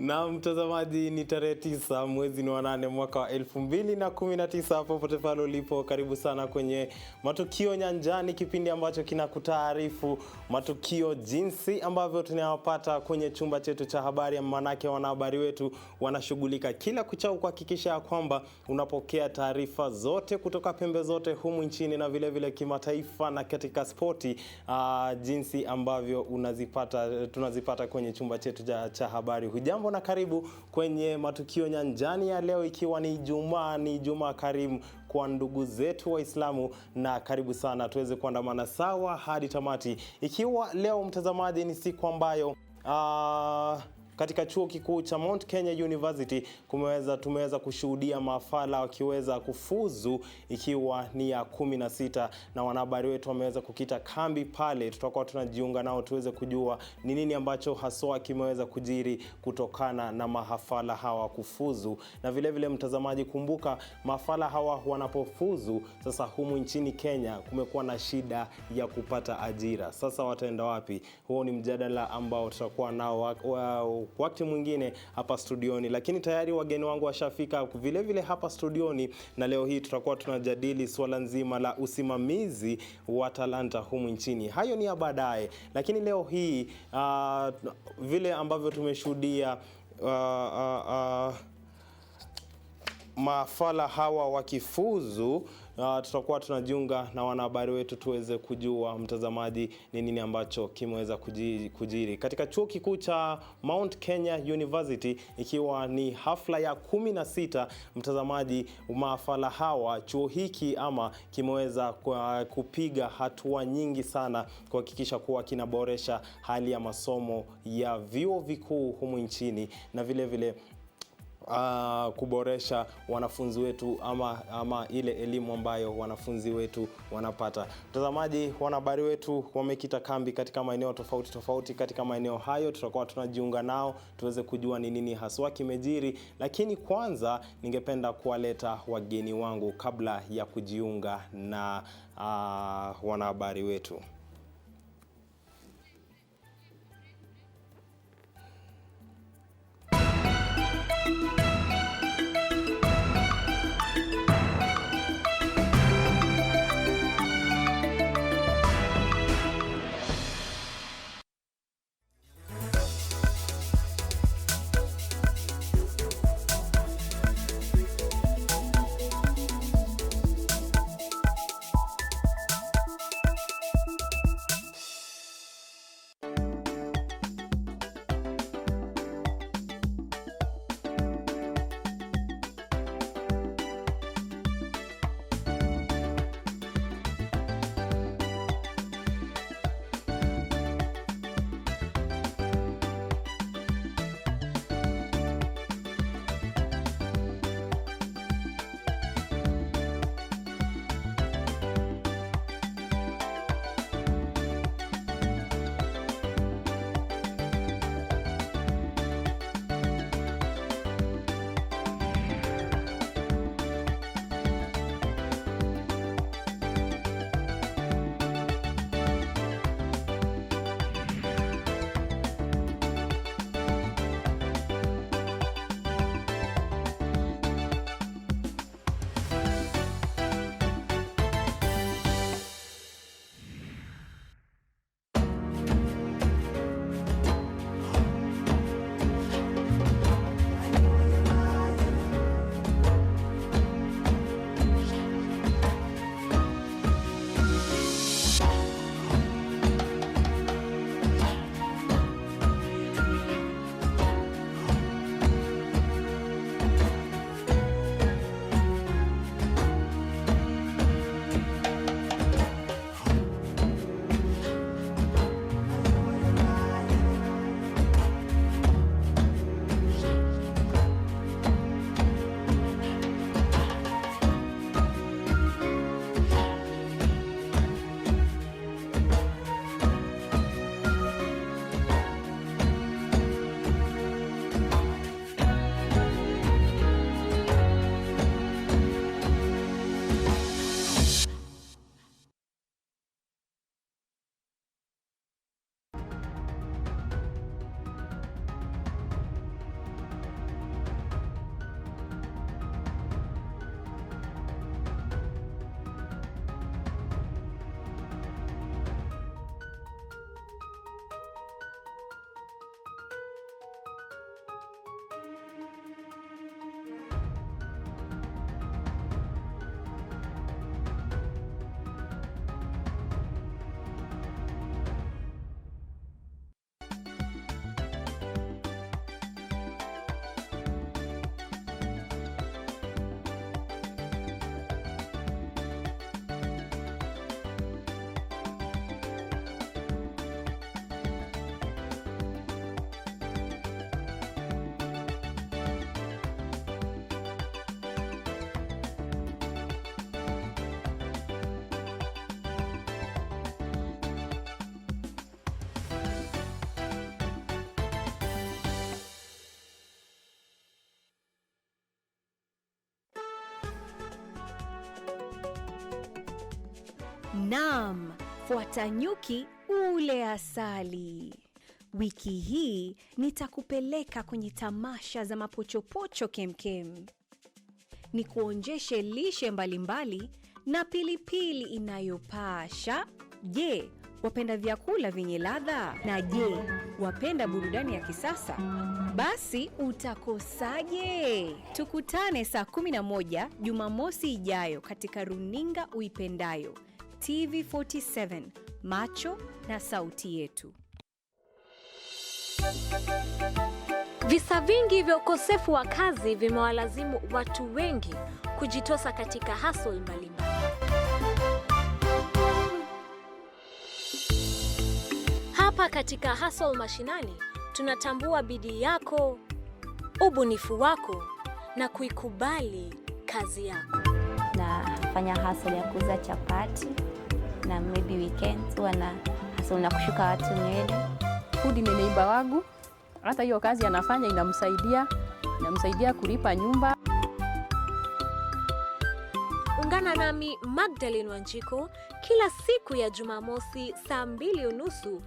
Na mtazamaji, ni tarehe 9 mwezi wa 8 mwaka wa 2019. Popote pale ulipo, karibu sana kwenye matukio nyanjani, kipindi ambacho kinakutaarifu matukio jinsi ambavyo tunayapata kwenye chumba chetu cha habari. Manake wanahabari wetu wanashughulika kila kuchao kuhakikisha kwamba unapokea taarifa zote kutoka pembe zote humu nchini na vile vile kimataifa na katika spoti, jinsi ambavyo tunazipata kwenye chumba chetu cha habari. Hujambo na karibu kwenye matukio nyanjani ya leo, ikiwa ni Ijumaa karimu kwa ndugu zetu Waislamu, na karibu sana tuweze kuandamana sawa hadi tamati. Ikiwa leo mtazamaji ni siku ambayo katika chuo kikuu cha Mount Kenya University tumeweza kushuhudia mafala wakiweza kufuzu, ikiwa ni ya 16, na wanahabari wetu wameweza kukita kambi pale. Tutakuwa tunajiunga nao tuweze kujua ni nini ambacho haswa kimeweza kujiri kutokana na mahafala hawa kufuzu. Na vile vile mtazamaji, kumbuka mahafala hawa wanapofuzu sasa humu nchini Kenya kumekuwa na shida ya kupata ajira. Sasa wataenda wapi? Huo ni mjadala ambao tutakuwa nao wakati mwingine hapa studioni, lakini tayari wageni wangu washafika vile vile hapa studioni, na leo hii tutakuwa tunajadili swala nzima la usimamizi wa talanta humu nchini. Hayo ni ya baadaye, lakini leo hii vile ambavyo tumeshuhudia mahafala hawa wakifuzu, tutakuwa tunajiunga na wanahabari wetu tuweze kujua mtazamaji ni nini ambacho kimeweza kujiri katika chuo kikuu cha Mount Kenya University, ikiwa ni hafla ya 16. Mtazamaji, mahafala hawa, chuo hiki kimeweza kupiga hatua nyingi sana kuhakikisha kuwa kinaboresha hali ya masomo ya vyuo vikuu humu nchini, na vile vile kuboresha wanafunzi wetu ama ile elimu ambayo wanafunzi wetu wanapata. Mtazamaji, wanahabari wetu wamekita kambi katika maeneo tofauti. Katika maeneo hayo tutakuwa tunajiunga nao tuweze kujua ni nini haswa kimejiri, lakini kwanza ningependa kuwaleta wageni wangu kabla ya kujiunga na wanahabari wetu. Naam, fuata nyuki ule asali. Wiki hii nitakupeleka kwenye tamasha za mapochopocho kemkem. Nikuonjeshe lishe mbalimbali na pilipili inayopasha. Je, wapenda vyakula vyenye ladha? Na je, wapenda burudani ya kisasa? Basi utakosaje? Tukutane saa 11 Jumamosi ijayo katika runinga uipendayo. TV47, macho na sauti yetu. Visa vingi vya ukosefu wa kazi vimewalazimu watu wengi kujitosa katika hustle mbalimbali. Hapa katika Hustle Mashinani tunatambua bidii yako, ubunifu wako na kuikubali kazi yako. Nafanya hustle ya kuuza chapati na maybe weekends huwa na hustle na kushuka watu nywele. Hudi ni neighbor wangu. Hata hiyo kazi anafanya inamsaidia kulipa nyumba. Ungana nami Magdalene Wanjiko kila siku ya Jumamosi saa 2:30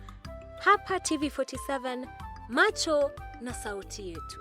hapa TV47, macho na sauti yetu.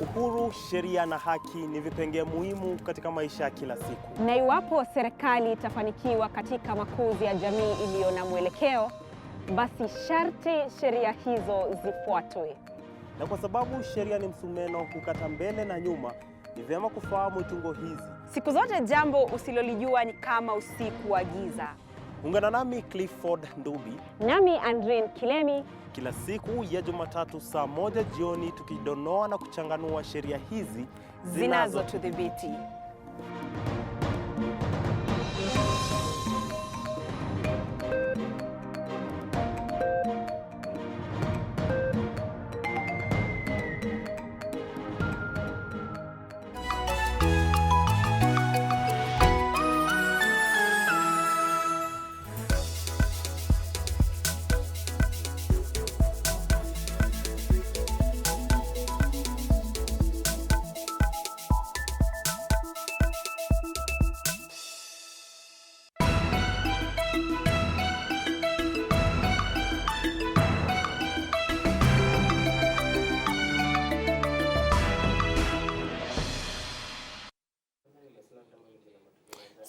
Uhuru, sheria na haki ni vipengee muhimu katika maisha ya kila siku. Na iwapo serikali itafanikiwa katika makuzi ya jamii iliyo na mwelekeo, basi sharti sheria hizo zifuatwe. Na kwa sababu sheria ni msumeno kukata mbele na nyuma, ni vyema kufahamu tungo hizi. Siku zote jambo usilolijua ni kama usiku wa giza. Ungana nami Clifford Ndubi. Nami Andreen Kilemi. Kila siku ya Jumatatu saa 1 jioni tukidonoa na kuchanganua sheria hizi zinazotudhibiti.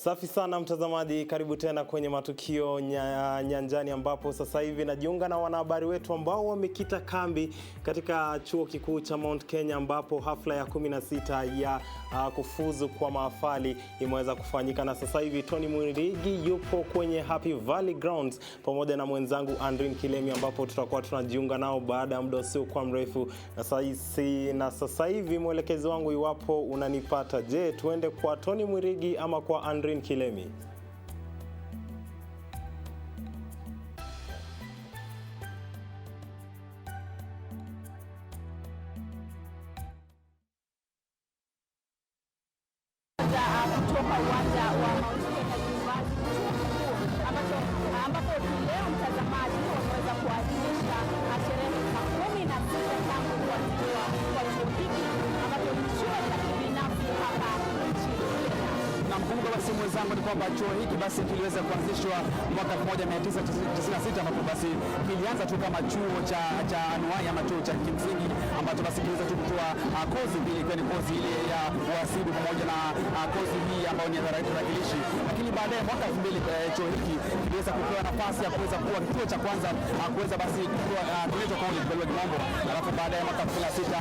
Safi sana mtazamaji, karibu tena kwenye matukio nyanjani, ambapo sasa hivi najiunga na wanahabari wetu ambao wamekita kambi katika chuo kikuu cha Mount Kenya, ambapo hafla ya 16 ya kufuzu kwa mahafali imeweza kufanyika, na sasa hivi Tony Mwirigi yupo kwenye Happy Valley Grounds pamoja na mwenzangu Andrin Kilemi, ambapo tutakuwa tunajiunga nao baada ya muda usio kwa mrefu. Na sasa hivi mwelekezi wangu, iwapo unanipata, je, tuende kwa Tony Mwirigi ama kwa Andrin Kilemi? Kutoka uwanja wa Mount Kenya University ambapo leo mtazamaji wameweza kuadhimisha sherehe za 16 tangu kuanzishwa kwa chuo hiki ambapo ni chuo cha kibinafsi hapa nchini Kenya. Na mkumbuka basi mwenzangu ni kwamba chuo hiki basi kiliweza kuanzishwa mwaka 1996 ambapo basi kilianza tu kama chuo cha anuai ama chuo cha kimsingi ambacho basi kiliweza tu kutoa kozi mbili, ikiwa ni kozi ile ya uhasibu pamoja na kozi hii ambayo ni ya tarakilishi. Lakini baadaye mwaka 2000 chuo hiki kiliweza kupewa nafasi ya kuweza kuwa kituo cha kwanza kuweza basi kuwa kinaitwa college kwa kimombo. Alafu baadaye mwaka 2006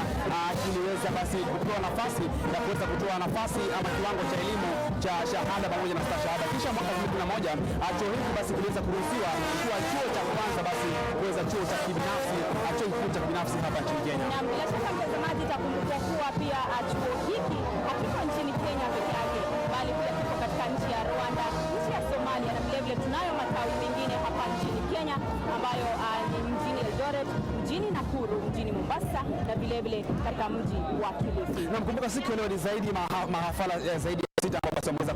kiliweza basi kupewa nafasi ya kuweza kutoa nafasi ama kiwango cha elimu cha shahada pamoja na stashahada. Kisha mwaka 2011 chuo hiki basi kiliweza kuruhusiwa kuwa chuo cha kwanza basi kuweza chuo cha kibinafsi, chuo kikuu cha kibinafsi hapa nchini Kenya. Na bila shaka mtazamaji, itakumbuka kuwa pia chuo hiki hakiko nchini Kenya peke yake, bali pia kiko katika nchi ya Rwanda, nchi ya Somalia, na vilevile tunayo matawi mengine hapa nchini Kenya ambayo ni mjini Eldoret, mjini Nakuru, mjini Mombasa na vilevile katika mji wa Kilifi. Na mkumbuka siku leo ni zaidi mahafala zaidi ya 6 ambapo wameweza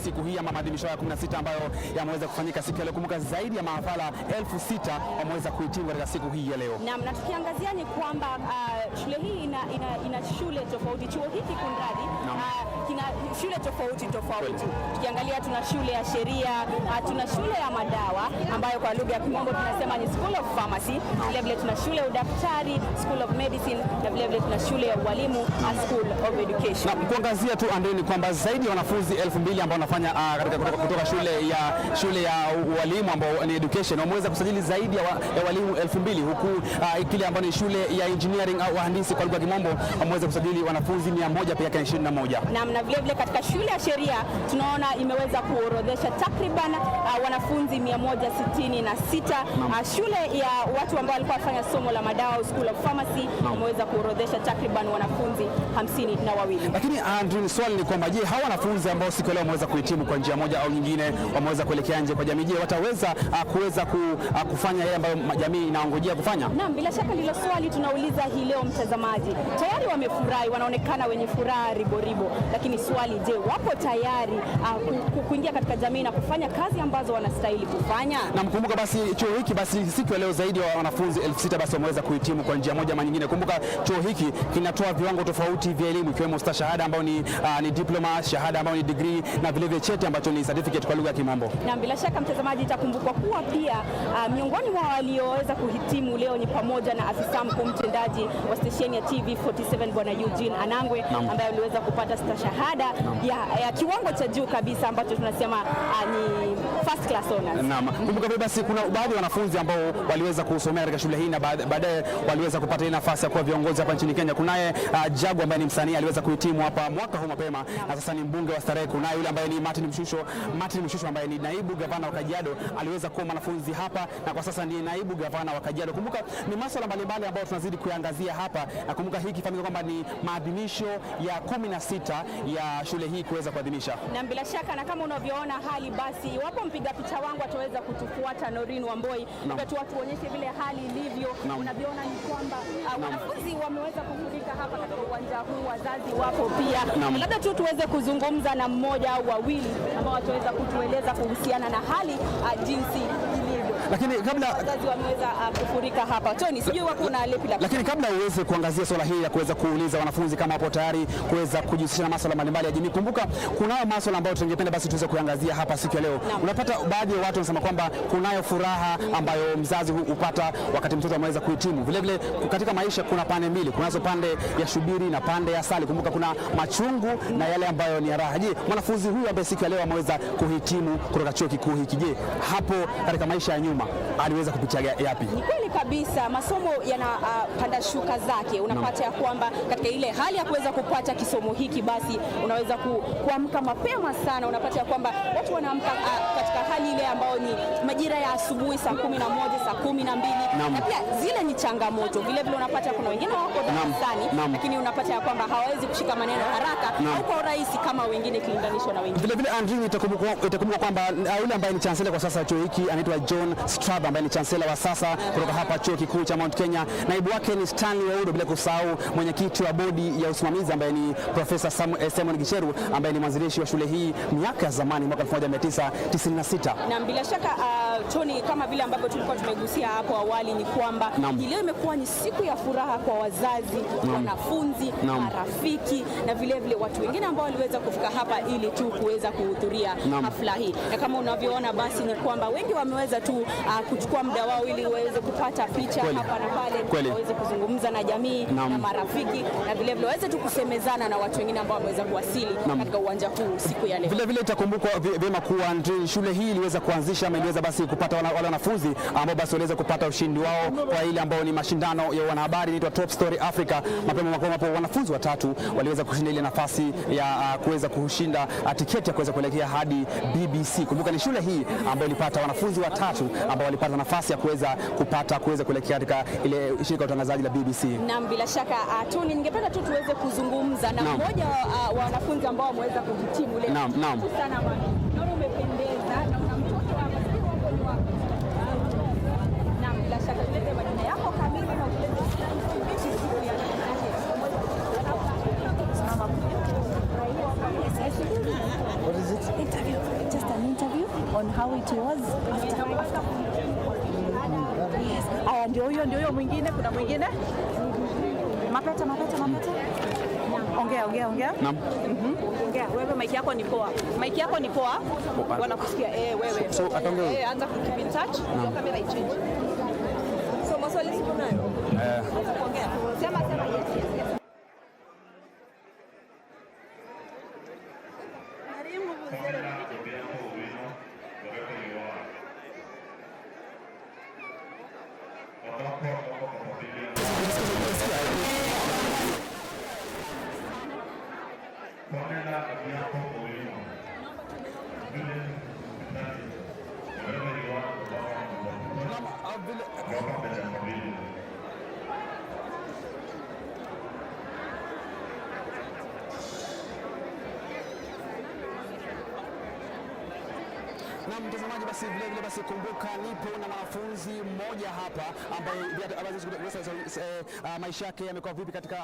siku hii ama maadhimisho ya 16 ambayo yameweza kufanyika siku ya leo. Kumbuka zaidi ya mahafala 6,000 wameweza kuhitimu katika siku hii ya leo. Na tukiangazia ni kwamba shule hii ina shule tofauti. Chuo hiki kunradi kina shule tofauti. Tukiangalia tuna shule ya sheria, tuna shule ya madawa ambayo kwa lugha ya kimombo tunasema ni School of Pharmacy. Vilevile tuna shule ya udaktari, School of Medicine, na vilevile tuna shule ya ualimu, School of Education. Na kuangazia tu Andeni kwamba zaidi ya wanafunzi 2,000 ambao wanafanya kutoka shule ya ualimu ambao ni education wameweza kusajili zaidi ya walimu 2,000, huku kile ambao ni shule ya engineering au wahandisi kwa lugha ya kimombo wameweza kusajili wanafunzi 100 pekee 21. Na vilevile katika shule ya sheria tunaona imeweza kuorodhesha takriban wanafunzi 166. Shule ya watu ambao walikuwa wanafanya somo la madawa, School of Pharmacy, wameweza kuorodhesha takriban wanafunzi 52. Lakini Andrew, swali ni kwamba je, hawa wanafunzi ambao siku leo wameweza kuhitimu kwa njia moja au nyingine, wameweza kuelekea nje kwa jamii, je, wataweza kufanya yale ambayo jamii inaongojea kufanya? Naam, bila shaka ndilo swali tunauliza hii leo mtazamaji. Tayari wamefurahi, wanaonekana wenye furaha ribo, lakini swali, je, wapo tayari kuingia katika jamii na kufanya kazi ambazo wanastahili kufanya? Na mkumbuka basi chuo hiki basi siku ya leo zaidi ya wanafunzi 6,000 basi wameweza kuhitimu kwa njia moja ama nyingine. Kumbuka chuo hiki kinatoa viwango tofauti vya elimu, ikiwemo stashahada ambayo ni diploma, shahada ambayo ni degree, na vile vile cheti ambacho ni certificate kwa lugha ya kimombo. Na bila shaka mtazamaji, itakumbukwa kuwa pia miongoni mwa walioweza kuhitimu leo ni pamoja na afisa mkuu mtendaji wa stesheni ya TV47 Bwana Eugene Anangwe, ambaye aliweza kupata stashahada ya kiwango cha juu kabisa ambacho tunasema ni first class honors. Naam, kumbuka basi kuna baadhi ya wanafunzi ambao waliweza kusomea katika shule hii na baadaye waliweza kupata nafasi ya kuwa viongozi hapa nchini Kenya. Kunaye Jagu ambaye ni msanii, aliweza kuhitimu hapa mwaka huu mapema na sasa ni mbunge wa Starehe. Kunaye yule ambaye ni Martin Mshusho ambaye ni naibu gavana wa Kajiado, aliweza kuwa mwanafunzi hapa na kwa sasa ni naibu gavana wa Kajiado. Kumbuka ni masuala mbalimbali ambayo tunazidi kuangazia hapa, na kumbuka hiki kifahamika kwamba ni maadhimisho ya 16 ya shule hii kuweza kuadhimisha. Na bila shaka, na kama unavyoona hali, basi iwapo mpiga picha wangu ataweza kutufuata Noreen Wamboi, tuonyeshe vile hali ilivyo. Unavyoona ni kwamba wanafunzi wameweza kufurika hapa katika uwanja huu, wazazi wapo pia. Labda tu tuweze kuzungumza na mmoja au wawili ambao wataweza kutueleza kuhusiana na hali jinsi ilivyo. Lakini kabla wazazi wameweza kufurika hapa. Tony, sijui wako na lipi la. Lakini kabla uweze kuangazia swala hili ya kuweza kuuliza wanafunzi kama wapo tayari kuweza kujihusisha na masuala mbalimbali ya jamii, kumbuka kunayo masuala ambayo tungependa basi tuweze kuangazia hapa siku ya leo. Unapata baadhi ya watu wanasema kwamba kunayo furaha ambayo mzazi hupata wakati mtoto ameweza kuhitimu. Vile vile katika maisha kuna pande mbili, kunazo pande ya shubiri na pande ya asali. Kumbuka kuna machungu na yale ambayo ni raha. Je, mwanafunzi huyu ambaye siku ya leo ameweza kuhitimu kutoka chuo kikuu hiki, je, hapo katika maisha ya nyuma aliweza kupitia yapi? Ni kweli kabisa, masomo yana panda shuka zake. Unapata ya kwamba katika ile hali ya kuweza kupata kisomo hiki, basi unaweza kuamka mapema sana. Unapata ya kwamba watu wanaamka katika hali ile ambayo ni majira ya asubuhi saa 11, saa 12, na pia zile ni changamoto. Vile vile unapata kuna wengine wako darasani, lakini unapata ya kwamba hawawezi kushika maneno haraka au kwa urahisi kama wengine kilinganishwa na wengine. Vile vile Andrew, itakumbuka kwamba yule ambaye ni chancellor kwa sasa chuo hiki anaitwa John Strab, ambaye ni chancellor wa sasa kutoka hapa chuo kikuu cha Mount Kenya. Naibu wake ni Stanley Waudo, bila kusahau mwenyekiti wa bodi ya usimamizi ambaye ni Profesa Simon Gicheru, ambaye ni mwanzilishi wa shule hii miaka ya zamani mwaka 1996. Na bila shaka Tony, kama vile ambavyo tulikuwa tumegusia hapo awali, ni kwamba leo imekuwa ni siku ya furaha kwa wazazi, wanafunzi, marafiki na vile vile watu wengine ambao waliweza kufika hapa ili tu kuweza kuhudhuria hafla hii. Na kama unavyoona basi ni kwamba wengi wameweza tu kuchukua muda wao ili waweze kupata picha hapa na pale, waweze kuzungumza na jamii na marafiki, na vile vile waweze tu kusemezana na watu wengine ambao wameweza kuwasili katika uwanja huu siku ya leo. Vile vile itakumbukwa vyema kuwa shule hii iliweza kuanzisha ama iliweza basi kupata wale wanafunzi ambao basi waliweza kupata ushindi wao kwa ile ambao ni mashindano ya wanahabari inaitwa Top Story Africa. Mapema hapo wanafunzi watatu waliweza kushinda ile nafasi ya kuweza kushinda tiketi ya kuweza kuelekea hadi BBC. Kumbuka ni shule hii ambayo ilipata wanafunzi watatu ambao walipata nafasi ya kuweza kuelekea katika ile shirika la utangazaji la BBC. Na bila shaka Tony, ningependa tu tuweze kuzungumza na mmoja wa wanafunzi ambao wameweza kuhitimu leo. Naam. Sana bwana. Naona umependeza na una mtoto wa msichana wako. Na bila shaka tulete majina yako kamili na ulete siku ya leo. What is it? Interview. Just an interview on how it was. Aya, ndio huyo mwingine, kuna mwingine. Mapeta. Ongea. Naam. Ongea. Wewe mic yako ni poa. Wanakusikia wewe. So ataongea. Anza keep in touch. Ndio kamera ichange. So maswali siko nayo. Ongea. Sema yes. Na mtazamaji, basi vile vile basi kumbuka nipo na mwanafunzi mmoja hapa ambaye maisha yake yamekuwa vipi katika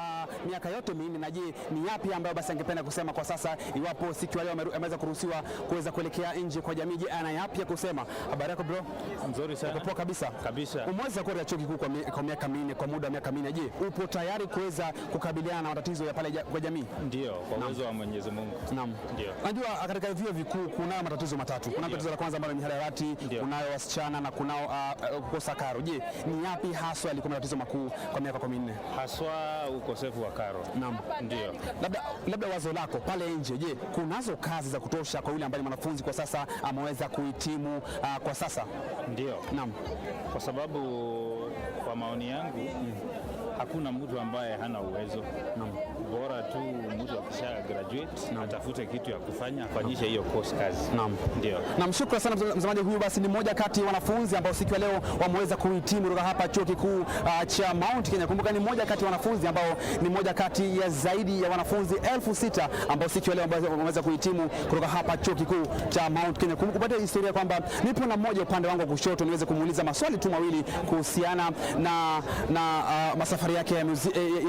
miaka yote minne, na je ni yapi ambayo basi angependa kusema kwa sasa iwapo siku ya leo ameweza kuruhusiwa kuweza kuelekea nje kwa jamii. Je, ana yapi ya kusema? Habari yako bro? Nzuri sana. Poa kabisa. Umeweza kuwa chuo kikuu kwa miaka minne, kwa muda wa miaka minne. Je, upo tayari kuweza kukabiliana na matatizo ya pale kwa jamii? Ndio, kwa uwezo wa Mwenyezi Mungu. Naam. Ndio. Najua katika vyuo vikuu kuna matatizo matatu. Kuna tatizo la kwanza ambalo ni mihadarati, kunayo wasichana na kunao kukosa karo. Je, ni yapi haswa yalikuwa matatizo makuu kwa miaka minne? Haswa ukosefu wa karo. Naam. Ndio. Labda wazo lako pale nje, je, kunazo kazi za kutosha kwa yule ambaye ni mwanafunzi kwa sasa ameweza kuhitimu kwa sasa? Ndio. Naam. Kwa sababu kwa maoni yangu hakuna mtu ambaye hana uwezo. Bora tu mtu akisha graduate atafute kitu ya kufanya, afanyishe hiyo course kazi. Naam. Ndio. Naam, shukrani sana mtazamaji. Huyu basi ni mmoja kati ya wanafunzi ambao siku ya leo wameweza kuhitimu kutoka hapa chuo kikuu cha Mount Kenya. Kumbuka ni mmoja kati ya wanafunzi ambao ni mmoja kati ya zaidi ya wanafunzi 6,000 ambao siku ya leo wameweza kuhitimu kutoka hapa chuo kikuu cha Mount Kenya. Kupata historia kwamba nipo na mmoja upande wangu wa kushoto niweze kumuuliza maswali tu mawili kuhusiana na masafari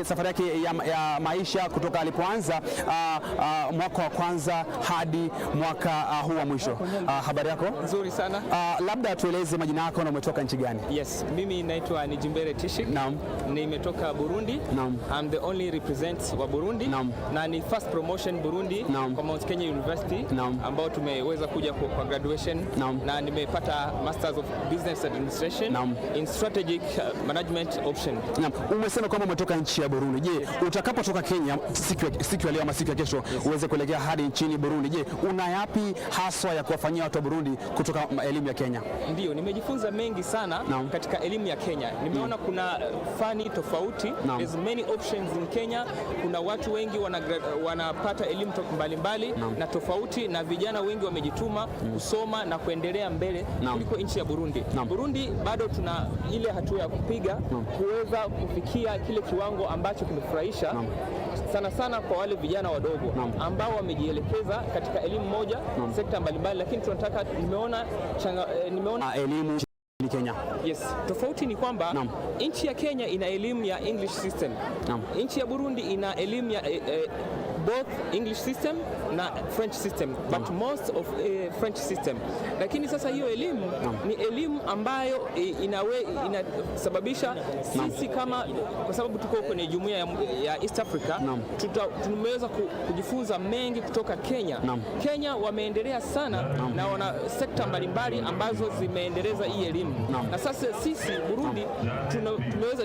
safari yake ya maisha kutoka alipoanza mwaka wa kwanza hadi mwaka huu wa mwisho. Habari yako? Nzuri sana. Labda tueleze majina yako na umetoka nchi gani? Yes, mimi naitwa Nijimbere Tishik. Naam. Nimetoka Burundi. Naam. I'm the only represent wa Burundi. Naam. Na ni first promotion Burundi kwa Mount Kenya University ambao tumeweza kuja kwa graduation. Naam. Na nimepata Masters of Business Administration in Strategic Management option. Naam. Umesema kwamba umetoka nchi ya Burundi. Je, utakapotoka Kenya siku ya leo ama siku ya kesho uweze kuelekea hadi nchini Burundi, je, una yapi haswa ya kuwafanyia watu wa Burundi kutoka elimu ya Kenya? Ndio, nimejifunza mengi sana katika elimu ya Kenya. Nimeona kuna fani tofauti. There's many options in Kenya. Kuna watu wengi wanapata elimu mbalimbali na tofauti, na vijana wengi wamejituma kusoma na kuendelea mbele kuliko nchi ya Burundi. Burundi bado tuna ile hatua ya kupiga kuweza kufikia kile kiwango ambacho kimefurahisha sana sana kwa wale vijana wadogo ambao wamejielekeza katika elimu moja sekta mbalimbali, lakini tunataka nimeona elimu Kenya. Yes, tofauti ni kwamba nchi ya Kenya ina elimu ya English system. Nchi ya Burundi ina elimu ya both English system na French system, but most of French system. Lakini sasa hiyo elimu ni elimu ambayo inasababisha sisi kama, kwa sababu tuko kwenye jumuiya ya East Africa, tumeweza kujifunza mengi kutoka Kenya. Kenya wameendelea sana na wana sekta mbalimbali ambazo zimeendeleza hii elimu. Na sasa sisi Burundi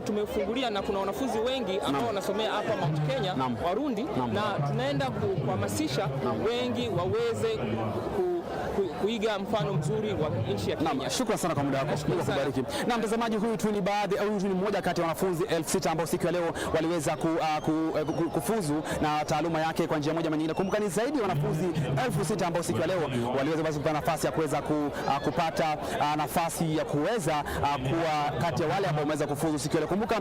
tumefungulia na kuna wanafunzi wengi ambao wanasomea hapa Mount Kenya Warundi, na tunaenda kuhamasisha wengi waweze kuiga mfano mzuri wa nchi ya Kenya. Shukrani sana kwa muda wako. Mungu akubariki. Na mtazamaji, huyu tu ni mmoja kati ya wanafunzi 6,000 ambao siku ya leo waliweza kufuzu na taaluma yake kwa njia moja ama nyingine. Kumbuka ni zaidi ya wanafunzi 6,000 ambao siku ya leo waliweza kupata nafasi ya kuweza kupata nafasi ya kuweza kuwa kati ya wale ambao wameweza kufuzu siku ya leo. Kumbuka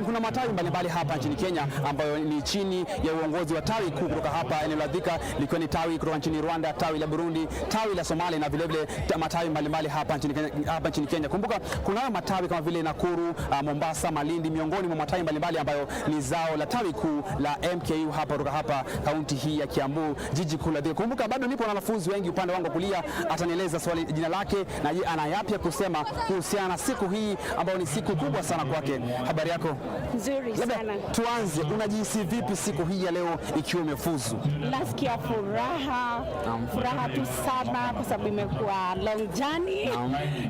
kuna matawi mbalimbali hapa nchini Kenya ambayo ni chini ya uongozi wa tawi kuu kutoka hapa eneo la Thika, likiwa ni tawi kutoka nchini Rwanda, tawi la Burundi, tawi la Somalia na vile vile matawi mbalimbali hapa nchini Kenya. Kumbuka kuna matawi kama vile Nakuru, Mombasa, Malindi, miongoni mwa matawi mbalimbali ambayo ni zao la tawi kuu la MKU hapa kutoka hapa kaunti hii ya Kiambu, jiji kuu la Thika. Kumbuka bado nipo na wanafunzi wengi upande wangu kulia, atanieleza swali jina lake na je, ana yapi ya kusema kuhusiana na siku hii ambayo ni siku kubwa sana kwake. Habari yako? Nzuri sana. Tuanze, unajihisi vipi siku hii ya leo ikiwa umefuzu? Nasikia furaha tu sana kwa sababu imekuwa long journey.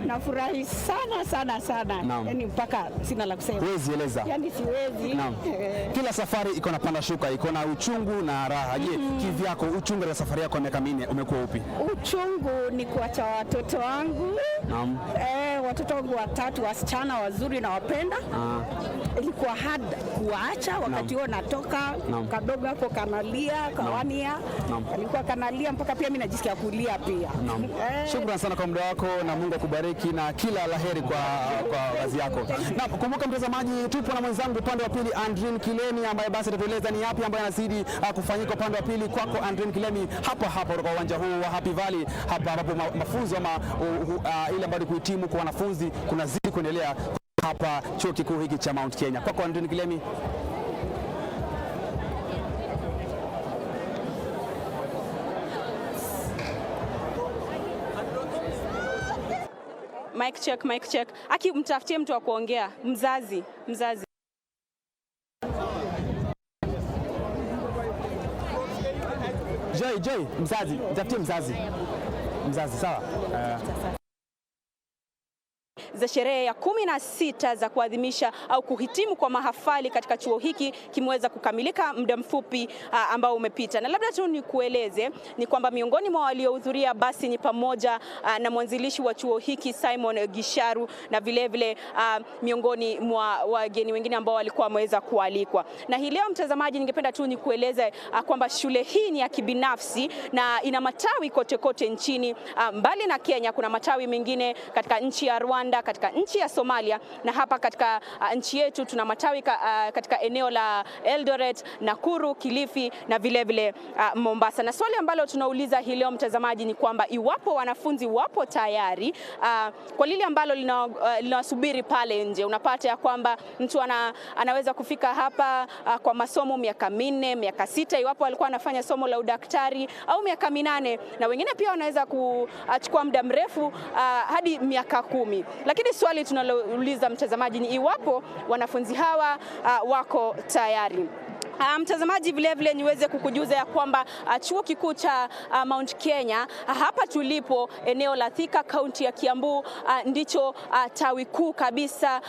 Nafurahi sana. Yaani mpaka sina la kusema. Huwezi eleza. Yaani siwezi. Kila safari iko na panda shuka, iko na uchungu na raha. Je, kivyako uchungu wa safari yako ya miaka 4 umekuwa upi? Uchungu ni kuacha watoto wangu. Watoto wangu 3 wasichana wazuri na wapenda. Ilikuwa hard kuacha wakati huo natoka kadogo hapo kanalia kawania. Alikuwa kanalia mpaka pia mimi najisikia kulia pia. Shukrani sana kwa muda wako na Mungu akubariki na kila laheri kwa kazi yako. Na kumbuka mtazamaji, tupo na mwenzangu upande wa pili Andrin Kilemi ambaye basi atatueleza ni yapi ambayo yanazidi kufanyika upande wa pili. Kwako Andrin Kilemi, hapa kutoka uwanja huu wa Happy Valley, hapa ambapo mafunzo ama ile ambayo kuhitimu kwa wanafunzi kunazidi kuendelea hapa chuo kikuu hiki cha Mount Kenya. Kwako Andrin Kilemi. Mic check. Aki mtafutie mtu wa kuongea. Mzazi. Joy, mzazi. Mtafutie mzazi, sawa? Za sherehe ya 16 za kuadhimisha au kuhitimu kwa mahafali katika chuo hiki kimeweza kukamilika muda mfupi ambao umepita. Na labda tu nikueleze ni kwamba miongoni mwa waliohudhuria basi ni pamoja na mwanzilishi wa chuo hiki Simon Gisharu, na vile vile miongoni mwa wageni wengine ambao walikuwa wameweza kualikwa. Na hii leo mtazamaji, ningependa tu nikueleze kwamba shule hii ni ya kibinafsi na ina matawi kote nchini. Mbali na Kenya kuna matawi mengine katika nchi ya Rwanda, Uganda, katika nchi ya Somalia, na hapa katika nchi yetu tuna matawi katika eneo la Eldoret, Nakuru, Kilifi na vile vile Mombasa. Na swali ambalo tunauliza hii leo mtazamaji ni kwamba iwapo wanafunzi wapo tayari kwa lile ambalo linawasubiri pale nje. Unapata ya kwamba mtu anaweza kufika hapa kwa masomo miaka 4, miaka 6 iwapo alikuwa anafanya somo la udaktari, au miaka 8, na wengine pia wanaweza kuchukua muda mrefu hadi miaka 10. Lakini swali tunalouliza mtazamaji ni iwapo wanafunzi hawa wako tayari. Mtazamaji, vile vile niweze kukujuza ya kwamba chuo kikuu cha Mount Kenya hapa tulipo eneo la Thika, kaunti ya Kiambu, ndicho tawi kuu kabisa.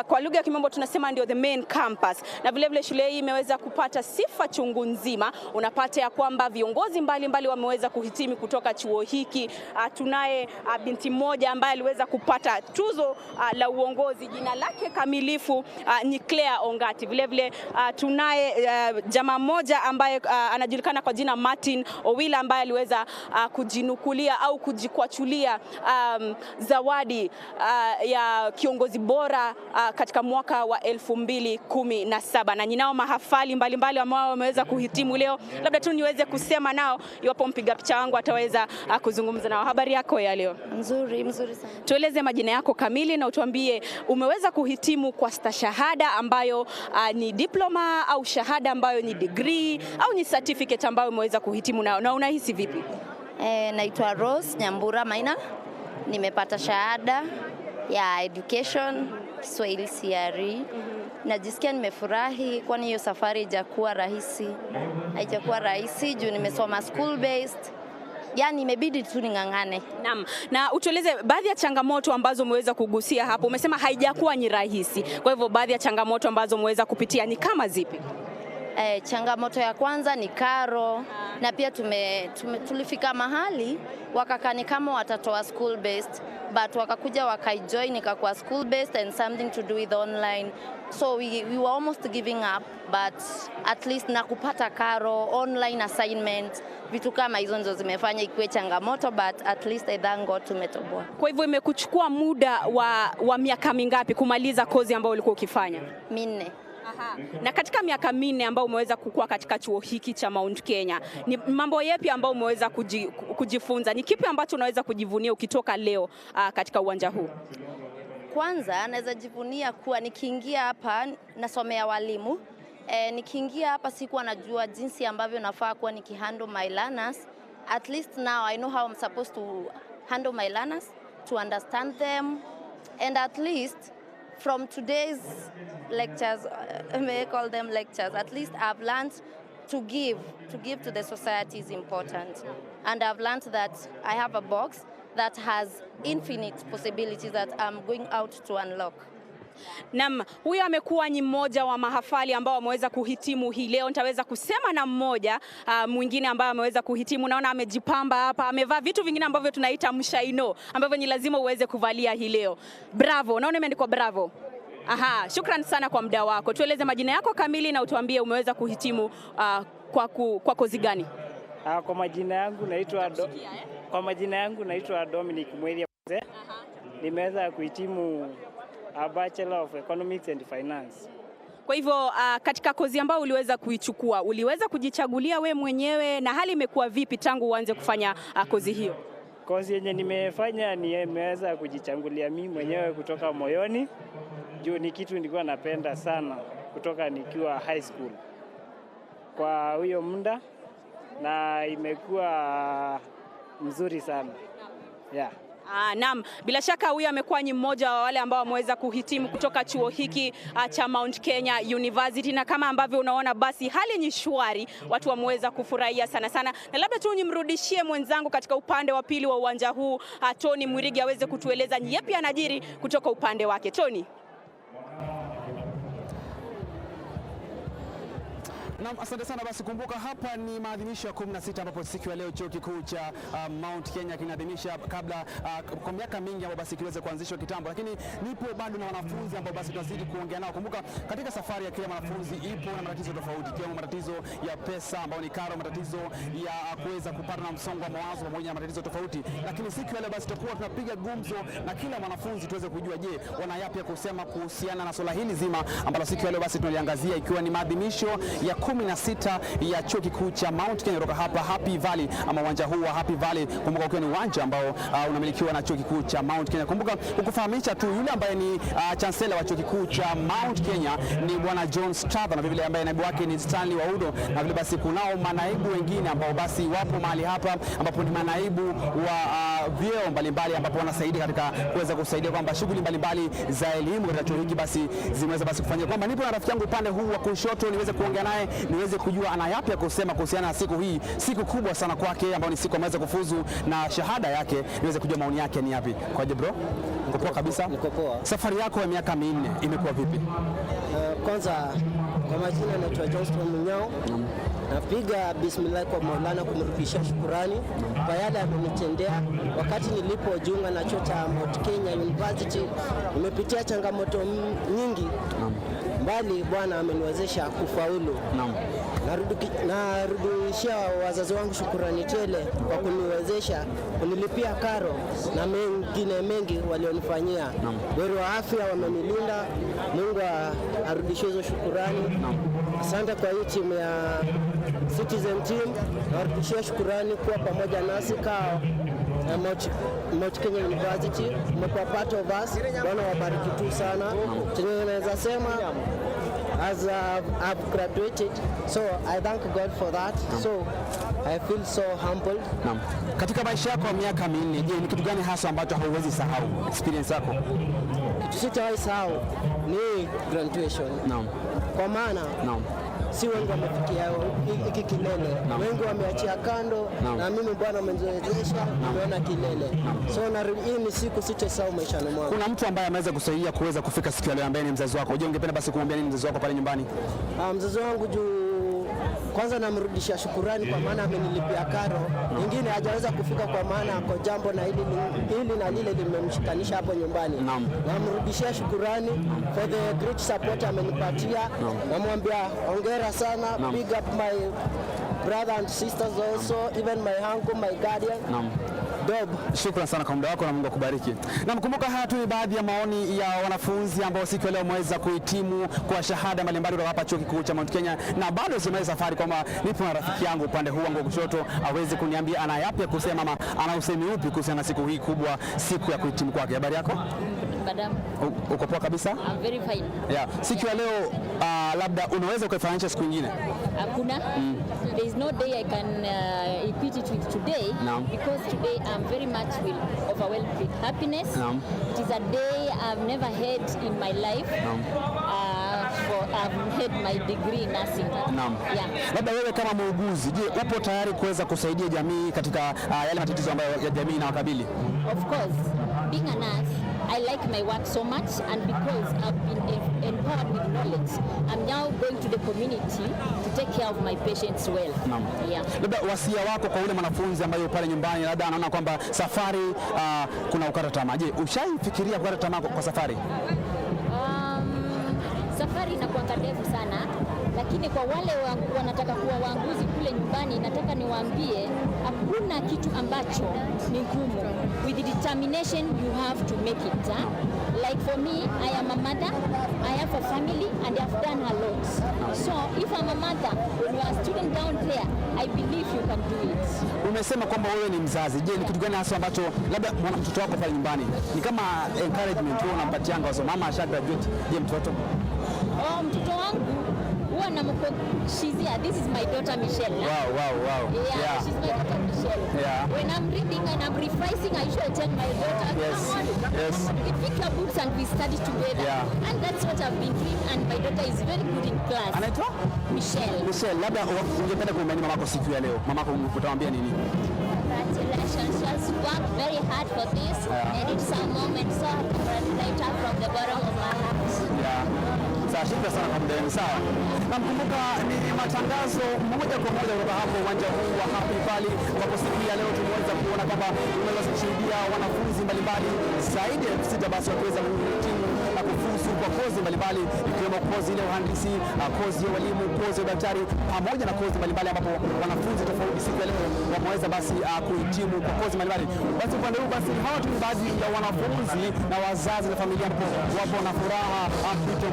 Kwa lugha ya Kimombo tunasema ndio the main campus. Na vile vile shule hii imeweza kupata sifa chungu nzima. Unapata ya kwamba viongozi mbalimbali wameweza kuhitimu kutoka chuo hiki. Tunaye binti mmoja ambaye aliweza kupata tuzo la uongozi. Jina lake kamilifu ni Claire Ongati. Vile vile tunaye jamaa mmoja ambaye anajulikana kwa jina Martin Owila, ambaye aliweza kujinukulia au kujikwachulia zawadi ya kiongozi bora katika mwaka wa 2017. Na ninao mahafali mbalimbali ambao wameweza kuhitimu leo. Labda tu niweze kusema nao iwapo mpiga picha wangu ataweza kuzungumza nao. Habari yako ya leo? Nzuri sana. Tueleze majina yako kamili na utuambie umeweza kuhitimu kwa stashahada ambayo ni diploma au shahada ambayo ni degree au ni certificate ambayo umeweza kuhitimu nao, na unahisi vipi? Naitwa Rose Nyambura Maina. Nimepata shahada ya education Kiswahili CRE. Najisikia nimefurahi kwani hiyo safari haijakuwa rahisi juu nimesoma school based. Yani imebidi tu ning'ang'ane. Naam. Na utueleze baadhi ya changamoto ambazo umeweza kugusia hapo. Umesema haijakuwa ni rahisi. Kwa hivyo baadhi ya changamoto ambazo umeweza kupitia ni kama zipi? Changamoto ya kwanza ni karo, na pia tulifika mahali wakakani kama watatoa school based, but wakakuja wakaijoin ikakuwa school based and something to do with online. So we were almost giving up, but at least na kupata karo, online assignment, vitu kama hizo ndio zimefanya ikuwe changamoto, but at least I thank God tumetoboa. Kwa hivyo imekuchukua muda wa miaka mingapi kumaliza kozi ambayo ulikuwa ukifanya? 4. Na katika miaka 4 ambayo umeweza kukua katika chuo hiki cha Mount Kenya, ni mambo yapi ambayo umeweza kujifunza? Ni kipi ambacho unaweza kujivunia ukitoka leo katika uwanja huu? Kwanza naweza jivunia kuwa nikiingia hapa nasomea walimu. Nikiingia hapa sikuwa najua jinsi ambavyo nafaa kuwa nikihandle my learners. At least now I know how I'm supposed to handle my learners, to understand them, and at least from today's lectures, may I call them lectures, at least I've learned to give to the society is important. And I've learned that I have a box that has infinite possibilities that I'm going out to unlock. Naam, huyo amekuwa ni mmoja wa mahafali ambao wameweza kuhitimu hii leo. Nitaweza kusema na mmoja mwingine ambaye ameweza kuhitimu. Naona amejipamba hapa, amevaa vitu vingine ambavyo tunaita mshaino, ambavyo ni lazima uweze kuvalia hii leo. Bravo, naona imeandikwa bravo. Aha, shukrani sana kwa muda wako. Tueleze majina yako kamili na utuambie umeweza kuhitimu kwa kozi gani? Kwa majina yangu naitwa Dominic Mweri. Nimeweza kuhitimu a Bachelor of Economics and Finance. Kwa hivyo katika kozi ambayo uliweza kuichukua, uliweza kujichagulia we mwenyewe, na hali imekuwa vipi tangu uanze kufanya kozi hiyo? Kozi yenye nimefanya nimeweza kujichagulia mimi mwenyewe kutoka moyoni, juu ni kitu nilikuwa napenda sana kutoka nikiwa high school. Kwa huyo muda na imekuwa mzuri sana. Yeah. Naam, bila shaka huyu amekuwa ni mmoja wa wale ambao wameweza kuhitimu kutoka chuo hiki cha Mount Kenya University, na kama ambavyo unaona basi hali ni shwari, watu wameweza kufurahia sana. Na labda tu nimrudishie mwenzangu katika upande wa pili wa uwanja huu, Tony Mwirigi, aweze kutueleza ni yapi anajiri kutoka upande wake. Tony. Na asante sana. Basi kumbuka hapa ni maadhimisho ya 16 ambapo siku ya leo chuo kikuu cha Mount Kenya kinaadhimisha kabla kwa miaka mingi ambapo basi kiweze kuanzishwa kitambo, lakini nipo bado na wanafunzi ambao basi tunazidi kuongea nao. Kumbuka katika safari ya kila mwanafunzi ipo na matatizo tofauti, ikiwemo matatizo ya pesa ambao ni karo, matatizo ya kuweza kupata na msongo wa mawazo pamoja na matatizo tofauti. Lakini siku ya leo basi tutakuwa tunapiga gumzo na kila mwanafunzi tuweze kujua, je, wana yapi ya kusema kuhusiana na swala hili zima ambalo siku ya leo basi tunaliangazia, ikiwa ni maadhimisho ya 16 ya chuo kikuu cha Mount Kenya kutoka hapa Happy Valley, ama uwanja huu wa Happy Valley. Kumbuka ukiwa ni uwanja ambao unamilikiwa na chuo kikuu cha Mount Kenya. Kumbuka ukufahamisha tu yule ambaye ni chancellor wa chuo kikuu cha Mount Kenya ni bwana John Strather, na vile ambaye naibu wake ni Stanley Waudo, na vile basi kunao manaibu wengine ambao basi wapo mahali hapa ambapo ni manaibu wa vyeo mbalimbali ambapo wanasaidia katika kuweza kusaidia kwamba shughuli mbalimbali za elimu katika chuo hiki basi zimeweza basi kufanyika. Kwamba nipo na rafiki yangu upande huu wa kushoto niweze kuongea naye, niweze kujua ana yapi ya kusema kuhusiana na siku hii, siku kubwa sana kwake ambayo ni siku ameweza kufuzu na shahada yake, niweze kujua maoni yake ni yapi. Kwaje bro? Uko poa kabisa? Niko poa. Safari yako ya miaka 4 imekuwa vipi? Kwanza kwa majina naitwa Johnston Munyao. Napiga bismillah kwa Maulana kumrudishia shukrani kwa yale amenitendea wakati nilipojiunga na chuo cha Mount Kenya University. Nimepitia changamoto nyingi mbali, Bwana ameniwezesha kufaulu. Narudishia wazazi wangu shukrani tele kwa kuniwezesha, kunilipia karo na mengine mengi walionifanyia. Wero wa afya wamenilinda, Mungu arudishie hizo shukrani. Asante kwa hii timu ya Citizen Team, narudishia shukrani kuwa pamoja nasi kao Mount Kenya University. Mmekuwa part of us, Bwana wabariki tu sana. Tunaweza sema as I've graduated, so I thank God for that. So I feel so humbled. Katika maisha yako ya miaka 4, je, ni kitu gani hasa ambacho hauwezi sahau experience yako? Kitu sitawahi sahau ni graduation. Kwa maana si wengi wamefikia hiki kilele, wengi wameachia kando, na mimi Bwana ameniwezesha nimeona kilele. So hii ni siku sitasahau maishani mwangu. Kuna mtu ambaye ameweza kusaidia kuweza kufika siku ya leo ambaye ni mzazi wako. Je, ungependa basi kumwambia nini mzazi wako pale nyumbani? Mzazi wangu kwanza namrudishia shukurani kwa maana amenilipia karo. Nyingine hajaweza kufika kwa maana kwa jambo na hili na lile limemshikanisha hapo nyumbani. Namrudishia shukurani for the great support amenipatia. Namwambia hongera sana. Big up my brother and sisters also, even my uncle, my guardian. Shukrani sana kwa muda wako na Mungu akubariki. Na mkumbuka, haya tu ni baadhi ya maoni ya wanafunzi ambao siku ya leo wameweza kuhitimu kwa shahada mbalimbali kutoka hapa chuo kikuu cha Mount Kenya, na bado zimeweza safari kwamba nipo na rafiki yangu upande huu wangu kushoto aweze kuniambia ana yapi ya kusema ama ana usemi upi kuhusiana na siku hii kubwa, siku ya kuhitimu kwake. Habari yako? Madam. Uko poa kabisa? I'm very fine. Yeah. Siku ya leo labda unaweza ukaifanisha siku nyingine? Hakuna. There is no day I can equate it with today, because today I'm very much overwhelmed with happiness. It is a day I've never had in my life. I've had my degree in nursing. Yeah. Labda wewe kama muuguzi, je, upo tayari kuweza kusaidia jamii katika yale matatizo ambayo ya jamii inawakabili? Of course. Being a nurse, I like my work so much, and because I've been empowered with knowledge, I'm now going to the community to take care of my patients well. Yeah. Labda wasia wako kwa ule mwanafunzi ambaye pale nyumbani labda anaona kwamba safari kuna ukata tamaa. Je, ushaifikiria kukata tamaa kwa safari? Safari inakuwa ndefu sana, lakini kwa wale wanataka kuwa waanguzi kule nyumbani, nataka niwaambie hakuna kitu ambacho ni ngumu. With the determination you have to make it. Like for me, I am a mother, I have a family, and I have done a lot. So if I'm a mother, when you are a student down there, I believe you can do it. Umesema kwamba wewe ni mzazi. Je, ni kitu gani hasa ambacho labda mtoto wako pale nyumbani ni kama encouragement wewe unampatia kwa sababu mama asha graduate? Je, mtoto? Mtoto wangu huwa she's here. This is my daughter Michelle. Wow. Yeah, she's my daughter Michelle. Yeah. When I'm reading and I'm revising, I usually tell my daughter, yes. We pick your books and we study together. Yeah. And that's what I've been doing, and my daughter is very good in class. Anaitwa? Michelle. Michelle, labda ungependa kumwambia mamako siku ya leo. Mamako utamwambia nini? Congratulations. She has worked very hard for this, and it's a moment so I congratulate her from the bottom of my heart. Yeah. Shukrani sana kwa muda wenu. Sawa. Namkumbuka ni matangazo moja kwa moja kutoka hapo uwanja huu wa Happy Valley, ambapo siku ya leo tumeweza kuona kwamba tumeweza kushuhudia wanafunzi mbalimbali zaidi ya 6,000 basi wakiweza kuhitimu na kufuzu kwa kozi mbalimbali, ikiwemo kozi ile uhandisi, kozi ya walimu, kozi ya daktari pamoja na kozi mbalimbali, ambapo wanafunzi tofauti siku ya leo wameweza basi kuhitimu kwa kozi mbalimbali. Basi upande huu basi hawa tu baadhi ya wanafunzi na wazazi na familia ambapo wapo na furaha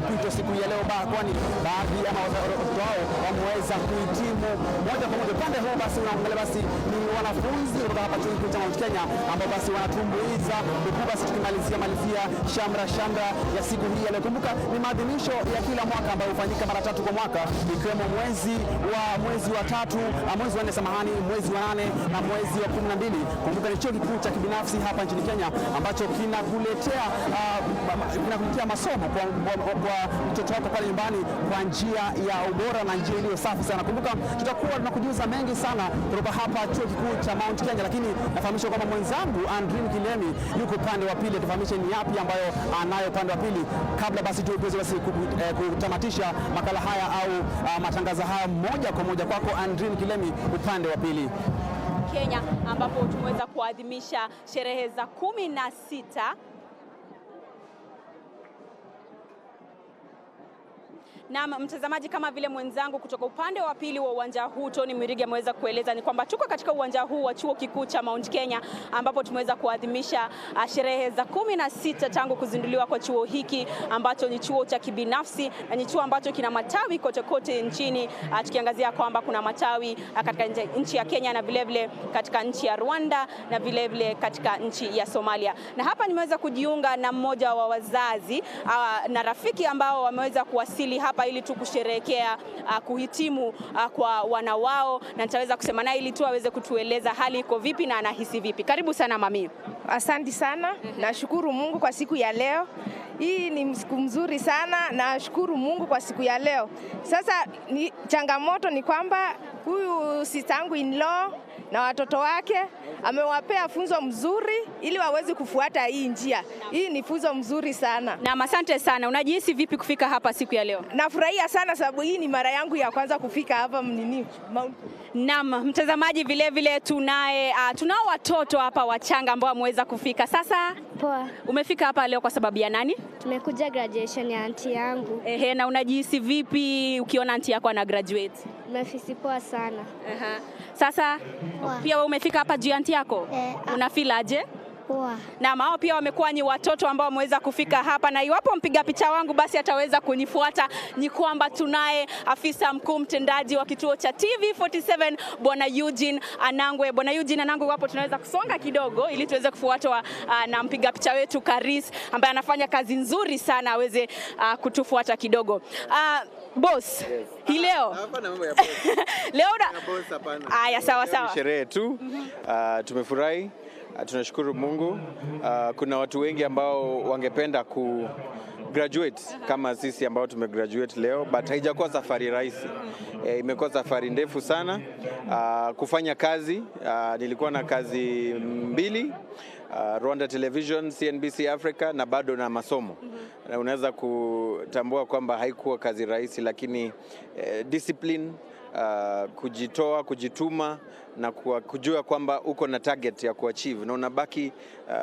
mpito siku ya leo, kwani baadhi ya watoto wao wameweza kuhitimu moja kwa moja. Upande huu basi unaangalia basi ni wanafunzi kutoka hapa chuo kikuu cha Mount Kenya ambao basi wanatumbuiza huku basi tukimalizia shamra ya siku hii ya leo. Kumbuka ni maadhimisho ya kila mwaka ambayo hufanyika mara 3 kwa mwaka, ikiwemo mwezi wa 3, mwezi wa 4 samahani, mwezi wa 8 na mwezi wa 12. Kumbuka ni chuo kikuu cha kibinafsi hapa nchini Kenya ambacho kinakuletea masomo kwa mtoto wako pale nyumbani kwa njia ya ubora na njia iliyo safi sana. Kumbuka tutakuwa tunakujuza mengi sana kutoka hapa chuo kikuu cha Mount Kenya, lakini nafahamishwa kwamba mwenzangu Andrin Kilemi yuko upande wa pili. Tufahamishe ni yapi ambayo anayo upande wa pili kabla basi tuweze basi kutamatisha makala haya au matangazo haya moja kwa moja kwako Andrin Kilemi upande wa pili. Kenya ambapo tumeweza kuadhimisha sherehe za 16 na mtazamaji, kama vile mwenzangu kutoka upande wa pili wa uwanja huu Tony Mwirigi ameweza kueleza, ni kwamba tuko katika uwanja huu wa chuo kikuu cha Mount Kenya ambapo tumeweza kuadhimisha sherehe za 16 tangu kuzinduliwa kwa chuo hiki ambacho ni chuo cha kibinafsi na ni chuo ambacho kina matawi kote nchini, tukiangazia kwamba kuna matawi katika nchi ya Kenya na vilevile katika nchi ya Rwanda na vilevile katika nchi ya Somalia. Na hapa nimeweza kujiunga na mmoja wa wazazi na rafiki ambao wameweza kuwasili hapa ili tu kusherehekea kuhitimu kwa wana wao, na nitaweza kusema naye ili tu aweze kutueleza hali iko vipi na anahisi vipi. Karibu sana mami. Asante sana. Nashukuru Mungu kwa siku ya leo. Hii ni siku mzuri sana, nashukuru Mungu kwa siku ya leo. Sasa changamoto ni kwamba huyu sistangu in-law na watoto wake amewapea funzo mzuri ili waweze kufuata hii njia. Hii ni funzo mzuri sana. Na asante sana. Unajihisi vipi kufika hapa siku ya leo? Nafurahia sana sababu hii ni mara yangu ya kwanza kufika hapa Naam, mtazamaji, vilevile tunao watoto hapa wachanga ambao wameweza kufika. Sasa poa. Umefika hapa leo kwa sababu ya nani? Tumekuja graduation ya aunti yangu. Na unajihisi vipi ukiona aunti yako ana graduate? Nimefisi poa sana. Sasa pia wewe umefika hapa juu ya aunti yako? Unafeel aje? Poa. Na hao pia wamekuwa ni watoto ambao wameweza kufika hapa, na iwapo mpiga picha wangu basi ataweza kunifuata, ni kwamba tunaye afisa mkuu mtendaji wa kituo cha TV47 Bwana Eugene Anangwe. Bwana Eugene Anangwe, iwapo tunaweza kusonga kidogo ili tuweze kufuatwa na mpiga picha wetu Karis ambaye anafanya kazi nzuri sana, aweze kutufuata kidogo. Boss, hii leo hapana mambo ya boss. Leo boss hapana. Aya, sawa. Sherehe tu. Tumefurahi. Tunashukuru Mungu. Kuna watu wengi ambao wangependa ku graduate kama sisi ambao tumegraduate leo, but haijakuwa safari rahisi. Imekuwa safari ndefu sana. Kufanya kazi, nilikuwa na kazi 2, Rwanda Television, CNBC Africa na bado na masomo. Na unaweza kutambua kwamba haikuwa kazi rahisi, lakini discipline, kujitoa, kujituma na kujua kwamba uko na target ya kuachieve na unabaki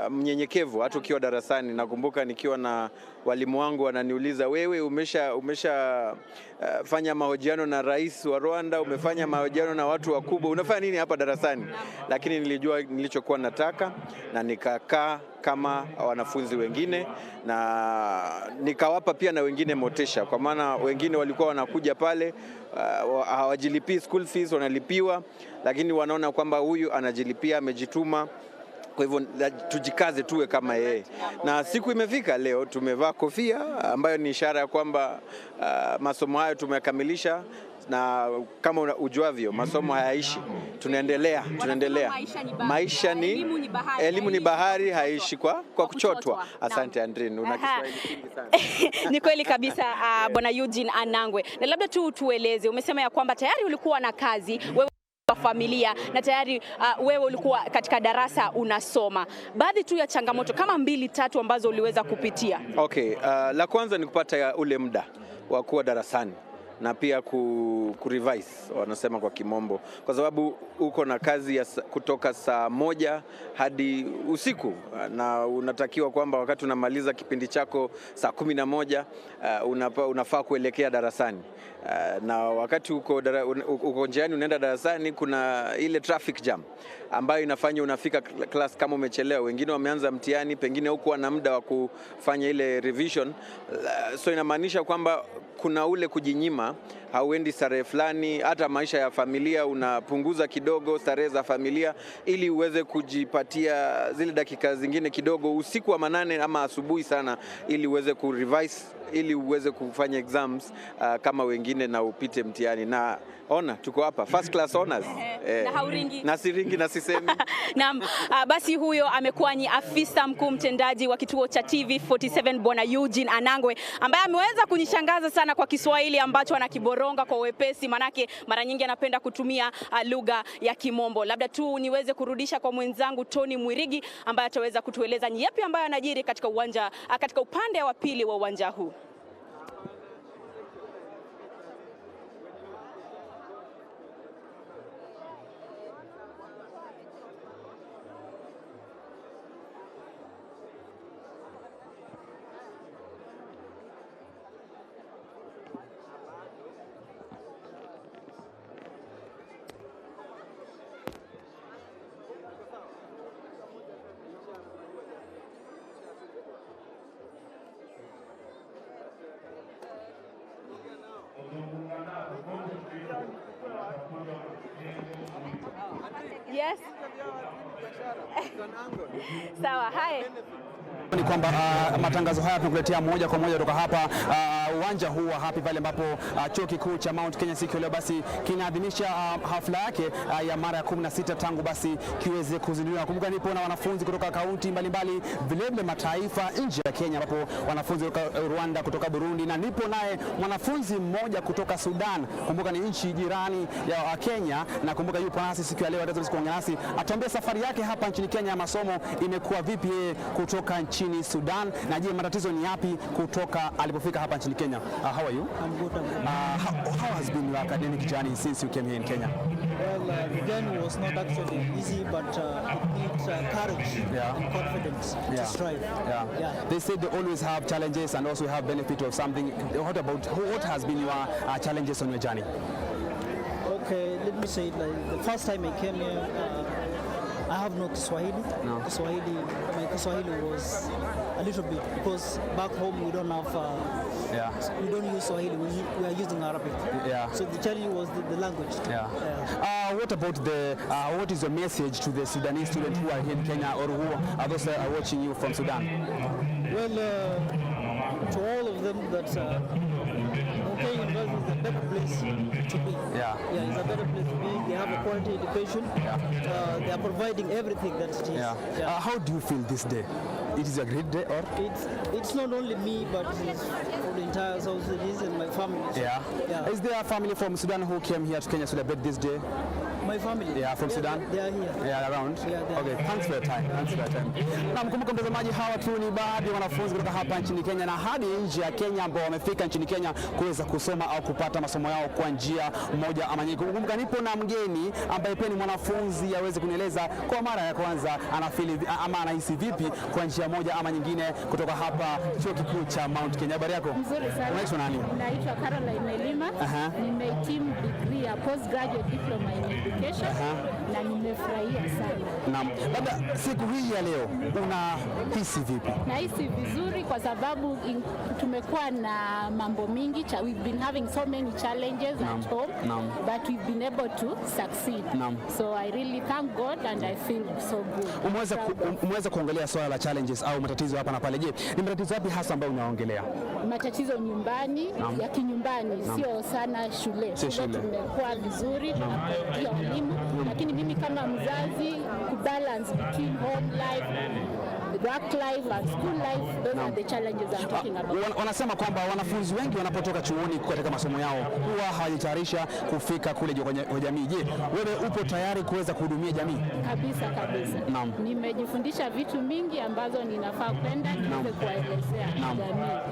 mnyenyekevu hata ukiwa darasani. Nakumbuka nikiwa na walimu wangu wananiuliza, wewe umesha fanya mahojiano na rais wa Rwanda, umefanya mahojiano na watu wakubwa, unafanya nini hapa darasani? Lakini nilijua nilichokuwa nataka na nikakaa kama wanafunzi wengine na nikawapa pia na wengine motisha, kwa maana wengine walikuwa wanakuja pale hawajilipii school fees, wanalipiwa, lakini wanaona kwamba huyu anajilipia, amejituma. Kwa hivyo tujikaze tuwe kama yeye. Na siku imefika leo, tumevaa kofia ambayo ni ishara ya kwamba masomo hayo tumekamilisha, na kama ujuavyo masomo hayaishi, tunaendelea. Maisha ni elimu ni bahari, haishi kwa kuchotwa. Asante Andrin, una Kiswahili kingi sana. Ni kweli kabisa. Bwana Eugene Anangwe, na labda tueleze, umesema ya kwamba tayari ulikuwa na kazi, wewe familia, na tayari wewe ulikuwa katika darasa unasoma. Baadhi tu ya changamoto kama 2-3 ambazo uliweza kupitia. Okay, la kwanza ni kupata ule muda. wa kuwa darasani na pia kurevise wanasema kwa kimombo, kwa sababu uko na kazi ya kutoka saa 1 hadi usiku, na unatakiwa kwamba wakati unamaliza kipindi chako saa 11 unafaa kuelekea darasani, na wakati uko njiani unaenda darasani kuna ile traffic jam ambayo inafanya unafika class kama umechelewa. Wengine wameanza mtihani, pengine huko na muda wa kufanya ile revision, so inamaanisha kwamba kuna ule kujinyima, hauendi starehe fulani, hata maisha ya familia unapunguza kidogo starehe za familia ili uweze kujipatia zile dakika zingine kidogo usiku wa manane ama asubuhi sana, ili uweze kurevise, ili uweze kufanya exams kama wengine na upite mtihani. Na ona tuko hapa first class honors na hauringi na siringi na sisemi. Naam, basi huyo amekuwa ni afisa mkuu mtendaji wa kituo cha TV47 Bwana Eugene Anangwe, ambaye ameweza kunishangaza sana kwa Kiswahili ambacho anakiboronga kwa wepesi, manake mara nyingi anapenda kutumia lugha ya Kimombo. Labda tu niweze kurudisha kwa mwenzangu Tony Mwirigi ambaye ataweza kutueleza ni yapi ambayo anajiri katika uwanja, katika upande wa pili wa uwanja huu. Yes. Sawa, hai. Ni kwamba matangazo haya tunakuletea moja kwa moja kutoka hapa uwanja huu wa Happy Valley, ambapo chuo kikuu cha Mount Kenya siku leo basi kinaadhimisha hafla yake ya mara ya 16 tangu basi kiweze kuzinduliwa. Nakumbuka nipo na wanafunzi kutoka kaunti mbalimbali, vile mataifa nje ya Kenya, ambapo wanafunzi kutoka Rwanda, kutoka Burundi, na nipo naye mwanafunzi mmoja kutoka Sudan. Kumbuka ni nchi jirani ya Kenya, na kumbuka yupo nasi siku ya leo, ataweza kuongea nasi, atuambie safari yake hapa nchini Kenya ya masomo imekuwa vipi kutoka nchini Sudan, na je, matatizo ni yapi kutoka alipofika hapa nchini Kenya. How are you? I'm good. How has been your academic journey since you came here in Kenya? Well, the journey was not actually easy, but it needs courage and confidence to strive. They say they always have challenges and also have benefit of something. What has been your challenges on your journey? Okay, let me say, like, the first time I came here, I have no Kiswahili. No. My Kiswahili was a little bit, because back home we don't have, we don't use Swahili, we are using Arabic. So the challenge was the language. What about what is your message to the Sudanese students who are here in Kenya, or who are those that are watching you from Sudan? Well, to all of them, that Kenya University is a better place to be. It's a better place to be. They have a quality education. They are providing everything that it is. How do you feel this day? It is a great day, or? It's not only me, but it's for the entire South Sudanese and my family. Is there a family from Sudan who came here to Kenya to celebrate this day? My family. From Sudan? They are here. Around? Okay, thanks for your time. Na mkumbuka mtazamaji, hawa tu ni baadhi ya wanafunzi kutoka hapa nchini Kenya na hadi nje ya Kenya ambao wamefika nchini Kenya kuweza kusoma au kupata masomo yao kwa njia moja ama nyingine. Kumbuka nipo na mgeni ambaye pia ni mwanafunzi, aweze kunieleza kwa mara ya kwanza anafili ama anahisi vipi kwa njia moja ama nyingine kutoka hapa chuo kikuu cha Mount Kenya. Habari yako? Nzuri sana. Unaitwa nani? Naitwa Caroline Elima. Nimehitimu degree ya postgraduate diploma in education. Na nimefurahia sana. Naam. Labda siku hii ya leo unahisi vipi? Nahisi vizuri kwa sababu tumekuwa na mambo mingi. We've been having so many challenges at home, but we've been able to succeed. So I really thank God and I feel so good. Umeweza kuongelea swala la challenges au matatizo hapa na pale. Je, ni matatizo yapi hasa ambayo unaongelea? Matatizo nyumbani, ya kinyumbani, sio sana shule. Tumekuwa vizuri, tunapatia elimu, lakini mimi kama mzazi kubalance between home life, work life and school life, those are the challenges I'm talking about. Wanasema kwamba wanafunzi wengi wanapotoka chuoni katika masomo yao huwa hawajitayarisha kufika kule kwa jamii. Je, wewe upo tayari kuweza kuhudumia jamii? Kabisa. Naam. Nimejifundisha vitu mingi ambazo ninafaa kwenda niweze kuwaelezea jamii.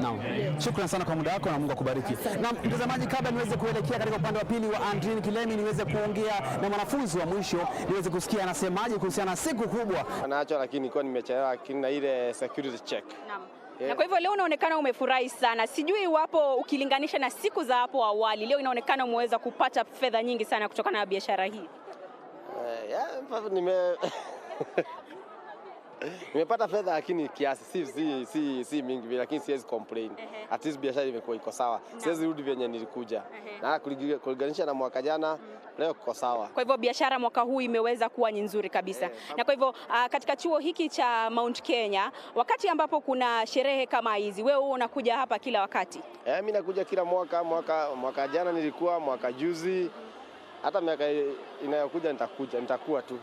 Naam. Shukrani sana kwa muda wako na Mungu akubariki. Naam, mtazamaji, kabla niweze kuelekea katika upande wa pili wa Andrin Kilemi, niweze kuongea na mwanafunzi wa mwisho niweze kusikia anasemaje kuhusiana na siku kubwa. Anaacho lakini nilikuwa nimechelewa lakini na ile security check. Naam. Na kwa hivyo leo unaonekana umefurahi sana. Sijui iwapo ukilinganisha na siku za hapo awali, leo inaonekana umeweza kupata fedha nyingi sana kutokana na biashara hii. Nimepata fedha lakini kiasi si mingi vile, lakini siwezi complain. At least biashara imekuwa iko sawa. Siwezi rudi venye nilikuja. Na kulinganisha na mwaka jana leo iko sawa. Kwa hivyo biashara mwaka huu imeweza kuwa nzuri kabisa. Na kwa hivyo katika chuo hiki cha Mount Kenya, wakati ambapo kuna sherehe kama hizi, wewe unakuja hapa kila wakati? Mimi nakuja kila mwaka jana nilikuwa, mwaka juzi, hata miaka inayokuja nitakuwa tu.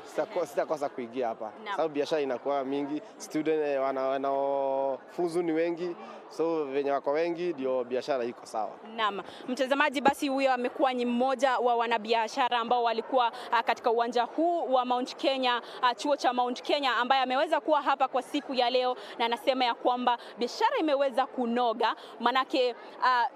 Sitakosa kuingia hapa. Sababu biashara inakuwa mingi, student wanaofuzu ni wengi, so venye wako wengi ndio biashara iko sawa. Naam, mtazamaji, basi huyo amekuwa ni mmoja wa wanabiashara ambao walikuwa katika uwanja huu wa Mount Kenya, chuo cha Mount Kenya, ambaye ameweza kuwa hapa kwa siku ya leo, na anasema ya kwamba biashara imeweza kunoga, manake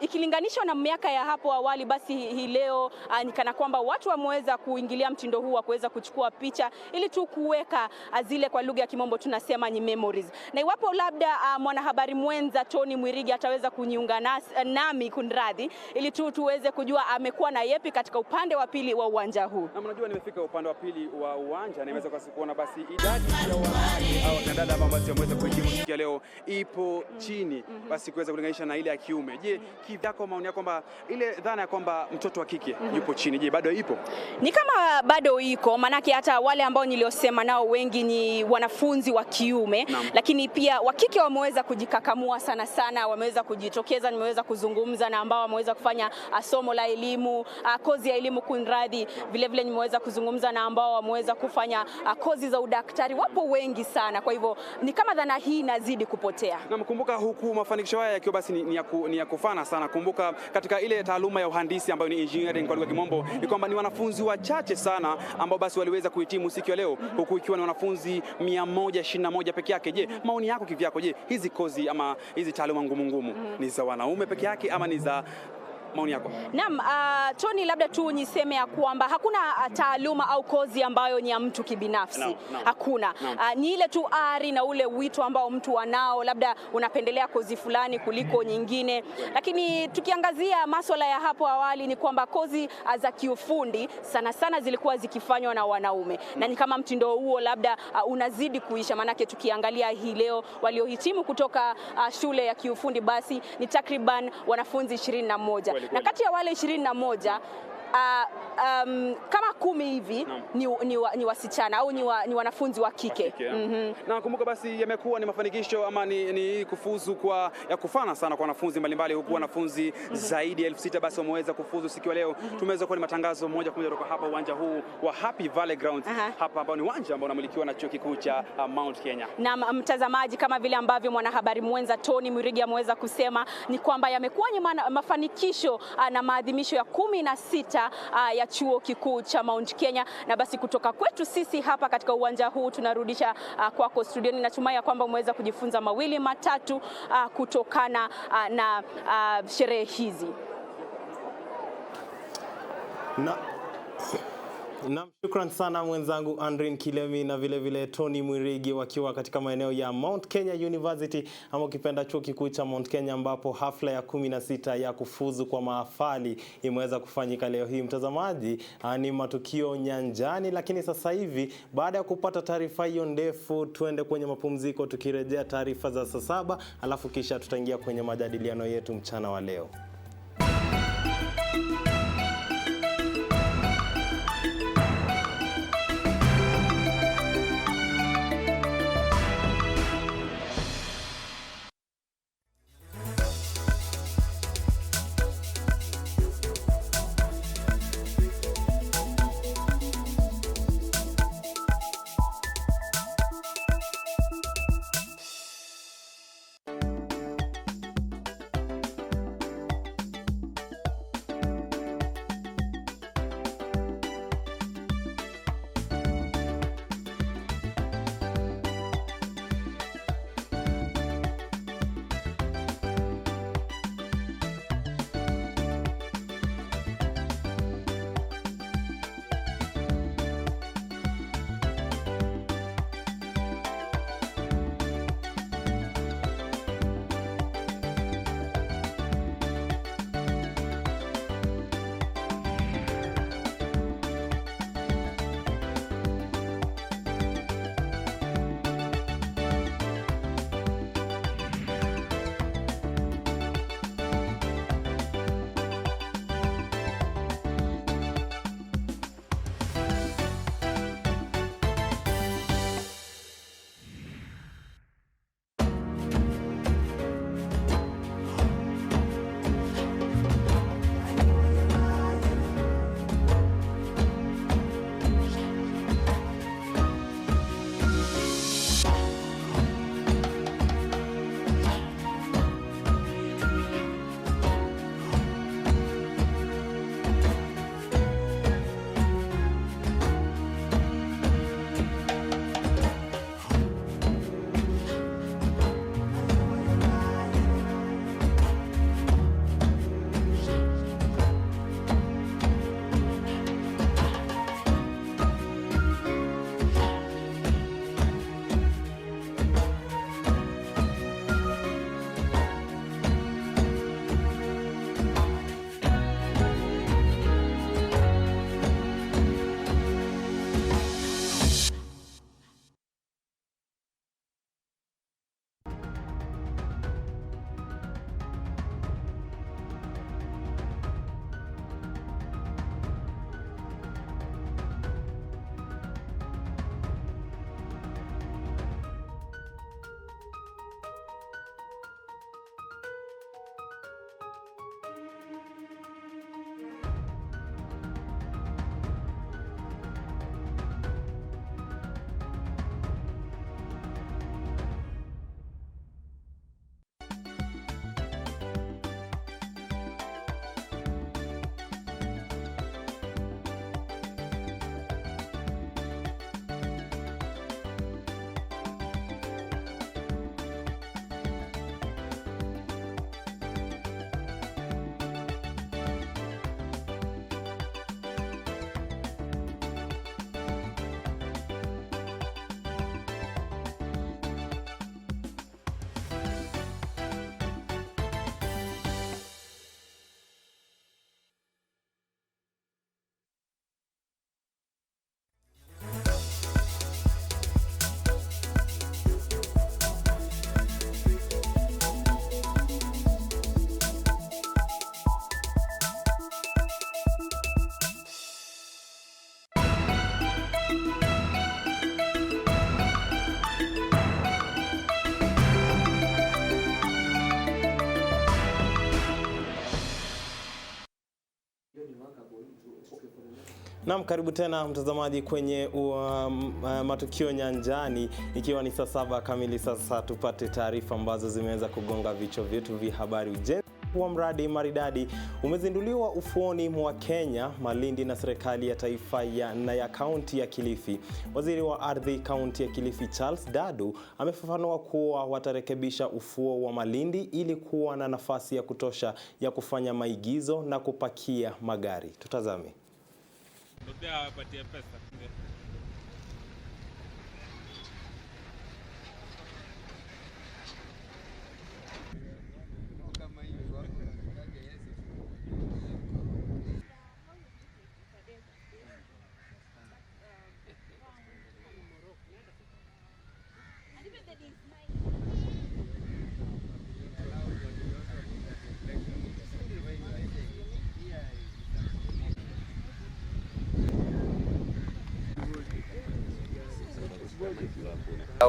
ikilinganishwa na miaka ya hapo awali, basi hii leo ni kana kwamba watu wameweza kuingilia mtindo huu wa kuweza kuchukua picha ili tu kuweka zile, kwa lugha ya kimombo tunasema ni memories. Na iwapo labda mwanahabari mwenza Tony Mwirigi ataweza kuniunga nami kunradhi, ili tuweze kujua amekuwa na yepi katika upande wa pili wa uwanja huu. Na mnajua nimefika upande wa pili wa uwanja na nimeweza kuona basi idadi ya wanawake au kandada ambao wameweza kuhitimu siku ya leo ipo chini basi kuweza kulinganisha na ile ya kiume. Je, kivyako maoni yako kwamba ile dhana ya kwamba mtoto wa kike yupo chini, je bado ipo? Ni kama bado iko, manake hata wale ambao niliosema nao wengi ni wanafunzi wa kiume, lakini pia wa kike wameweza kujikakamua sana, wameweza kujitokeza. Nimeweza kuzungumza na ambao wameweza kufanya somo la elimu, kozi ya elimu kunradhi. Vile nimeweza kuzungumza na ambao wameweza kufanya kozi za udaktari. Wapo wengi sana, kwa hivyo ni kama dhana hii inazidi kupotea. Na mkumbuka huku mafanikio haya yakiwa basi ni ya kufana sana. Kumbuka katika ile taaluma ya uhandisi ambayo ni engineering kwa lugha ya kimombo, ni kwamba ni wanafunzi wachache sana ambao basi waliweza kuhitimu siku ya leo, huku ikiwa ni wanafunzi 121 peke yake. Je, maoni yako kivyako, je hizi kozi ama hizi taaluma ngumu ni za wanaume peke yake ama ni za maoni yako? Naam, Tony, labda tu niseme ya kwamba hakuna taaluma au kozi ambayo ni ya mtu kibinafsi. Hakuna. Ni ile tu ari na ule wito ambao mtu wanao, labda unapendelea kozi fulani kuliko nyingine. Lakini tukiangazia masuala ya hapo awali ni kwamba kozi za kiufundi sana zilikuwa zikifanywa na wanaume. Na ni kama mtindo huo labda unazidi kuisha, manake tukiangalia hii leo waliohitimu kutoka shule ya kiufundi basi ni takriban wanafunzi 21. Na kati ya wale 21 kama 10 hivi ni wasichana au ni wanafunzi wa kike. Na kumbuka basi yamekuwa ni mafanikisho ama ni kufuzu ya kufana sana kwa wanafunzi mbalimbali, huku wanafunzi zaidi ya 6,000 basi wameweza kufuzu siku ya leo. Tumeweza kuwa ni matangazo moja kwa moja kutoka hapa uwanja huu wa Happy Valley Grounds hapa ambao ni uwanja ambao unamilikiwa na chuo kikuu cha Mount Kenya. Na mtazamaji, kama vile ambavyo mwanahabari mwenza Tony Mwirigi ameweza kusema ni kwamba yamekuwa ni mafanikisho na maadhimisho ya 16 ya chuo kikuu cha Mount Kenya. Na basi kutoka kwetu sisi hapa katika uwanja huu tunarudisha kwako studioni. Natumai ya kwamba umeweza kujifunza mawili matatu kutokana na sherehe hizi. Na shukran sana mwenzangu Andrin Kilemi na vile Tony Mwirigi wakiwa katika maeneo ya Mount Kenya University ama ukipenda chuo kikuu cha Mount Kenya, ambapo hafla ya 16 ya kufuzu kwa mahafali imeweza kufanyika leo hii. Mtazamaji, ni matukio nyanjani, lakini sasa hivi baada ya kupata taarifa hiyo ndefu tuende kwenye mapumziko, tukirejea taarifa za saa 7 alafu kisha tutaingia kwenye majadiliano yetu mchana wa leo. Naam, karibu tena mtazamaji kwenye matukio nyanjani, ikiwa ni saa 7 kamili. Sasa tupate taarifa ambazo zimeweza kugonga vichwa vyetu vya habari. Ujenzi wa mradi maridadi umezinduliwa ufuoni mwa Kenya, Malindi na serikali ya taifa na ya kaunti ya Kilifi. Waziri wa ardhi kaunti ya Kilifi Charles Dadu amefafanua kuwa watarekebisha ufuo wa Malindi ili kuwa na nafasi ya kutosha ya kufanya maigizo na kupakia magari. Tutazame.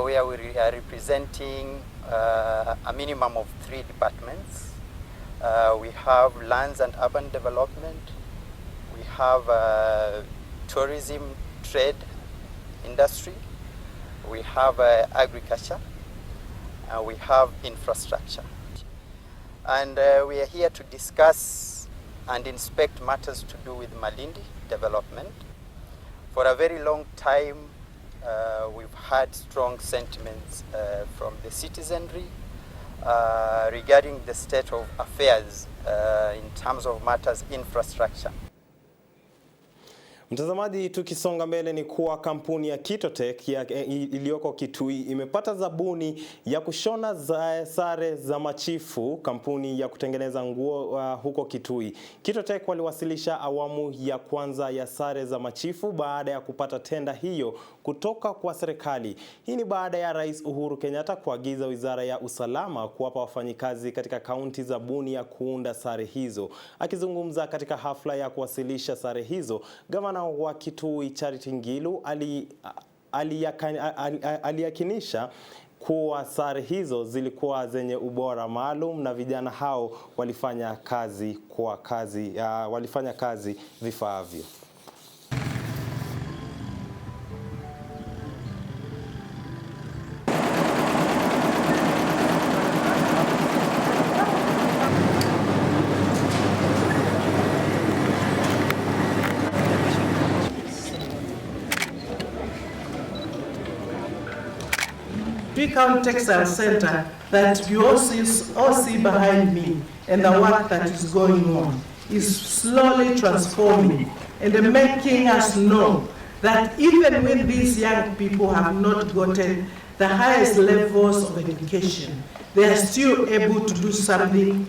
Where we are representing a minimum of 3 departments. We have lands and urban development, we have tourism, trade, industry, we have agriculture, we have infrastructure. And we are here to discuss and inspect matters to do with Malindi development. For a very long time, we've had strong sentiments from the citizenry regarding the state of affairs in terms of matters infrastructure. Mtazamaji, tukisonga mbele ni kuwa kampuni ya Kitotech iliyoko Kitui imepata zabuni ya kushona sare za machifu, kampuni ya kutengeneza nguo huko Kitui. Kitotech waliwasilisha awamu ya kwanza ya sare za machifu baada ya kupata tenda hiyo kutoka kwa serikali. Hii ni baada ya Rais Uhuru Kenyatta kuagiza Wizara ya Usalama kuwapa wafanyikazi katika kaunti zabuni ya kuunda sare hizo. Akizungumza katika hafla ya kuwasilisha sare hizo, Gavana wa Kitui Charity Ngilu aliyakinisha kuwa sare hizo zilikuwa zenye ubora maalum na vijana hao walifanya kazi vifaavyo. Town Textile Center that you all see behind me, and the work that is going on is slowly transforming and making us know that even when these young people have not gotten the highest levels of education, they are still able to do something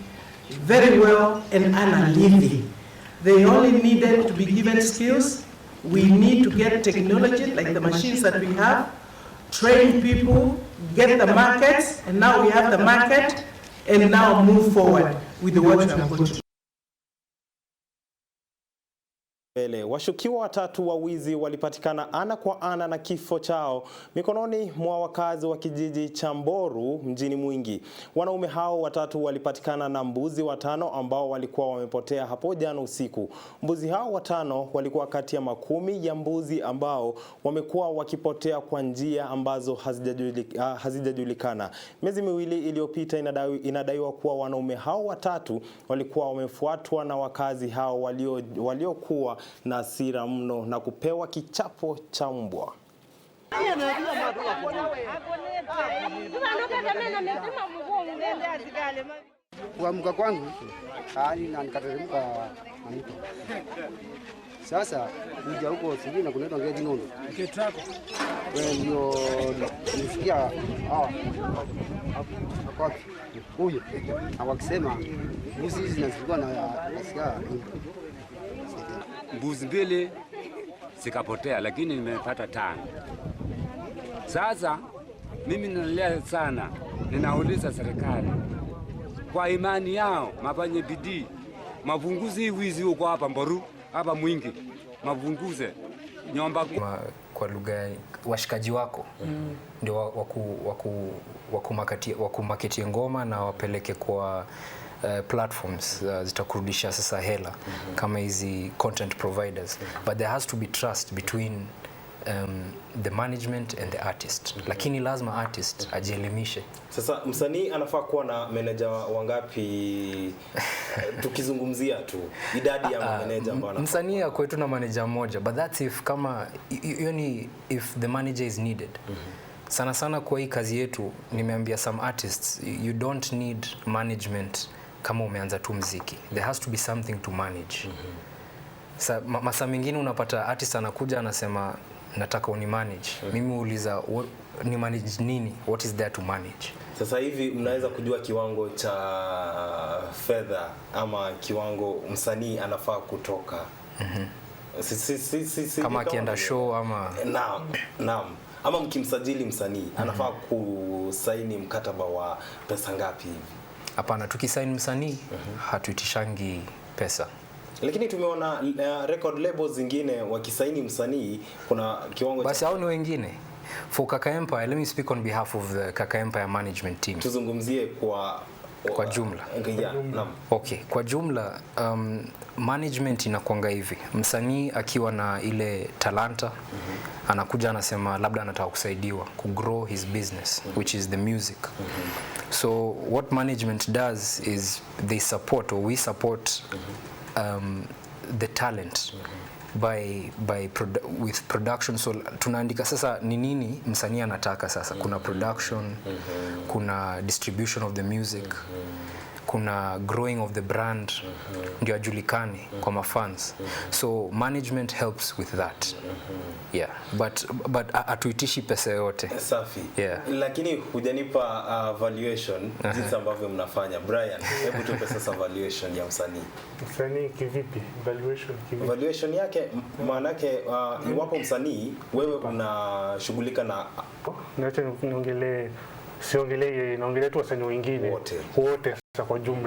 very well and earn a living. They only needed to be given skills. We need to get technology like the machines that we have, train people, get the markets, and now we have the market, and now move forward with the work we are going to do. Washukiwa 3 wa wizi walipatikana ana kwa ana na kifo chao mikononi mwa wakazi wa kijiji cha Mboru mjini Mwingi. Wanaume hao 3 walipatikana na mbuzi 5 ambao walikuwa wamepotea hapo jana usiku. Mbuzi hao 5 walikuwa kati ya makumi ya mbuzi ambao wamekuwa wakipotea kwa njia ambazo hazijajulikana. Miezi miwili iliyopita inadaiwa kuwa wanaume hao 3 walikuwa wamefuatwa na wakazi hao waliokuwa na hasira mno na kupewa kichapo cha mbwa. Kuamka kwangu na nikateremka mto. Sasa kuja huko sijui na kunaitwa Ngezi Nondo. Ndio nisikia huyo wakisema mbuzi hizi zinazikuwa na nasikia mbuzi 2 zikapotea, lakini nimepata 5. Sasa mimi ninalia sana, ninauliza serikali kwa imani yao mafanye bidii, mavunguzi wizi huko hapa Mboru, hapa Mwingi, mavunguze nyomba kwa lugha washikaji wako ndio wakumaketie ngoma na wapeleke kwa platforms zitakurudisha sasa hela kama hizi content providers, but there has to be trust between the management and the artist. Lakini lazima artist ajielimishe. Sasa msanii anafaa kuwa na manager wangapi? Tukizungumzia tu idadi ya manager ambao anafaa. Msanii akwetu na manager mmoja, but that's if kama if the manager is needed. Sana sana kwa hii kazi yetu nimeambia some artists, you don't need management kama umeanza tu muziki. There has to be something to manage. Masa mengine unapata artist anakuja anasema nataka uni manage. Mimi uuliza ni manage nini? What is there to manage? Sasa hivi mnaweza kujua kiwango cha fedha ama kiwango msanii anafaa kutoka. Kama akienda show ama naam. Ama mkimsajili msanii anafaa kusaini mkataba wa pesa ngapi hivi? Hapana, tukisaini msanii hatuitishangi pesa. Lakini tumeona record labels zingine wakisaini msanii kuna kiwango cha basi hao ni wengine. For Kaka Empire, let me speak on behalf of the Kaka Empire management team. Tuzungumzie kwa jumla. Naam. Okay, kwa jumla management inakuanga hivi. Msanii akiwa na ile talanta anakuja anasema labda anataka kusaidiwa ku grow his business, which is the music. So what management does is they support, or we support the talent with production. So tunaandika sasa ni nini msanii anataka sasa. Kuna production, kuna distribution of the music, kuna growing of the brand, ndio ajulikane kwa mafans. So management helps with that. Yeah, but atuitishi pesa yote. Safi. Yeah. Lakini hujanipa valuation jinsi ambavyo mnafanya. Brian, hebu tupe sasa valuation ya msanii. Msanii kivipi? Valuation yake maana yake iwapo msanii wewe unashughulika na naongelea tu wasanii wengine wote sasa kwa jumla.